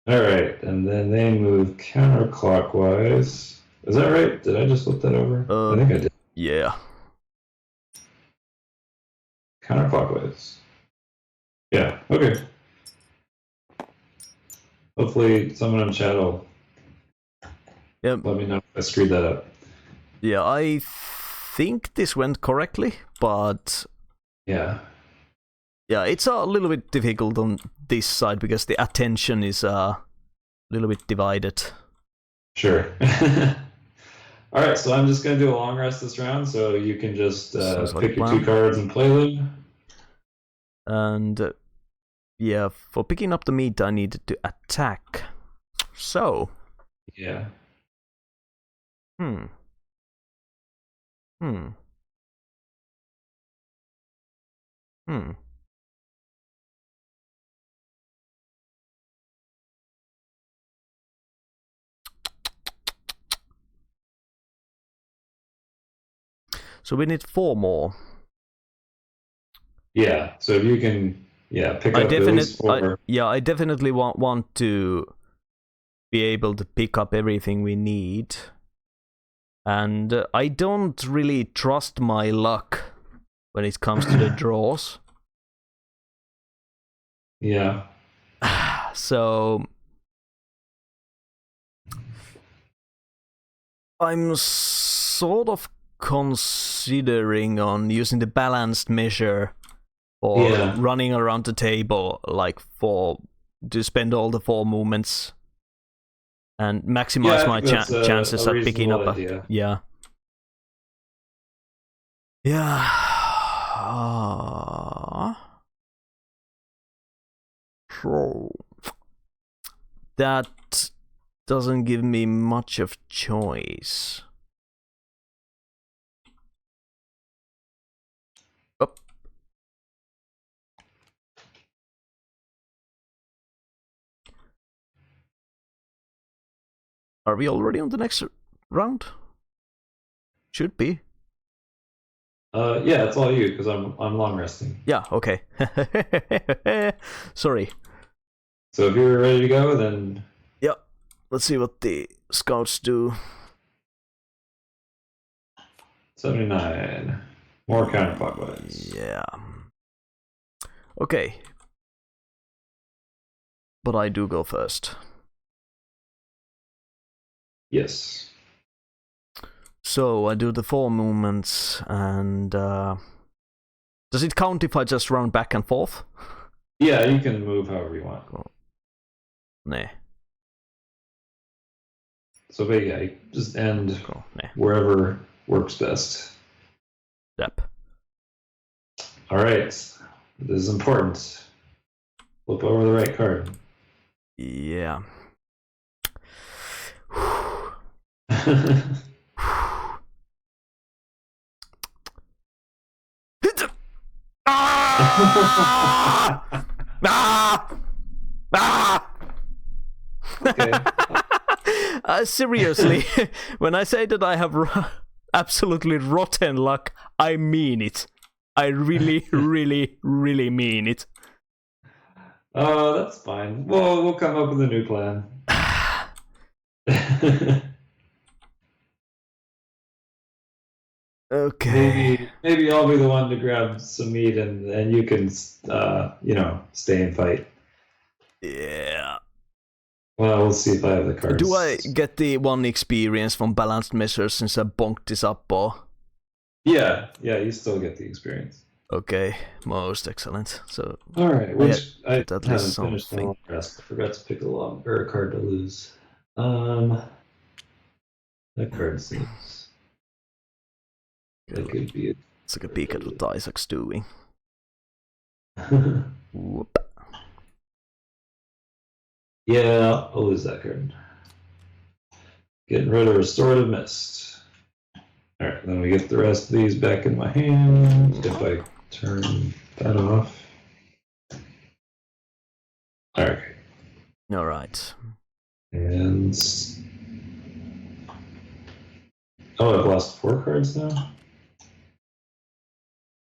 All right, and then they move counterclockwise. Is that right? Did I just flip that over? I think I did. Yeah. Counterclockwise. Yeah, okay. Hopefully someone in chat will let me know if I screwed that up. Yeah, I think this went correctly, but... Yeah. Yeah, it's a little bit difficult on this side because the attention is a little bit divided. Sure. All right, so I'm just going to do a long rest this round, so you can just pick your 2 cards and play them. And yeah, for picking up the meat, I needed to attack. So. Yeah. Hmm. So we need 4 more. Yeah, so if you can, pick up at least 4. I definitely want to be able to pick up everything we need. And I don't really trust my luck when it comes to the draws. Yeah. So I'm sort of considering on using the balanced measure or running around the table to spend all the 4 movements and maximize my chances at picking up idea. Yeah. So that doesn't give me much of choice. Oh. Are we already on the next round? Should be. Yeah, it's all you because I'm long resting. Yeah, okay. Sorry. So if you're ready to go, then yeah, let's see what the scouts do. 79. More counterclockwise. Yeah. Okay. But I do go first. Yes. So I do the 4 movements, and does it count if I just run back and forth? Yeah, you can move however you want. Cool. Nah. So you just end wherever works best. Yep. All right. This is important. Flip over the right card. Yeah. Okay. Seriously, when I say that I have absolutely rotten luck, I mean it. I really, really, really mean it. Oh, that's fine. Well, we'll come up with a new plan. Okay. Maybe I'll be the one to grab some meat and you can, stay and fight. Yeah. Well, we'll see if I have the cards. Do I get the 1 experience from balanced measures since I bonked this up, or? Yeah, you still get the experience. Okay, most excellent. So. All right, which I at least haven't finished the long rest. I forgot to pick a card to lose. That card seems. That could be it. Let's take a peek at what Isaac's doing. Whoop. Yeah, I'll lose that card. Getting rid of Restorative Mist. Alright, then we get the rest of these back in my hand. If I turn that off. Alright. And. Oh, I've lost 4 cards now?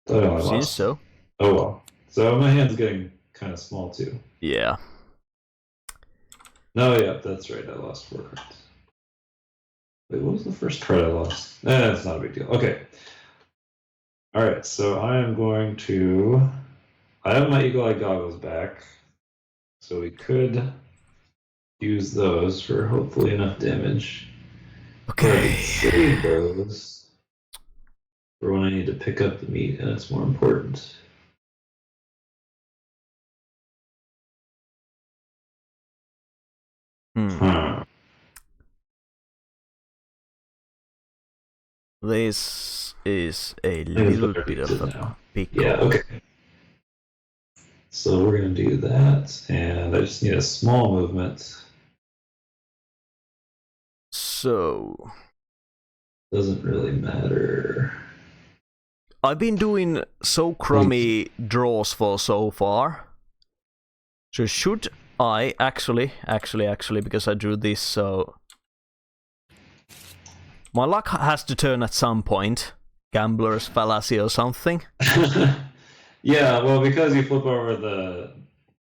Thought I only Seems lost. so. Oh well. So my hand's getting kind of small too. Yeah. No, yeah, that's right. I lost 4 cards. Wait, what was the first card I lost? That's not a big deal. Okay. All right, so I am going to. I have my eagle eye goggles back, so we could use those for hopefully enough damage. Okay. Save those for when I need to pick up the meat, and it's more important. Huh. This is a I think it's little better bit to of a now. pickle. Yeah, okay. So we're going to do that, and I just need a small movement. So Doesn't really matter. I've been doing so crummy draws for so far. So should I actually, because I drew this, so my luck has to turn at some point. Gambler's fallacy or something. Yeah, well, because you flip over the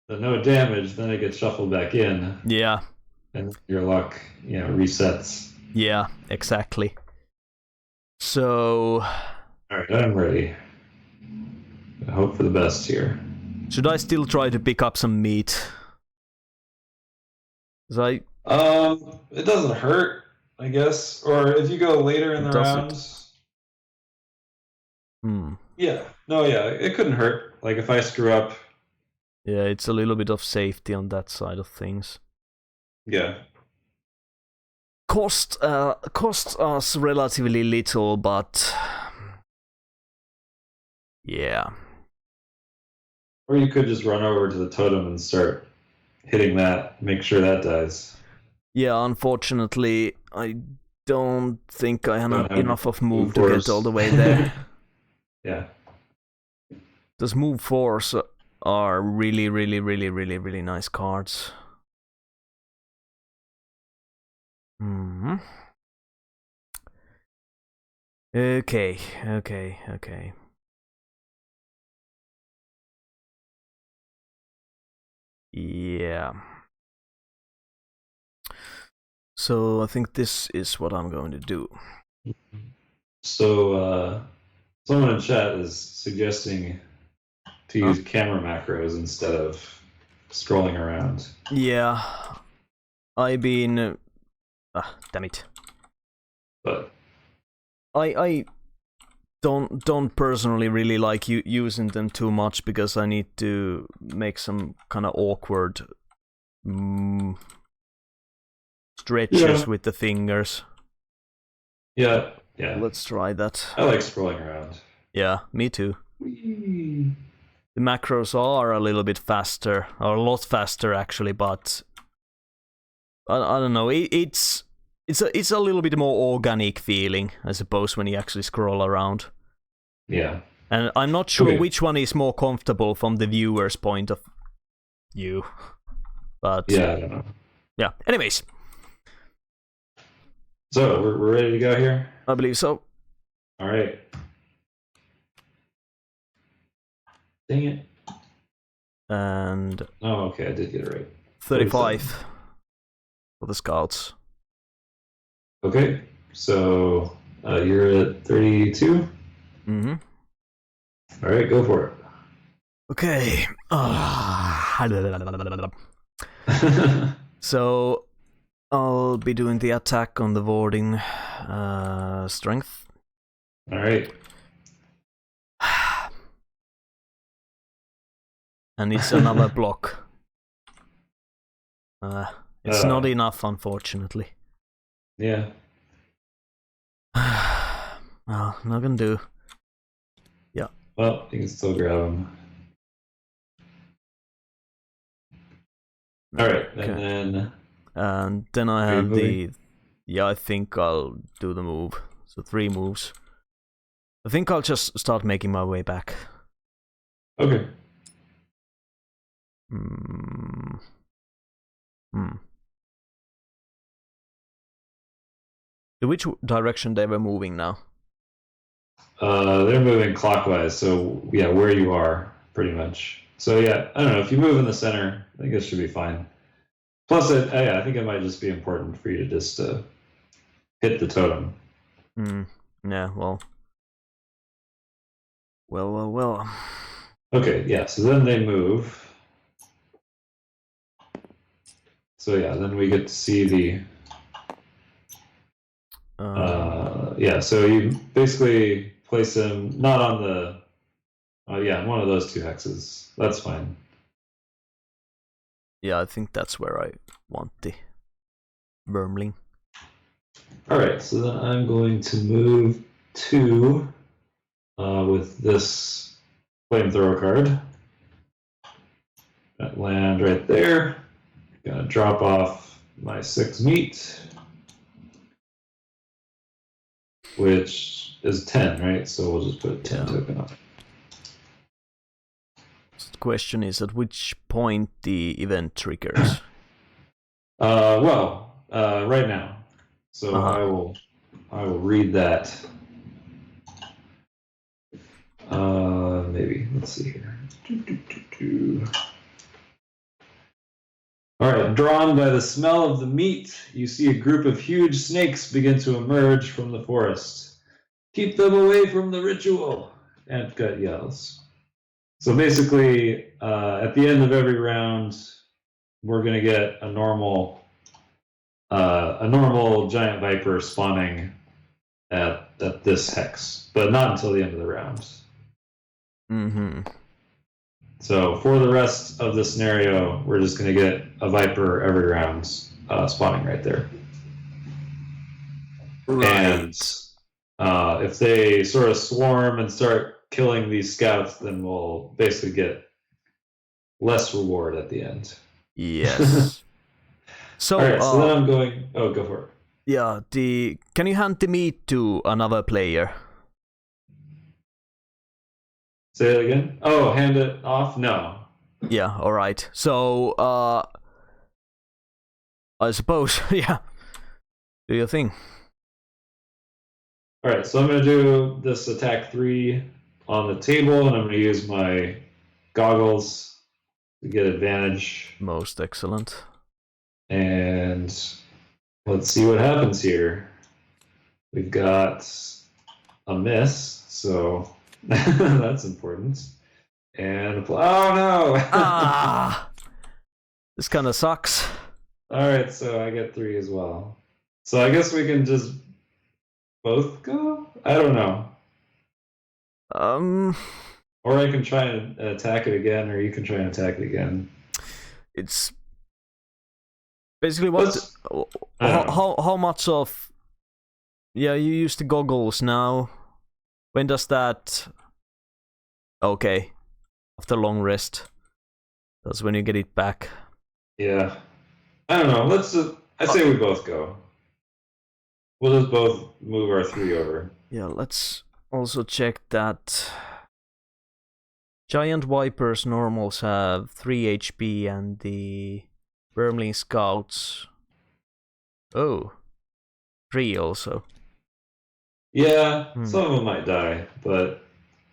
no damage, then it gets shuffled back in, Yeah, and your luck, resets. yeah, exactly. So All right, I'm ready. I hope for the best here. should I still try to pick up some meat? 'Cause It doesn't hurt, I guess. Or if you go later in the rounds. Yeah. No, yeah, it couldn't hurt. Like if I screw up. Yeah, it's a little bit of safety on that side of things. Yeah. Costs us relatively little, but yeah. Or you could just run over to the totem and start hitting that, make sure that dies. Yeah, unfortunately, I don't think I have enough of move to get all the way there. Yeah. Those move 4s are really, really, really, really, really nice cards. Okay. Yeah. So I think this is what I'm going to do. So someone in chat is suggesting to use camera macros instead of scrolling around. Yeah. I've been damn it. But I don't personally really like using them too much because I need to make some kind of awkward stretches with the fingers. Yeah. Let's try that. I like scrolling around. Yeah, me too. Whee! The macros are a little bit faster, or a lot faster actually, but I don't know. It's a little bit more organic feeling, I suppose, when you actually scroll around. Yeah. And I'm not sure which one is more comfortable from the viewer's point of view. But yeah, I don't know. Yeah. Anyways. So we're ready to go here? I believe so. All right. Dang it. And oh, okay, I did get it right. 35 for the scouts. Okay, so you're at 32? Mm-hmm. All right, go for it. Okay. So I'll be doing the attack on the warding strength. All right. And it's another block. It's not enough, unfortunately. Yeah. Well, not gonna do. Yeah. Well, you can still grab him. All right, okay. And then I have the. Yeah, I think I'll do the move. So 3 moves. I think I'll just start making my way back. Okay. Which direction they were moving now? They're moving clockwise, so yeah, where you are, pretty much. So yeah, I don't know, if you move in the center, I think it should be fine. Plus, I think it might just be important for you to just hit the totem. Yeah, well. Well. Okay, yeah, so then they move. So yeah, then we get to see the... yeah, so you basically place them not on the... yeah, one of those 2 hexes. That's fine. Yeah, I think that's where I want the Wormling. Alright, so then I'm going to move 2 with this flamethrower card. That land right there. Gonna drop off my 6 meat, which is 10, right? So we'll just put a 10 token on it. The question is at which point the event triggers? Right now. So I will read that. Maybe let's see here. All right. Drawn by the smell of the meat, you see a group of huge snakes begin to emerge from the forest. Keep them away from the ritual, Antgut yells. So basically, at the end of every round, we're going to get a normal giant viper spawning at this hex, but not until the end of the round. Mm-hmm. So for the rest of the scenario, we're just going to get a viper every round spawning right there. Right. And if they sort of swarm and start killing these scouts, then we'll basically get less reward at the end. Yes. So, all right, so then I'm going... Oh, go for it. Yeah, can you hand the meat to another player? Say it again? Oh, hand it off? No. Yeah, alright. So, I suppose, yeah. Do your thing. Alright, so I'm going to do this attack 3 on the table, and I'm going to use my goggles to get advantage. Most excellent. And let's see what happens here. We've got a miss, so that's important. And oh no! This kind of sucks. Alright, so I get 3 as well. So I guess we can just both go? I don't know. Or I can try and attack it again, or you can try and attack it again. It's basically what? How much of? Yeah, you use the goggles now. When does that? Okay, after long rest. That's when you get it back. Yeah, I don't know. Let's just. I say we both go. We'll just both move our 3 over. Yeah, let's also check that. Giant Vipers normals have 3 HP and the Wormling Scouts. Oh, 3 also. Yeah, some of them might die, but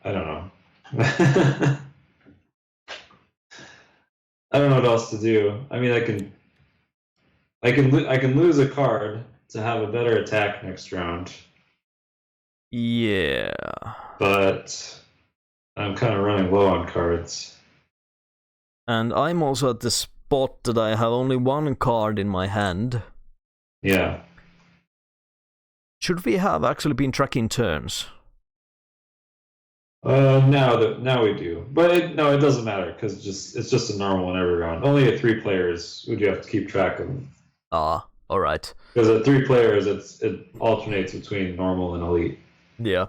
I don't know. I don't know what else to do. I mean, I can lose a card to have a better attack next round. Yeah. But I'm kind of running low on cards. And I'm also at the spot that I have only 1 card in my hand. Yeah. Should we have actually been tracking turns? Now we do. But it doesn't matter, because it's just a normal in every round. Only at 3 players would you have to keep track of. Alright. Because at 3 players, it alternates between normal and elite. Yeah.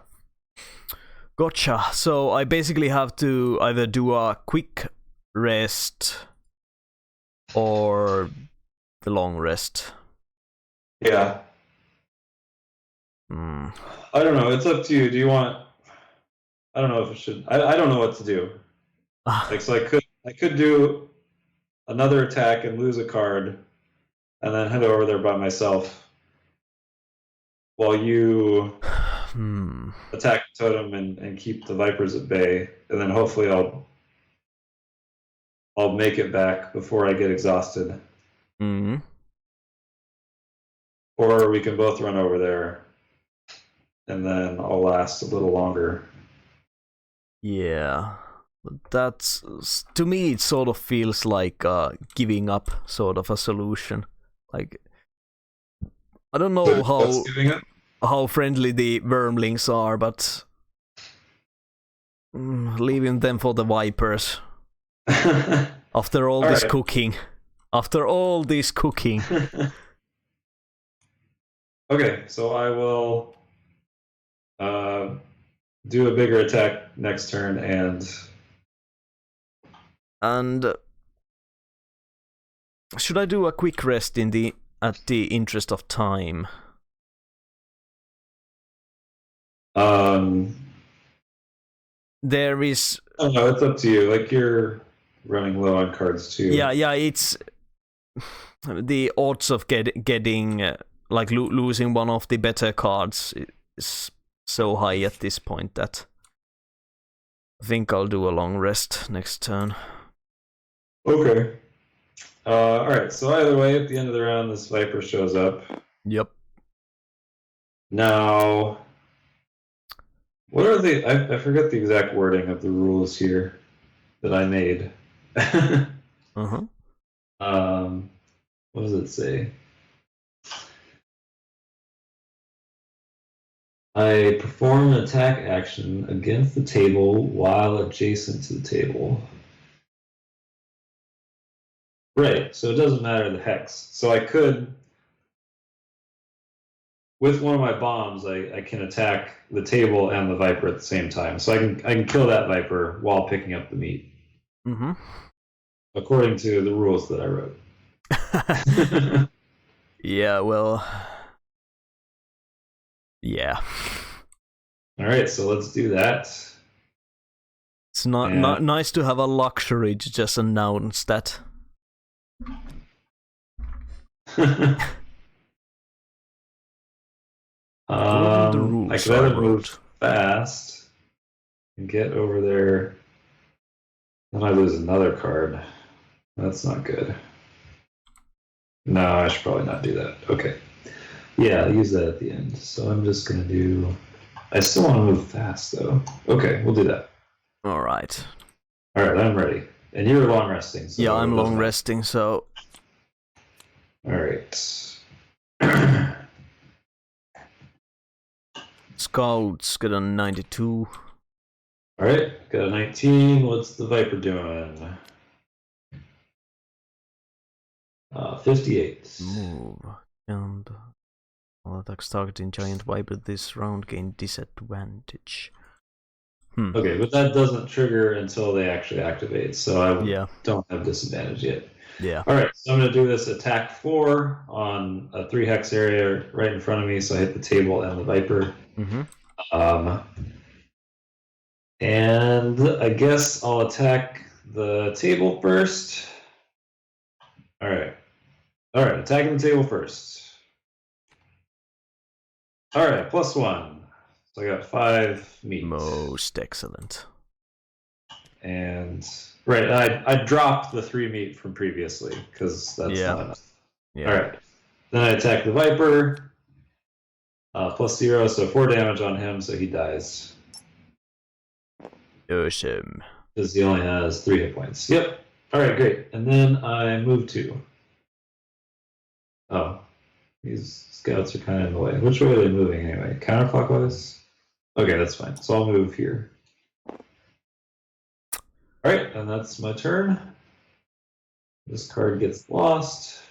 Gotcha. So I basically have to either do a quick rest or the long rest. Yeah. I don't know. It's up to you. Do you want... I don't know if it should... I don't know what to do. So I could do another attack and lose a card, and then head over there by myself while you attack the totem and keep the vipers at bay, and then hopefully I'll make it back before I get exhausted. Or we can both run over there, and then I'll last a little longer. Yeah. That's, to me, it sort of feels like giving up sort of a solution. Like, I don't know how friendly the wormlings are, but leaving them for the vipers. After all this cooking. Okay, so I will do a bigger attack next turn, and should I do a quick rest at the interest of time? There is. Oh no, it's up to you. Like you're running low on cards too. Yeah. It's the odds of getting like losing one of the better cards is so high at this point that I think I'll do a long rest next turn. Okay. All right. So either way, at the end of the round, this Viper shows up. Yep. Now, what are the? I forget the exact wording of the rules here that I made. What does it say? I perform an attack action against the table while adjacent to the table. Right, so it doesn't matter the hex. So I could, with one of my bombs, I can attack the table and the Viper at the same time. So I can kill that Viper while picking up the meat. Mm-hmm. According to the rules that I wrote. Yeah, well... Yeah. Alright, so let's do that. It's not nice to have a luxury to just announce that. I could either move fast and get over there. Then I lose another card. That's not good. No, I should probably not do that. Okay. Yeah, I'll use that at the end. So I'm just going to do... I still want to move fast, though. Okay, we'll do that. Alright. Alright, I'm ready. And you're long resting. So yeah, I'm long resting, so... Alright. Scouts get a 92. Alright, got a 19. What's the Viper doing? 58. Move. And all attacks targeting Giant Viper this round gain disadvantage. Okay, but that doesn't trigger until they actually activate, so I don't have disadvantage yet. Yeah. Alright, so I'm going to do this attack 4 on a 3 hex area right in front of me, so I hit the table and the Viper. And I guess I'll attack the table first. Alright, attacking the table first. Alright, +1. So I got 5 meat. Most excellent. And right, I dropped the 3 meat from previously because that's not enough. Yeah. All right, then I attack the Viper. +0, so 4 damage on him, so he dies. Awesome. Because he only has 3 hit points. Yep. All right, great. And then I move 2. Oh, these scouts are kind of in the way. Which way are they moving anyway? Counterclockwise? Okay, that's fine. So I'll move here. All right, and that's my turn. This card gets lost.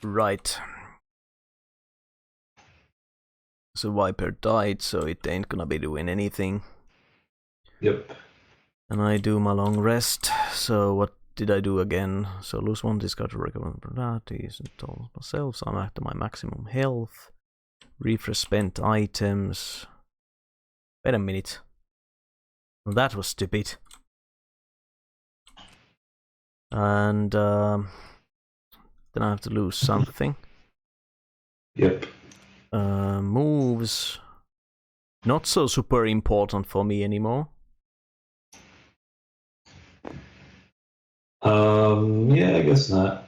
Right. So Viper died, so it ain't gonna be doing anything. Yep. And I do my long rest. So what did I do again? So lose 1, discard to recommend properties and total myself, so I'm at my maximum health. Refresh spent items. Wait a minute. Well, that was stupid. And then I have to lose something. Yep. Moves. Not so super important for me anymore. Yeah, I guess not.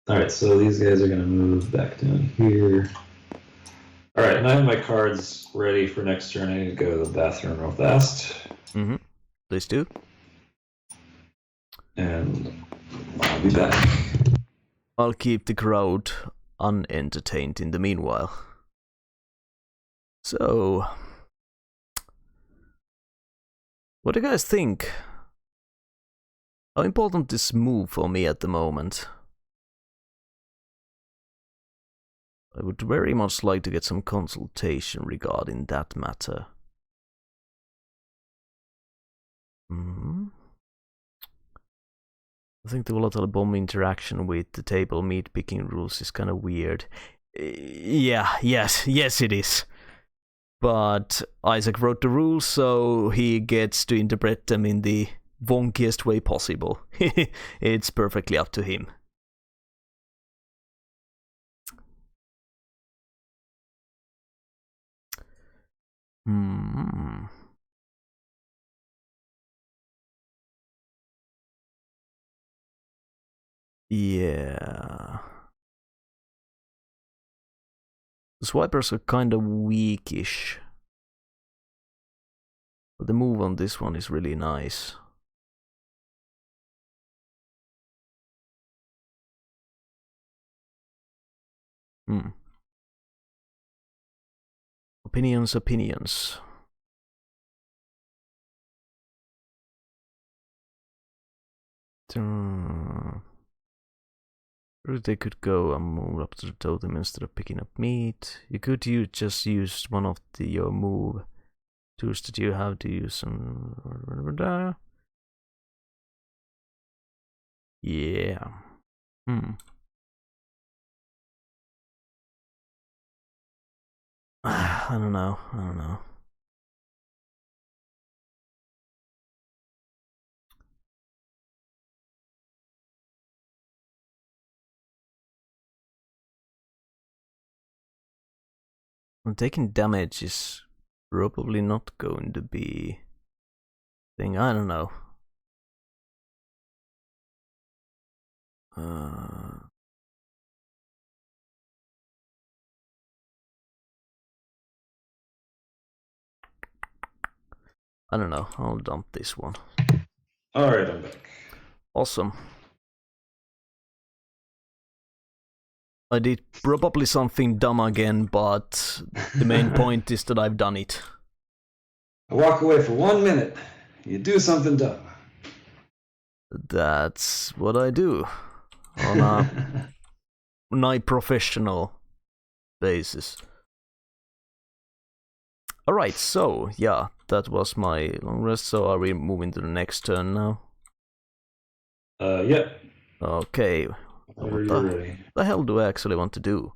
Alright, so these guys are gonna move back down here. Alright, and I have my cards ready for next turn. I need to go to the bathroom real fast. Please do. And I'll be back. I'll keep the crowd unentertained in the meanwhile. So, what do you guys think? How important is this move for me at the moment? I would very much like to get some consultation regarding that matter. I think the volatile bomb interaction with the table meat picking rules is kind of weird. Yes it is. But Isaac wrote the rules, so he gets to interpret them in the wonkiest way possible. It's perfectly up to him. Yeah. The swipers are kind of weakish. But the move on this one is really nice. Opinions. They could go and move up to the totem instead of picking up meat. You could just use one of your move tools that you have to use some. Yeah. I don't know. Well, taking damage is probably not going to be thing. I don't know. I don't know. I'll dump this one. Alright, I'm back. Awesome. I did probably something dumb again, but the main point is that I've done it. I walk away for 1 minute. You do something dumb. That's what I do on a professional basis. Alright, so yeah, that was my long rest. So are we moving to the next turn now? Yep. Okay. What the hell do I actually want to do?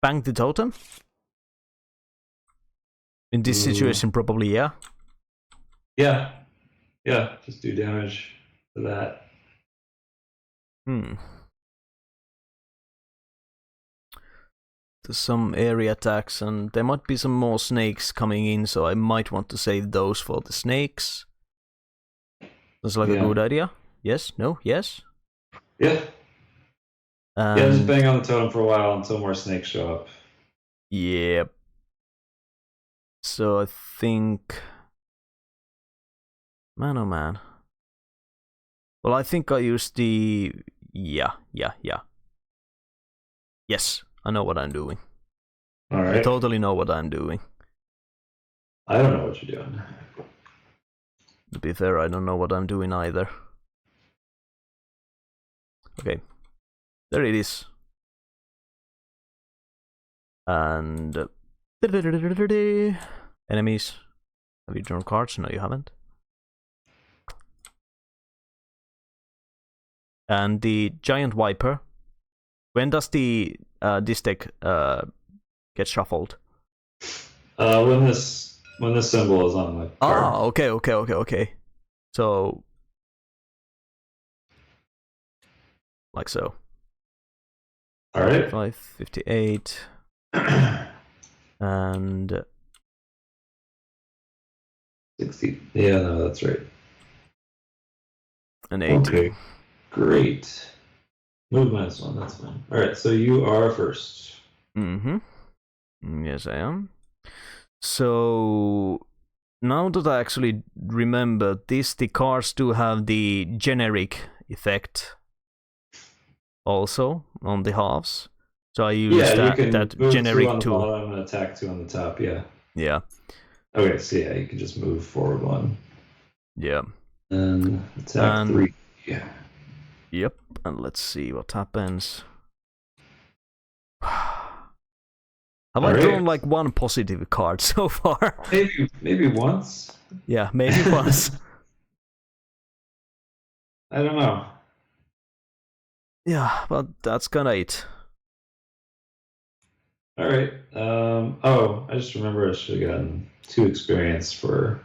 Bang the totem? In this situation, probably yeah. Yeah, just do damage to that. There's some area attacks, and there might be some more snakes coming in, so I might want to save those for the snakes. That's like a good idea. Yes? No? Yes? Yeah. Just bang on the totem for a while until more snakes show up. Yep. So I think... Man, oh man. Well, I think I used the... Yeah. Yes, I know what I'm doing. Alright. I totally know what I'm doing. I don't know what you're doing. To be fair, I don't know what I'm doing either. Okay. There it is. And... Enemies. Have you drawn cards? No, you haven't. And the giant viper. When does the this deck get shuffled? When this symbol is on the card. Okay. So like so. Alright. 558 and 60. Yeah, no, that's right. An 80. Okay, great. Move -1, that's fine. Alright, so you are first. Yes, I am. So now that I actually remember this, the cards do have the generic effect also on the halves. So I use that generic 2 on the tool. bottom and attack 2 on the top, yeah. Yeah. Okay, so yeah, you can just move forward 1. Yeah. And attack 3. Yeah. Yep, and let's see what happens. Have I drawn like one positive card so far? Maybe once. Yeah, maybe once. I don't know. Yeah, but that's kind of it. All right. Oh, I just remember I should have gotten 2 experience for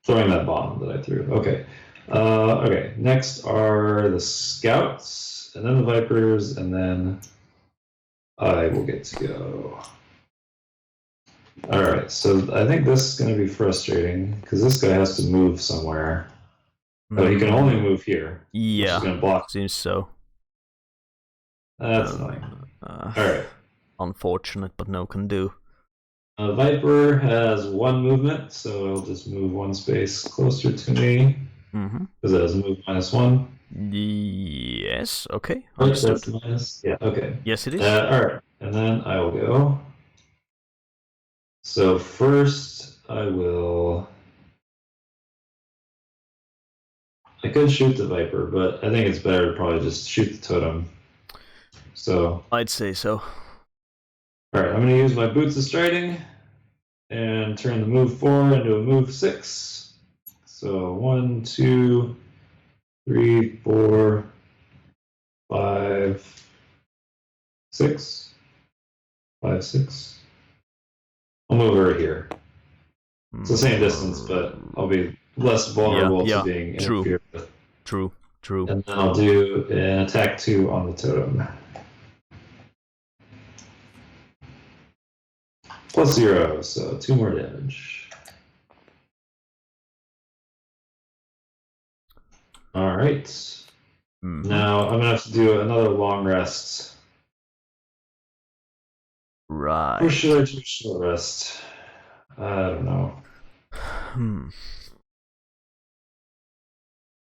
throwing that bomb that I threw. Okay. Okay. Next are the scouts, and then the vipers, and then I will get to go. All right. So I think this is going to be frustrating because this guy has to move somewhere. Oh, he can only move here. Yeah. Which is going to block. Seems so. That's annoying. All right. Unfortunate, but no can do. Viper has 1 movement, so I'll just move 1 space closer to me. Because it has move -1. Yes, okay. Understood. That's minus. Yeah, okay. Yes, it is. Alright, and then I will go. So first, I could shoot the Viper, but I think it's better to probably just shoot the totem. So I'd say so. Alright, I'm going to use my Boots of Striding and turn the move 4 into a move 6. So 1, 2, 3, 4, 5, 6. 5, 6. I'll move over here. It's the same distance, but I'll be less vulnerable to being interfered with. True. And then I'll do an attack 2 on the totem. +0, so 2 more damage. All right. Now I'm gonna have to do another long rest. Right. Or should I do a short rest? I don't know.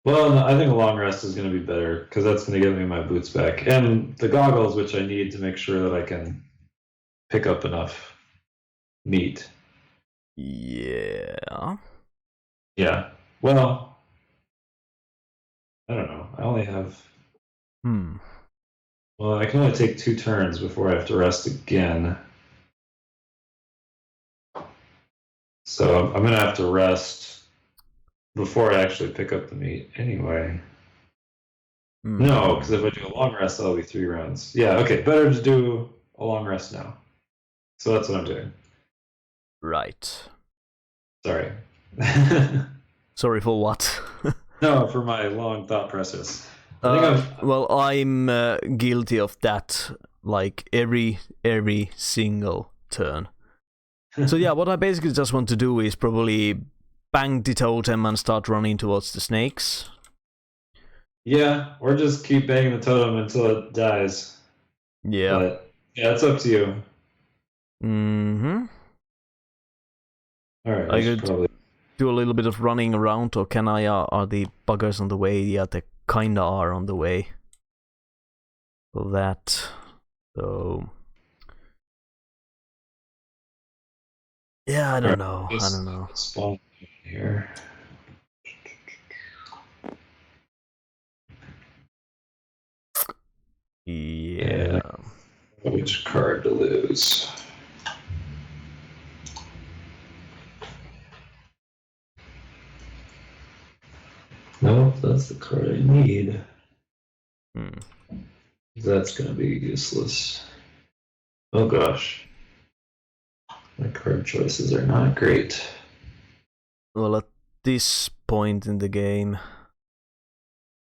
Well, no, I think a long rest is going to be better because that's going to get me my boots back and the goggles, which I need to make sure that I can pick up enough meat. Yeah. Yeah. Well, I don't know. I only have. Well, I can only take 2 turns before I have to rest again. So I'm going to have to rest before I actually pick up the meat anyway. No, because if I do a long rest, that'll be 3 rounds. Yeah, okay, better to do a long rest now. So that's what I'm doing. Right. Sorry. Sorry for what? No, for my long thought process. Well, I'm guilty of that, like every single turn. So yeah, what I basically just want to do is probably bang the totem and start running towards the snakes. Yeah, or just keep banging the totem until it dies. Yeah. But yeah, it's up to you. Alright, I could probably do a little bit of running around, or can I? Are the buggers on the way? Yeah, they kinda are on the way. For that. So yeah, I don't know. Spawn here. Yeah. Which card to lose? No, that's the card I need. That's gonna be useless. Oh gosh. My card choices are not great. Well, at this point in the game,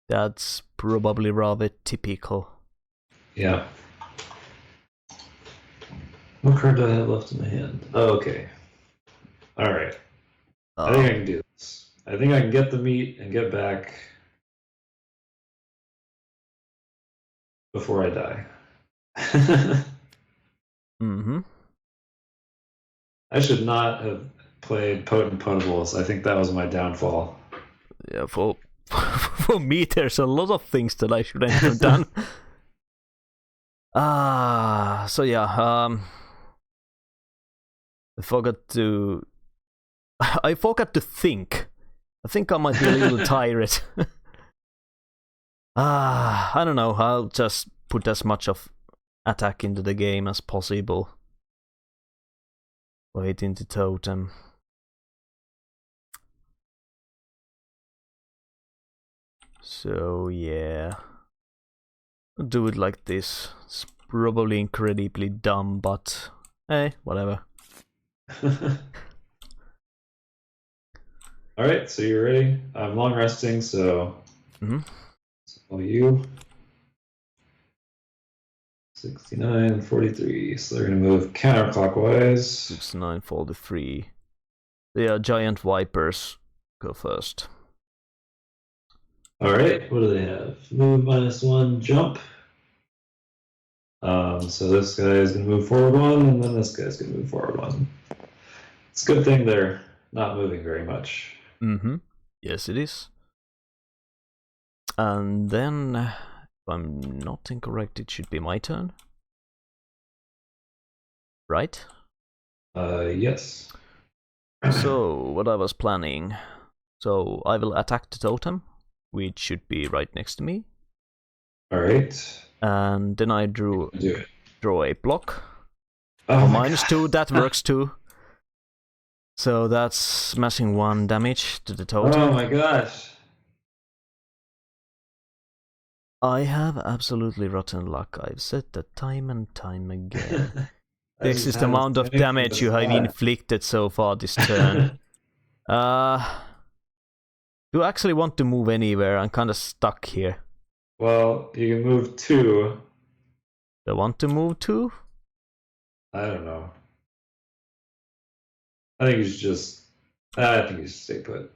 that's probably rather typical. Yeah. What card do I have left in my hand? Oh, okay. Alright. I think I can do this. I think I can get the meat and get back before I die. I should not have played Potent Potables. I think that was my downfall. Yeah, for me, there's a lot of things that I shouldn't have done. So yeah, I forgot to think. I think I might be a little tired. I don't know. I'll just put as much of attack into the game as possible. or hit into totem. So yeah, I'll do it like this. It's probably incredibly dumb, but hey, whatever. Alright, so you're ready? I'm long resting, so all you. 69, 43. So they're going to move counterclockwise. 69, 43. The giant vipers go first. Alright, what do they have? Move -1, jump. So this guy is going to move forward 1, and then this guy's going to move forward 1. It's a good thing they're not moving very much. Yes, it is. And then, if I'm not incorrect, it should be my turn. Right? Yes. So, what I was planning. So, I will attack the totem, which should be right next to me. Alright. And then I draw a block. Oh, -2, that works too. So that's smashing 1 damage to the totem. Oh my gosh. I have absolutely rotten luck. I've said that time and time again. This is the amount of damage you have inflicted so far this turn. Do I actually want to move anywhere? I'm kind of stuck here. Well, you can move 2. Do I want to move 2? I don't know. I think you should just. I think you should stay put.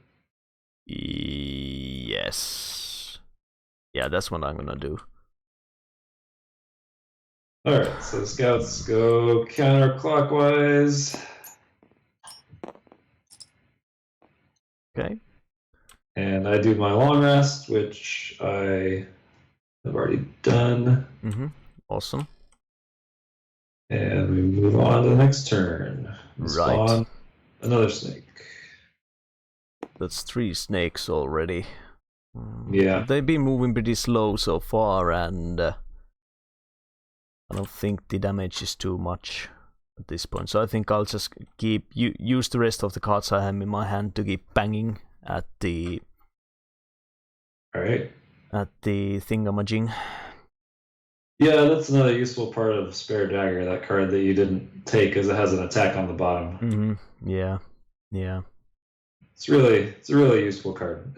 Yes. Yeah, that's what I'm gonna do. Alright, so scouts go counterclockwise. Okay. And I do my long rest, which I have already done. Awesome. And we move on to the next turn. Spawn another snake. That's 3 snakes already. Yeah. They've been moving pretty slow so far, and I don't think the damage is too much at this point. So I think I'll just use the rest of the cards I have in my hand to keep banging at the thingamajig. Yeah, that's another useful part of Spare Dagger, that card that you didn't take because it has an attack on the bottom. Yeah. It's a really useful card.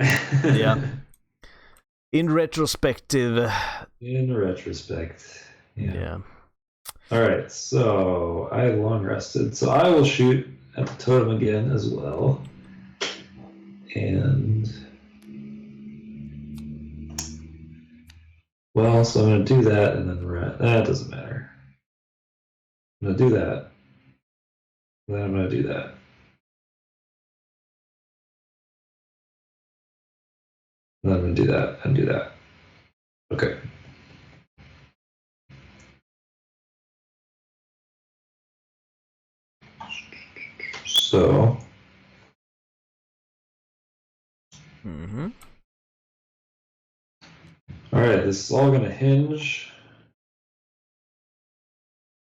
Yeah. In retrospective. In retrospect. Yeah. Alright, so I long rested. So I will shoot at the totem again as well. And well, so I'm going to do that and then that doesn't matter. I'm going to do that. Then I'm going to do that. And then I'm going to do that and do that. Okay. So. Alright, this is all going to hinge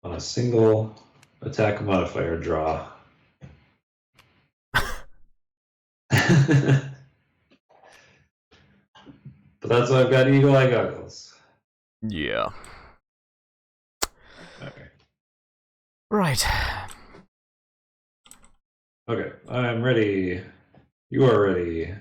on a single attack modifier draw. But that's why I've got Eagle Eye Goggles. Yeah. Okay. Right. Okay, I'm ready. You are ready.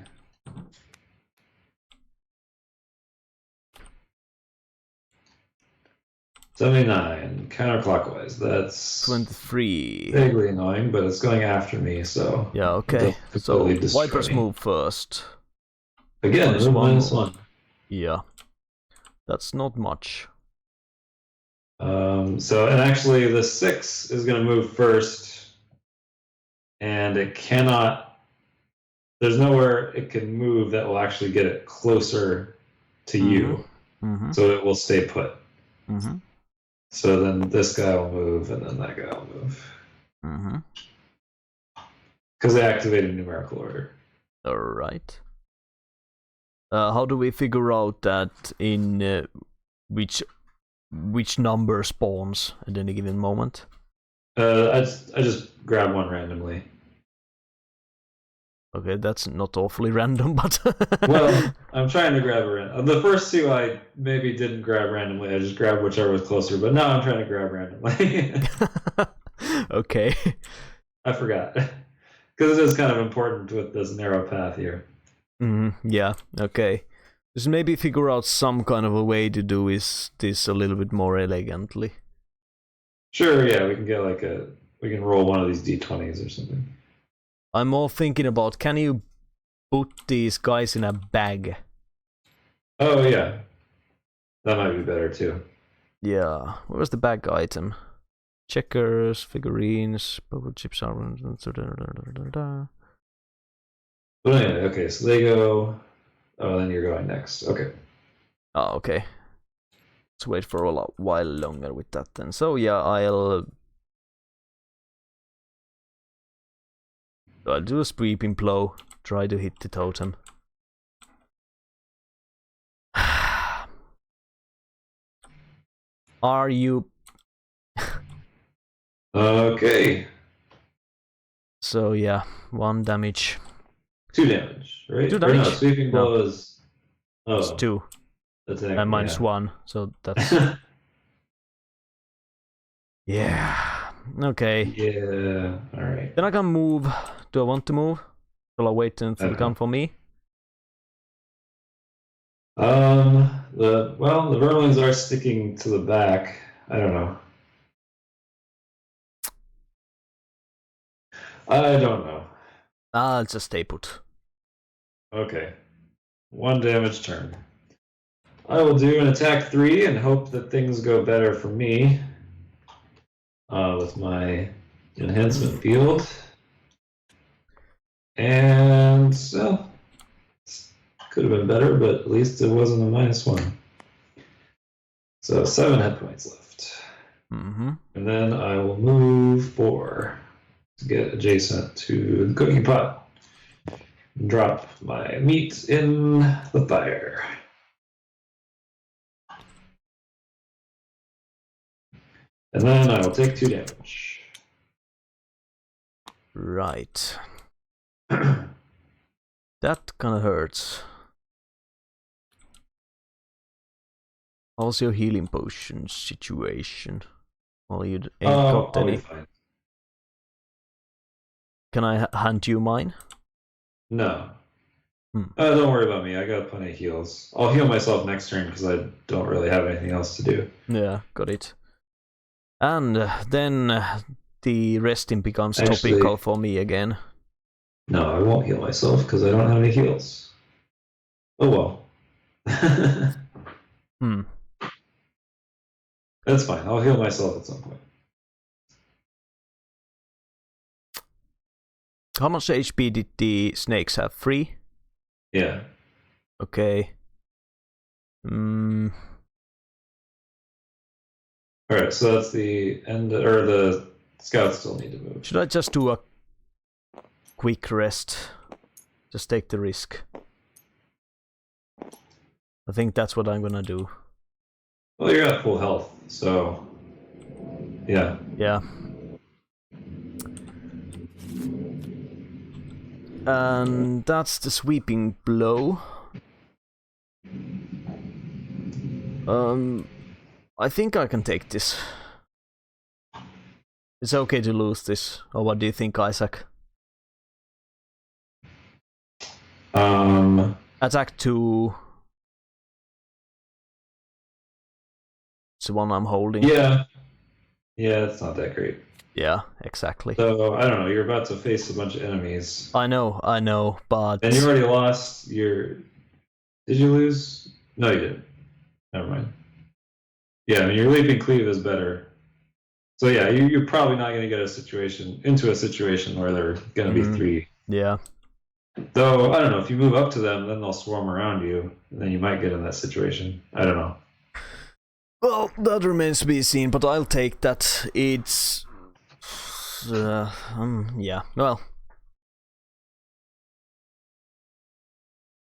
$79 counterclockwise. That's 23. Vaguely annoying, but it's going after me, so yeah. Okay. So Vipers move first. Again, -1. Yeah. That's not much. So, and actually the 6 is going to move first, and it cannot, there's nowhere it can move that will actually get it closer to you. So it will stay put. So then this guy will move, and then that guy will move. Because they activated numerical order. Alright. How do we figure out that in which number spawns at any given moment? I just grab one randomly. Okay, that's not awfully random, but Well, I'm trying to grab a random. The first two I maybe didn't grab randomly. I just grabbed whichever was closer. But now I'm trying to grab randomly. okay. I forgot because it is kind of important with this narrow path here. Yeah. Okay. Just maybe figure out some kind of a way to do this a little bit more elegantly. Sure, yeah, we can get we can roll one of these d20s or something. I'm more thinking about, can you put these guys in a bag? Oh yeah, that might be better too. Yeah. Where was the bag item? Checkers, figurines, bubble chips, armor. But anyway, okay, so they go. Oh, then you're going next. Okay. Oh, okay. Let's wait for a while longer with that then. So yeah, I'll do a sweeping blow. Try to hit the totem. Are you? Okay. So yeah, 1 damage. 2 damage, right? 2 Or damage? no, sweeping blow is. It's Oh, 2. attack. And minus Yeah. 1, so that's. Yeah. Okay. Yeah. All right. Then I can move. Do I want to move? Shall I wait until they come for me? The vermlings are sticking to the back. I don't know. I don't know. I'll just stay put. Okay. 1 damage turn. I will do an attack 3 and hope that things go better for me with my enhancement field. And well, could have been better, but at least it wasn't a -1. So 7 hit points left. Mm-hmm. And then I will move 4 to get adjacent to the cooking pot. Drop my meat in the fire. And then I will take 2 damage. Right. That kind of hurts. How's your healing potion situation? Well, you ain't got I'll any. be fine. Can I hand you mine? No. Don't worry about me. I got plenty of heals. I'll heal myself next turn because I don't really have anything else to do. Yeah, got it. And then the resting becomes topical for me again. No, I won't heal myself because I don't have any heals. Oh well. That's fine. I'll heal myself at some point. How much HP did the snakes have? 3? Yeah. Okay. Alright, so that's the end, or the scouts still need to move. Should I just do a quick rest? Just take the risk. I think that's what I'm gonna do. Well, you're at full health, so yeah. Yeah. And that's the sweeping blow. I think I can take this. It's okay to lose this. Or what do you think, Isaac? Attack 2. It's the one I'm holding. Yeah. Yeah, it's not that great. Yeah, exactly. So, I don't know, you're about to face a bunch of enemies. I know, but... And you already lost your... Did you lose? No, you didn't. Never mind. Yeah, I mean, your leaping cleave is better. So yeah, you're probably not going to get into a situation where there are going to be 3. Yeah. Though, I don't know, if you move up to them, then they'll swarm around you, and then you might get in that situation. I don't know. Well, that remains to be seen, but I'll take that. It's... yeah, well...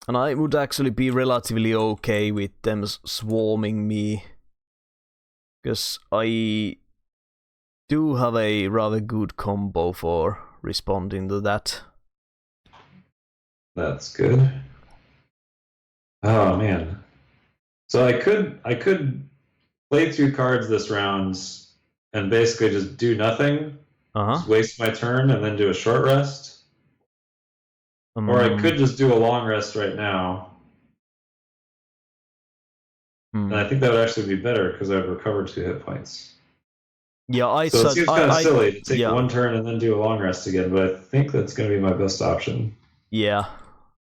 And I would actually be relatively okay with them swarming me. Because I do have a rather good combo for responding to that. That's good. Oh man. So I could play 2 cards this round and basically just do nothing. Just waste my turn and then do a short rest. Or I could just do a long rest right now. And I think that would actually be better because I've recovered 2 hit points. Yeah, it seems kind of silly to take 1 turn and then do a long rest again, but I think that's going to be my best option. Yeah,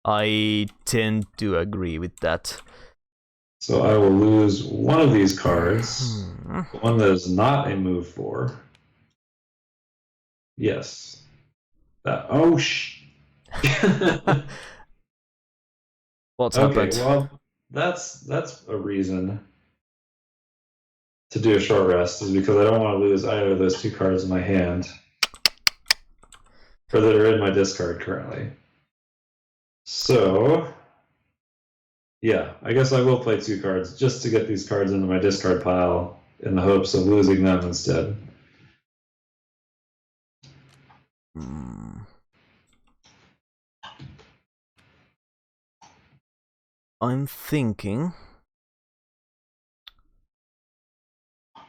I tend to agree with that. So I will lose one of these cards, the one that is not a move 4. Yes. That. Oh What's happened? Well, that's a reason to do a short rest, is because I don't want to lose either of those 2 cards in my hand, or that are in my discard currently. So, yeah, I guess I will play 2 cards just to get these cards into my discard pile in the hopes of losing them instead. I'm thinking. I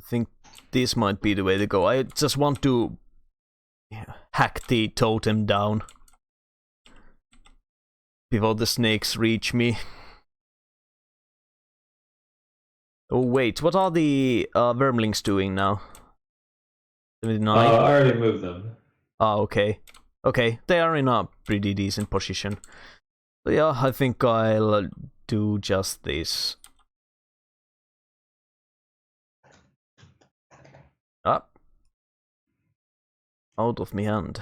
think this might be the way to go. I just want to hack the totem down before the snakes reach me. Oh wait, what are the vermlings doing now? 79? I already moved them. Ah, okay. Okay, they are in a pretty decent position. So yeah, I think I'll do just this. Ah. Out of my hand.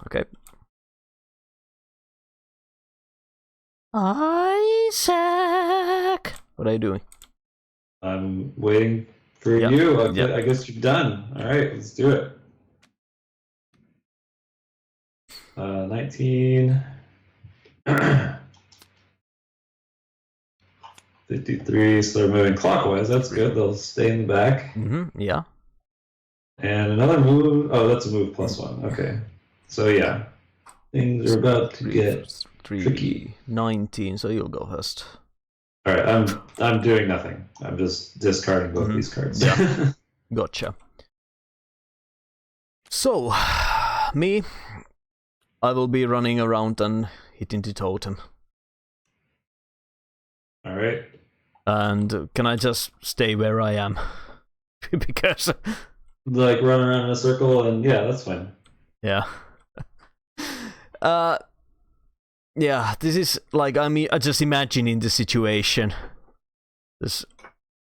Okay. Isaac! What are you doing? I'm waiting for you. I guess you're done. All right, let's do it. 19. 53, so they're moving clockwise. That's good. They'll stay in the back. Yeah. And another move. Oh, that's a move +1. Okay. So yeah, things are about to get tricky. 19. So you'll go first. All right. I'm doing nothing. I'm just discarding both these cards. Yeah. Gotcha. So, me, I will be running around and hitting the totem. All right. And can I just stay where I am? Because like run around in a circle, and yeah, that's fine. Yeah. Yeah, this is like, I mean, I just imagining the situation.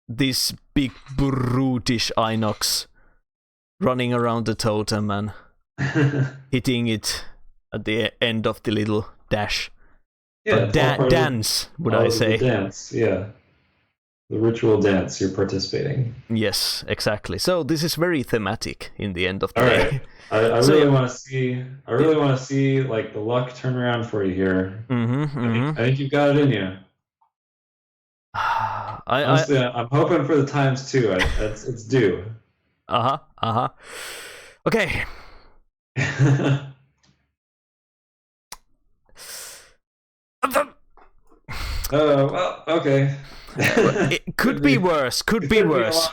This big brutish Inox running around the totem and hitting it at the end of the little dash. Yeah, dance, would I say? The dance, yeah. The ritual dance you're participating. Yes, exactly. So this is very thematic in the end of the day. Right. I really want to see. I really want to see like the luck turn around for you here. I think you've got it in you. Honestly, I'm hoping for the ×2. It's due. Okay. Well, okay. It could be worse. Could be worse.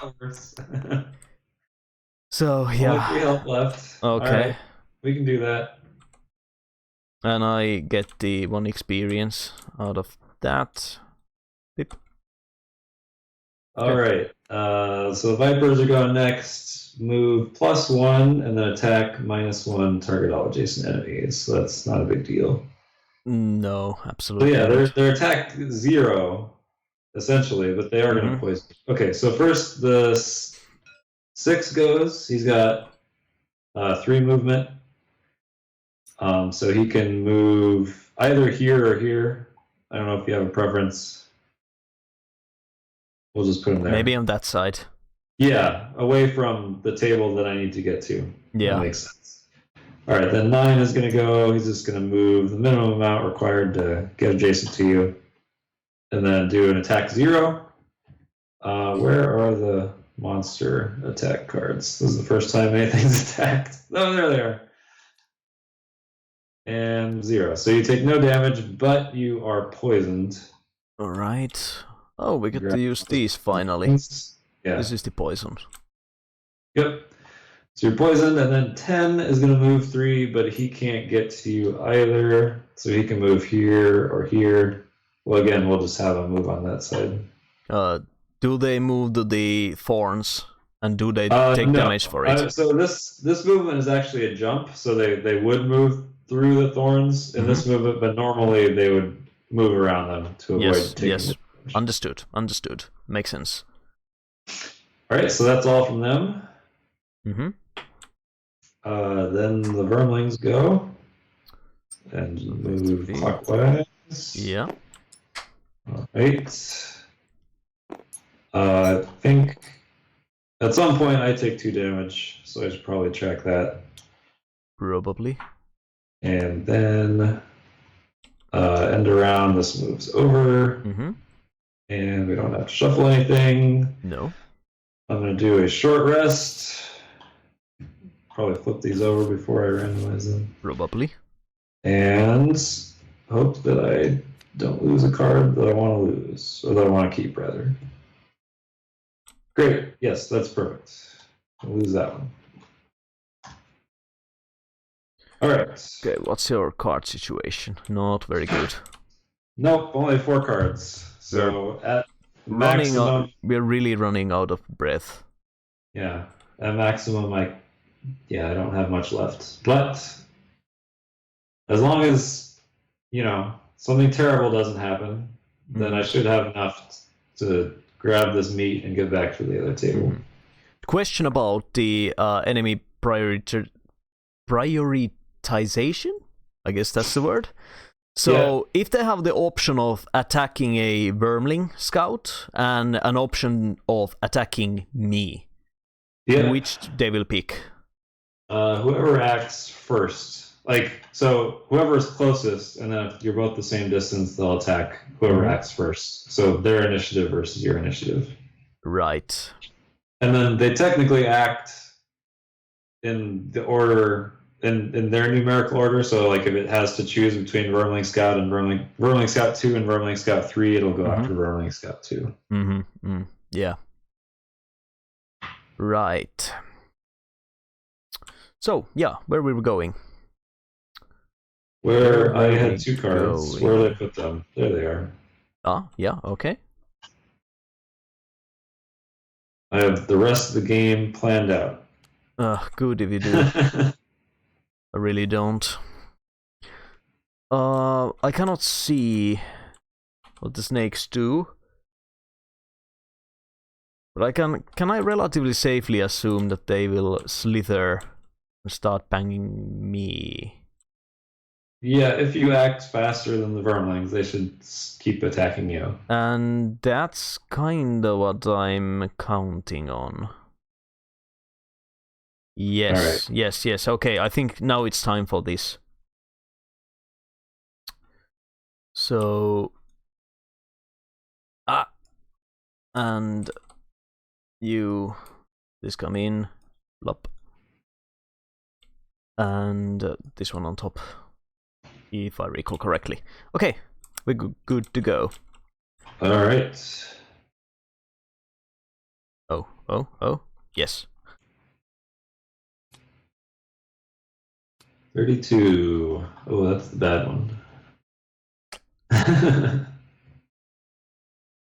So yeah. Only 3 health left. Okay. Right. We can do that. And I get the 1 experience out of that. Beep. All right. So the Vipers are going next. Move +1 and then attack -1 target all adjacent enemies. So that's not a big deal. No, absolutely. So yeah, they're attack 0 essentially, but they are going to poison. Okay, so first the 6 goes. He's got 3 movement. So he can move either here or here. I don't know if you have a preference. We'll just put him there. Maybe on that side. Yeah, away from the table that I need to get to. Yeah. That makes sense. All right, then 9 is going to go. He's just going to move the minimum amount required to get adjacent to you, and then do an attack 0. Where are the monster attack cards? This is the first time anything's attacked. Oh, there they are. And 0. So you take no damage, but you are poisoned. All right. Oh, we get to use these finally. Yeah. This is the poison. Yep. So you're poisoned, and then 10 is going to move 3, but he can't get to you either. So he can move here or here. Well, again, we'll just have him move on that side. Do they move to the thorns, and do they take damage for it? So this movement is actually a jump, so they would move through the thorns in this movement, but normally they would move around them to avoid taking damage. Understood. Makes sense. All right, so that's all from them. Mm-hmm. Then the vermlings go and move clockwise. Yeah. All right. I think at some point I take 2 damage, so I should probably track that. Probably. And then end around, this moves over. And we don't have to shuffle anything. No. I'm going to do a short rest. Probably flip these over before I randomize them. Probably. And hope that I don't lose a card that I want to lose, or that I want to keep, rather. Great. Yes, that's perfect. I'll lose that one. All right. Okay, what's your card situation? Not very good. Nope, only 4 cards. So at maximum, we're really running out of breath. Yeah, at maximum, I don't have much left. But as long as something terrible doesn't happen, then I should have enough to grab this meat and get back to the other table. Question about the enemy prioritization? I guess that's the word. So if they have the option of attacking a Vermling scout and an option of attacking me, which they will pick? Whoever acts first. So whoever is closest, and then if you're both the same distance, they'll attack whoever acts first. So their initiative versus your initiative. Right. And then they technically act in the order, in their numerical order. So if it has to choose between Vermling Scout and Vermling Scout 2 and Vermling Scout 3, it'll go after Vermling Scout 2. Yeah. Right. So, where we were going? Where I had 2 cards. Where did I put them? There they are. Okay. I have the rest of the game planned out. Good if you do. I really don't. I cannot see what the snakes do. But can I relatively safely assume that they will slither and start banging me? Yeah, if you act faster than the Vermlings, they should keep attacking you. And that's kinda what I'm counting on. Yes, right. Yes. Okay, I think now it's time for this. So... and... this come in, plop. And this one on top, if I recall correctly. Okay, we're good to go. Alright. Oh, yes. 32. Oh, that's the bad one.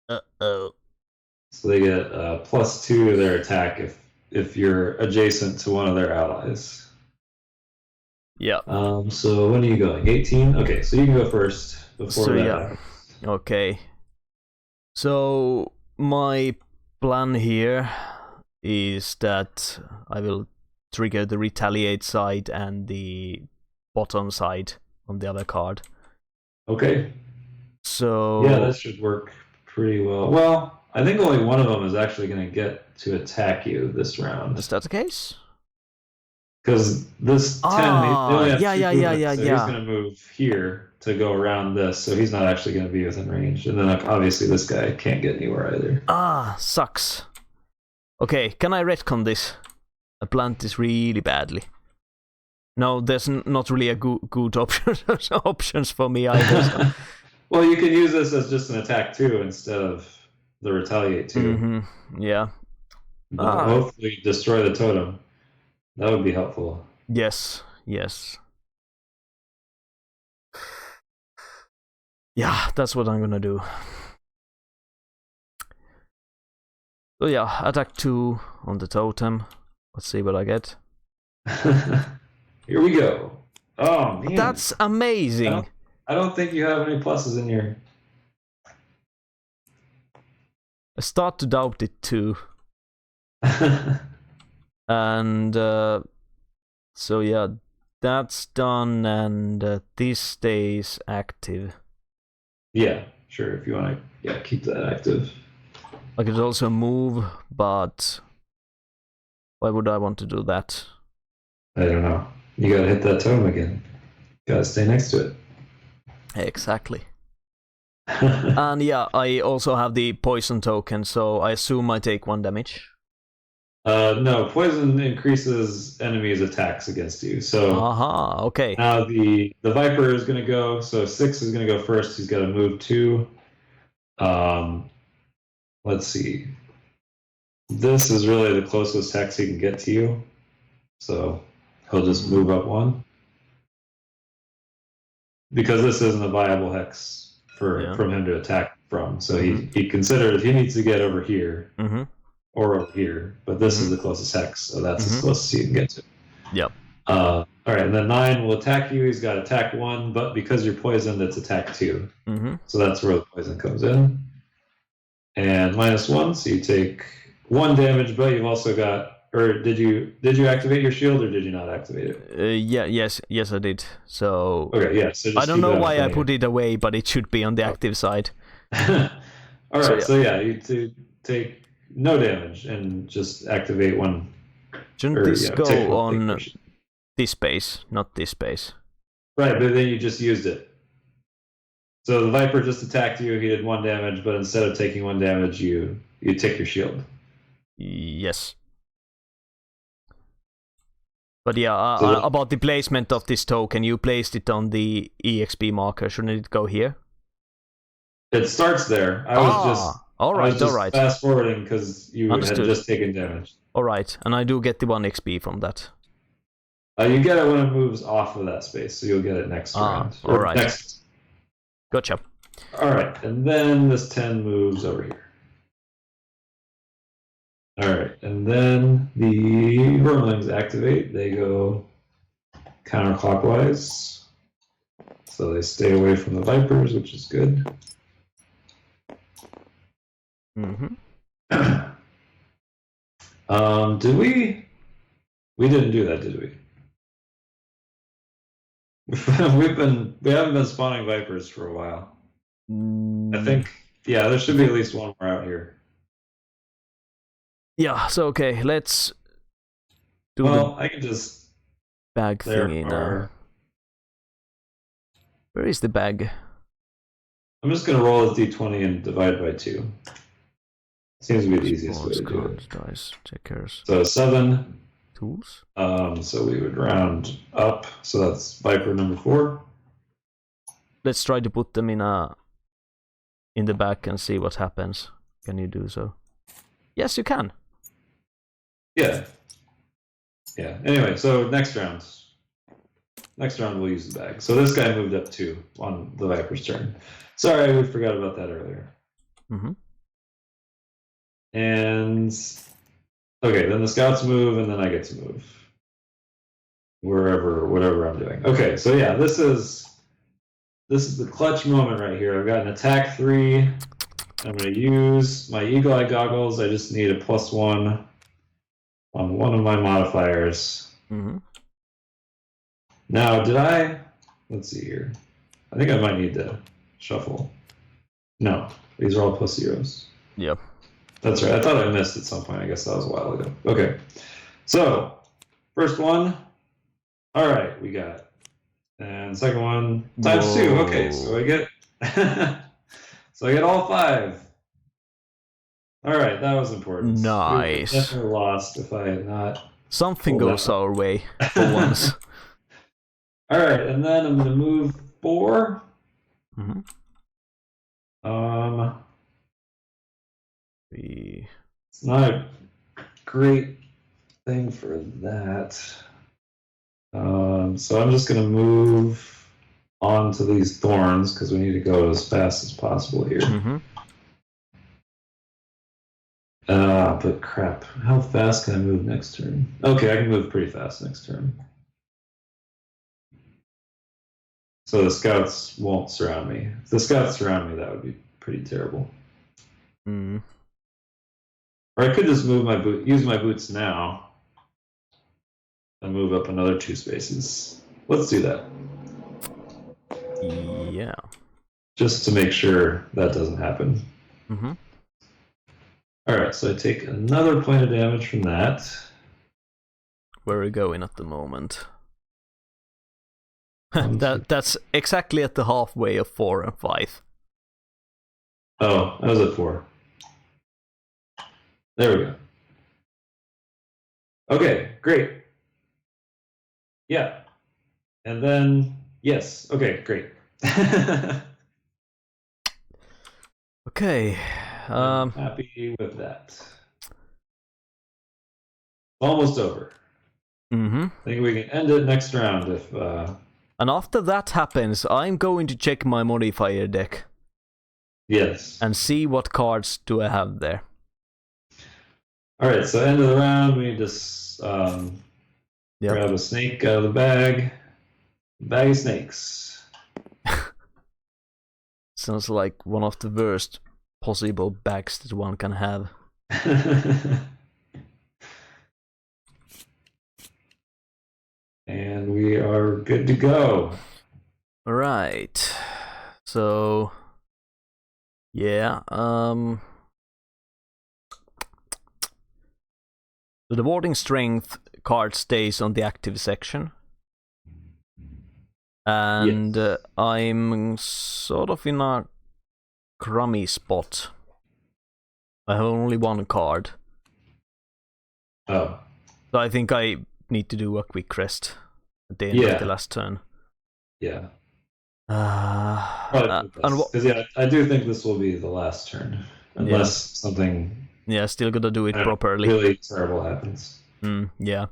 Uh-oh. So they get +2 to their attack if you're adjacent to one of their allies. Yeah. So when are you going? 18? Okay, so you can go first before that happens. Okay. So my plan here is that I will trigger the retaliate side and the bottom side on the other card. Okay. So yeah, that should work pretty well. Well, I think only one of them is actually going to get to attack you this round. Is that the case? Because this 10, they only have two movements, so he's yeah. going to move here to go around this, so he's not actually going to be within range. And then obviously this guy can't get anywhere either. Sucks. Okay, can I retcon this? I planned this really badly. No, there's not really a good options for me either. So. Well, you can use this as just an attack too instead of the retaliate too. Yeah. Hopefully destroy the totem. That would be helpful. Yes. Yeah, that's what I'm gonna do. So yeah, attack 2 on the totem. Let's see what I get. Here we go. Oh man, that's amazing. I don't think you have any pluses in your. I start to doubt it too. And so yeah, that's done, and this stays active. Yeah, sure. If you want to, keep that active. I could also move, but why would I want to do that? I don't know. You gotta hit that totem again. Gotta stay next to it. Exactly. And yeah, I also have the poison token, so I assume I take 1 damage. No, poison increases enemies' attacks against you. So okay. Now the Viper is gonna go, so 6 is gonna go first. He's gotta move 2. Let's see. This is really the closest hex he can get to you. So he'll just move up 1. Because this isn't a viable hex from him to attack from. So he considered he needs to get over here or over here, but this is the closest hex, so that's as close as he can get to. Yep. All right, and then 9 will attack you. He's got attack 1, but because you're poisoned, it's attack 2. So that's where the poison comes in. And -1, so you take 1 damage, but you've also got. Or did you activate your shield, or did you not activate it? Yes, I did. So okay, yeah. So I don't know why I put it away, but it should be on the active side. All right, so you take no damage and just activate 1. Shouldn't this go on this space, not this space? Right, but then you just used it. So the Viper just attacked you. He did 1 damage, but instead of taking 1 damage, you take your shield. Yes. But yeah, about the placement of this token, you placed it on the EXP marker. Shouldn't it go here? It starts there. I was just fast forwarding because you had just taken damage. All right, and I do get the 1 XP from that. You get it when it moves off of that space, so you'll get it next round. All right. Next. Gotcha. All right, and then this 10 moves over here. All right, and then the Vermlings activate. They go counterclockwise. So they stay away from the Vipers, which is good. Did we? We didn't do that, did we? We haven't been spawning Vipers for a while. I think, yeah, there should be at least 1 more out here. Yeah, so okay, let's do I can just bag thingy now. Where is the bag? I'm just gonna roll this d20 and divide by 2. Seems to be the easiest way to do it. Dice, checkers. So 7. Tools. So we would round up. So that's Viper number 4. Let's try to put them in the back and see what happens. Can you do so? Yes, you can. Yeah. Anyway, so next round we'll use the bag. So this guy moved up 2 on the Viper's turn. Sorry, we forgot about that earlier. And okay, then the scouts move, and then I get to move whatever I'm doing. Okay, so yeah, this is the clutch moment right here. I've got an attack 3. I'm going to use my Eagle Eye Goggles. I just need a +1 on one of my modifiers. Now, let's see here. I think I might need to shuffle. No, these are all +0s. Yep. That's right. I thought I missed at some point. I guess that was a while ago. Okay. So, first one, All right, we got it. And second one times 2. Okay, so I get so I get all 5. All right, that was important. Nice. We definitely lost if I had not. Something goes our way for once. All right, and then I'm going to move 4. Mm-hmm. It's not a great thing for that. So I'm just going to move on to these thorns because we need to go as fast as possible here. Mm-hmm. But crap, how fast can I move next turn? Okay, I can move pretty fast next turn. So the scouts won't surround me. If the scouts surround me, that would be pretty terrible. Mm. Or I could just use my boots now, and move up another 2 spaces. Let's do that. Yeah. Just to make sure that doesn't happen. Mm-hmm. All right, so I take another point of damage from that. Where are we going at the moment? That's exactly at the halfway of 4 and 5. Oh, I was at 4. There we go. Okay, great. Yeah. And then, yes. Okay, great. Okay. I'm happy with that. Almost over. Mm-hmm. I think we can end it next round if... And after that happens, I'm going to check my modifier deck. Yes. And see what cards do I have there. Alright, so end of the round, we need to grab a snake out of the bag. Bag of snakes. Sounds like one of the worst possible bags that one can have. And we are good to go. Alright. So... yeah, the warding strength card stays on the active section. And yes. I'm sort of in a crummy spot. I have only 1 card. Oh. So I think I need to do a quick rest at the end of the last turn. Yeah. And because I do think this will be the last turn. Unless something... yeah, still gotta do it properly. Really terrible happens. Yeah.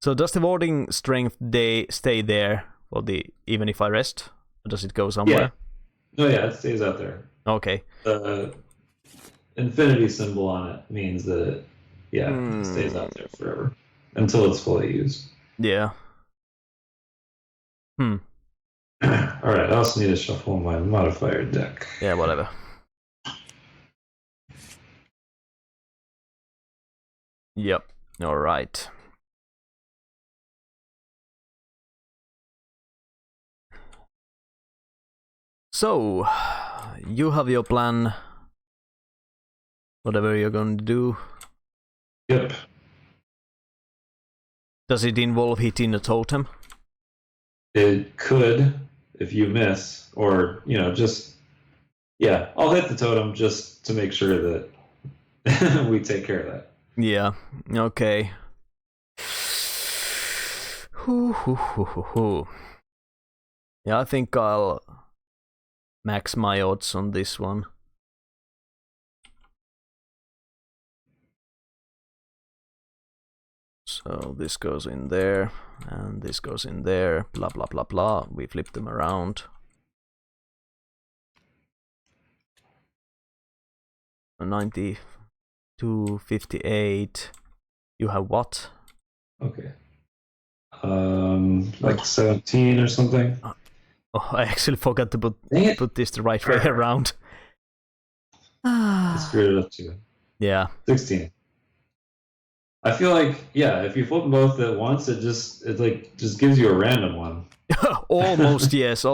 So does the warding strength stay there for even if I rest? Or does it go somewhere? Yeah. No, yeah, it stays out there. Okay. The infinity symbol on it means that it stays out there forever. Until it's fully used. Yeah. Alright, I also need to shuffle my modifier deck. Yeah, whatever. Yep. Alright. So, you have your plan. Whatever you're going to do. Yep. Does it involve hitting a totem? It could, if you miss, or, just... Yeah, I'll hit the totem just to make sure that we take care of that. Yeah, okay. Yeah, I think I'll max my odds on this one. So this goes in there, and this goes in there, blah blah blah blah. We flip them around. 92, 58. You have what? Okay. Like 17 or something. Oh, I actually forgot to put this the right way around. I screwed it up too. Yeah. 16. I feel like, if you flip them both at once, it just gives you a random one. Almost yes.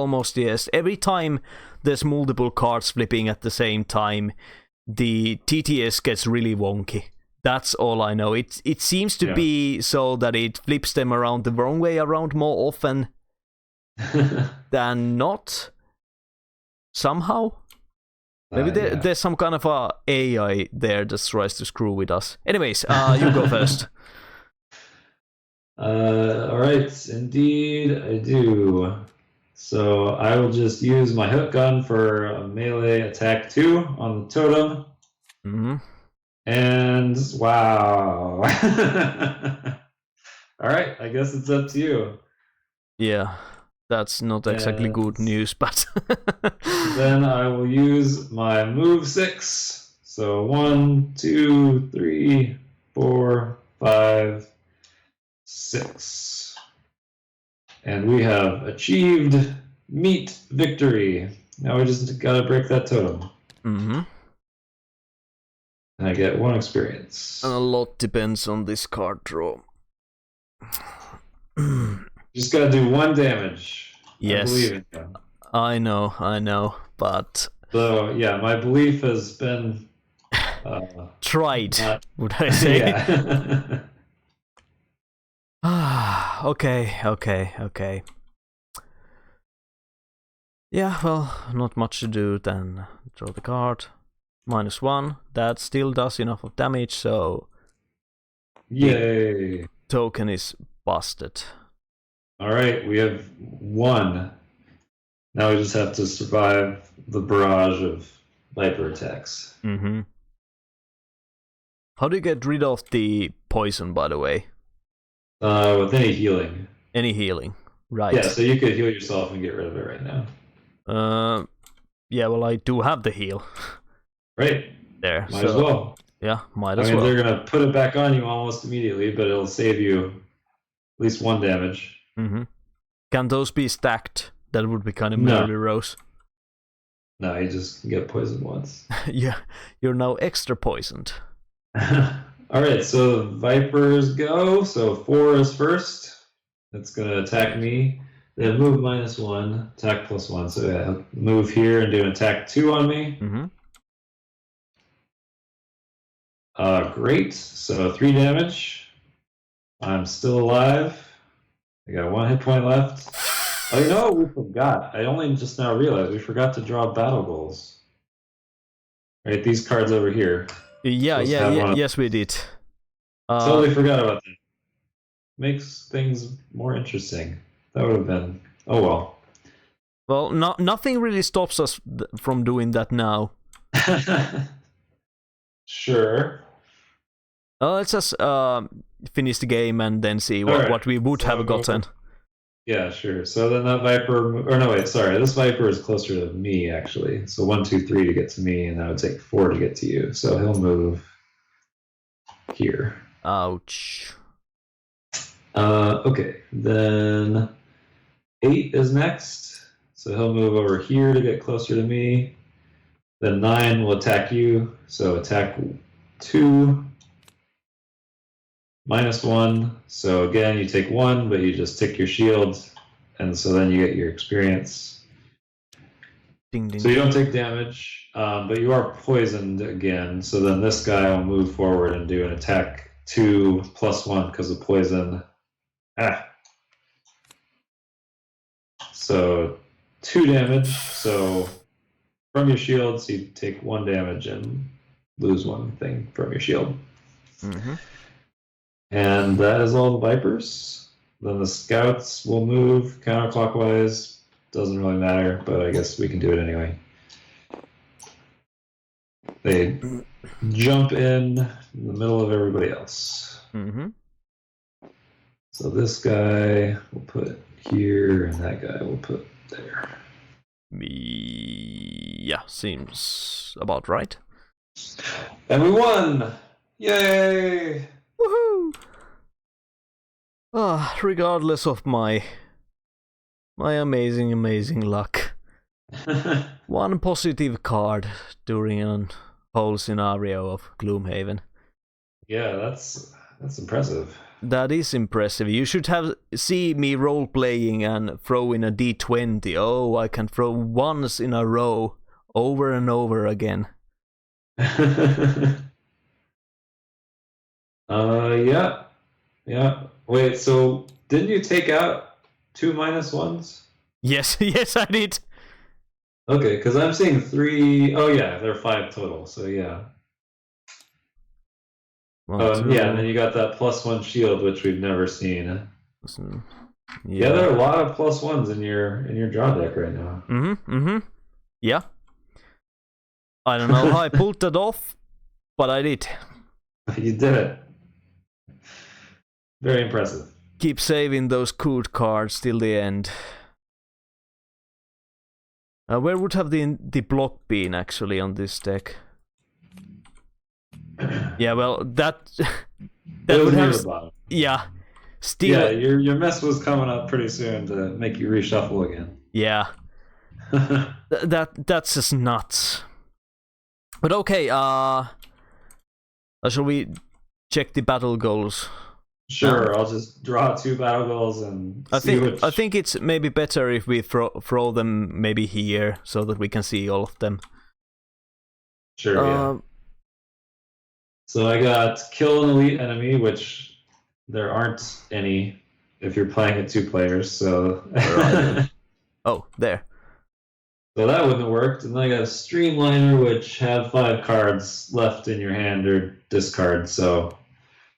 Every time there's multiple cards flipping at the same time, the TTS gets really wonky. That's all I know. It seems to be so that it flips them around the wrong way around more often than not. Somehow. Maybe there's some kind of a AI there that tries to screw with us. Anyways, you go first. All right, indeed I do. So I will just use my hook gun for a melee attack 2 on the totem. Mm-hmm. And wow. All right, I guess it's up to you. Yeah, that's not exactly good news, but... Then I will use my move 6. So 1, 2, 3, 4, 5, 6. And we have achieved meat victory. Now we just gotta break that totem. Mm-hmm. And I get 1 experience. And a lot depends on this card draw. Just gotta do 1 damage. Yes. I believe in you. I know, but... So, yeah, my belief has been... tried, would I say. Yeah. Okay. Yeah, well, not much to do then. Draw the card. -1. That still does enough of damage, so... Yay! Token is busted. Alright, we have 1. Now we just have to survive the barrage of Viper attacks. Mm-hmm. How do you get rid of the poison, by the way? With any healing. Any healing, right. Yeah, so you could heal yourself and get rid of it right now. Yeah, well, I do have the heal. Right. There. Might as well. Yeah, might as I mean, well. they're going to put it back on you almost immediately, but it'll save you at least 1 damage. Mm-hmm. Can those be stacked? That would be kind of murderous. No, you just get poisoned once. Yeah, you're now extra poisoned. Alright, so Vipers go. So 4 is first. It's going to attack me. Then move -1, attack +1. So yeah, move here and do an attack 2 on me. Mm-hmm. Great. So 3 damage. I'm still alive. I got 1 hit point left. Oh, you know what we forgot? I only just now realized we forgot to draw battle goals. Right, these cards over here. Yeah, yes we did. Totally forgot about that. Makes things more interesting. That would have been... Oh well. Well, nothing really stops us from doing that now. Sure. Let's just finish the game and then see what we would have gotten. Yeah, sure. So then that Viper... Or no, wait, sorry. This Viper is closer to me, actually. So 1, 2, 3 to get to me, and that would take 4 to get to you. So he'll move here. Ouch. Okay, then 8 is next. So he'll move over here to get closer to me. Then 9 will attack you. So attack 2. -1. So again, you take 1, but you just tick your shield. And so then you get your experience. Ding, ding, so you don't take damage, but you are poisoned again. So then this guy will move forward and do an attack 2 +1 because of poison. So 2 damage. So from your shields, you take 1 damage and lose 1 thing from your shield. Mm-hmm. And that is all the Vipers. Then the Scouts will move counterclockwise. Doesn't really matter, but I guess we can do it anyway. They jump in the middle of everybody else. Mm-hmm. So this guy will put here, and that guy will put there. Yeah, seems about right. And we won! Yay! Woohoo! Regardless of my amazing luck. 1 positive card during a whole scenario of Gloomhaven. Yeah, that's impressive. That is impressive. You should have see me role-playing and throw in a d20. Oh, I can throw ones in a row, over and over again. Yeah, yeah. Wait, so didn't you take out 2 -1s? Yes, yes, I did. Okay, because I'm seeing 3. Oh yeah, there are 5 total. So yeah. One, Yeah, and then two. you got that +1 shield, which we've never seen. Yeah, there Yeah. are a lot of +1s in your draw deck right now. Yeah. I don't know how I pulled that off, but I did. You did it. Very impressive. Keep saving those good cards till the end. Where would have the block been actually on this deck? Yeah, well, that It was would near have. the bottom. Yeah, still. Yeah, your mess was coming up pretty soon to make you reshuffle again. Yeah, that's just nuts. But okay, shall we check the battle goals? Sure, I'll just draw 2 battle goals and see which. I think it's maybe better if we throw them maybe here so that we can see all of them. Sure, yeah. So I got kill an elite enemy, which there aren't any if you're playing at 2 players. So oh, there. So that wouldn't have worked. And then I got a streamliner, which have 5 cards left in your hand or discard. So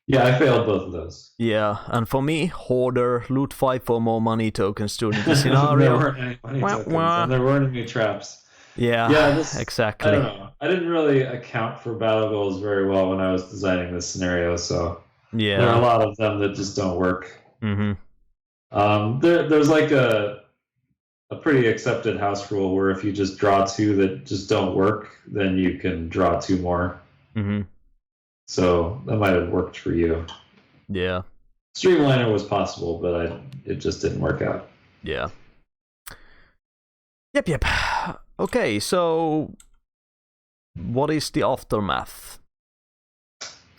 yeah, I failed both of those. Yeah, and for me, hoarder, loot 5 for more money tokens during the scenario. There weren't any money tokens, and there weren't any traps. Yeah, exactly. I don't know. I didn't really account for battle goals very well when I was designing this scenario, so there are a lot of them that just don't work. There's like a pretty accepted house rule where if you just draw 2 that just don't work, then you can draw 2 more. So that might have worked for you. Yeah. Streamliner was possible, but it just didn't work out. Yeah. Yep. Okay, so what is the aftermath?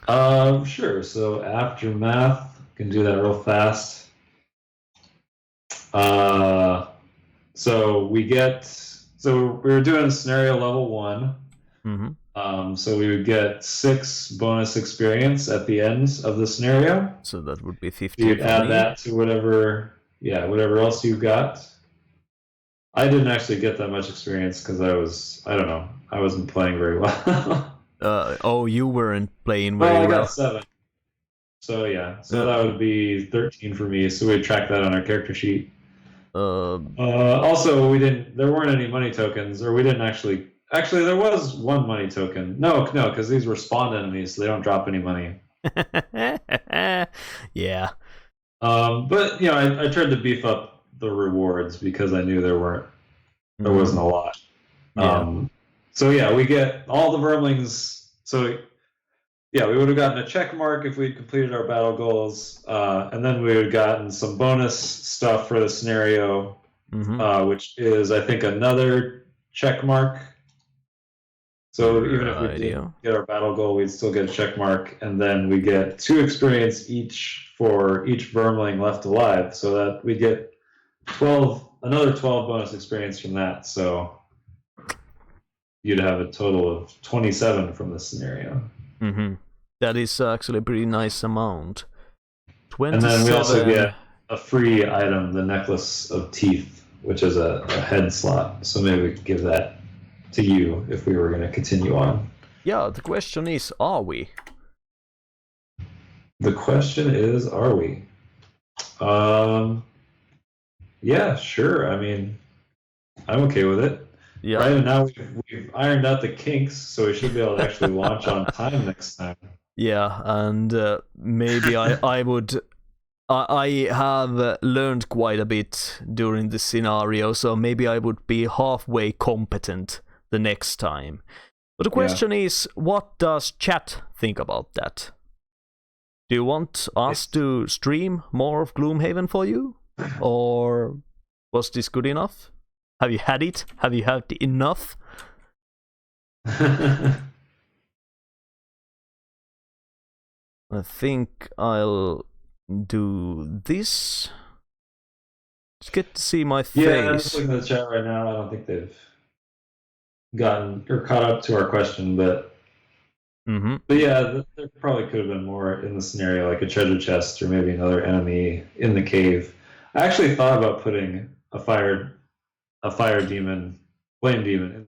Sure. So aftermath, can do that real fast. So we were doing scenario level 1. So we would get 6 bonus experience at the end of the scenario. So that would be 50. You'd add that to whatever else you got. I didn't actually get that much experience because I wasn't playing very well. You weren't playing very well. I got 7. So yeah, that would be 13 for me. So we track that on our character sheet. Also, there weren't any money tokens, or we didn't actually. Actually, there was 1 money token. No, because these were spawned enemies, so they don't drop any money. Yeah. But I tried to beef up the rewards because I knew there wasn't a lot. Yeah. So yeah, we get all the vermlings. So yeah, we would have gotten a check mark if we'd completed our battle goals, and then we would have gotten some bonus stuff for the scenario, which is I think another check mark. So even if we didn't get our battle goal, we'd still get a check mark, and then we get 2 experience each for each vermling left alive. So that we get another 12 bonus experience from that. So you'd have a total of 27 from this scenario. That is actually a pretty nice amount. 27. And then we also get a free item, the Necklace of Teeth, which is a head slot. So maybe we could give that to you if we were going to continue on. Yeah, the question is, are we? The question is, are we? Yeah, sure. I mean, I'm okay with it. Yeah. Right, and now we've ironed out the kinks, so we should be able to actually launch on time next time. Yeah, and maybe I would. I have learned quite a bit during this scenario, so maybe I would be halfway competent the next time. But the question is, what does chat think about that? Do you want us to stream more of Gloomhaven for you? Or was this good enough? Have you had it? Have you had enough? I think I'll do this. Just get to see my face. Yeah, I'm just looking at the chat right now. I don't think they've gotten or caught up to our question, but Mm-hmm. But yeah, there probably could have been more in the scenario, like a treasure chest or maybe another enemy in the cave. I actually thought about putting a fire demon, flame demon in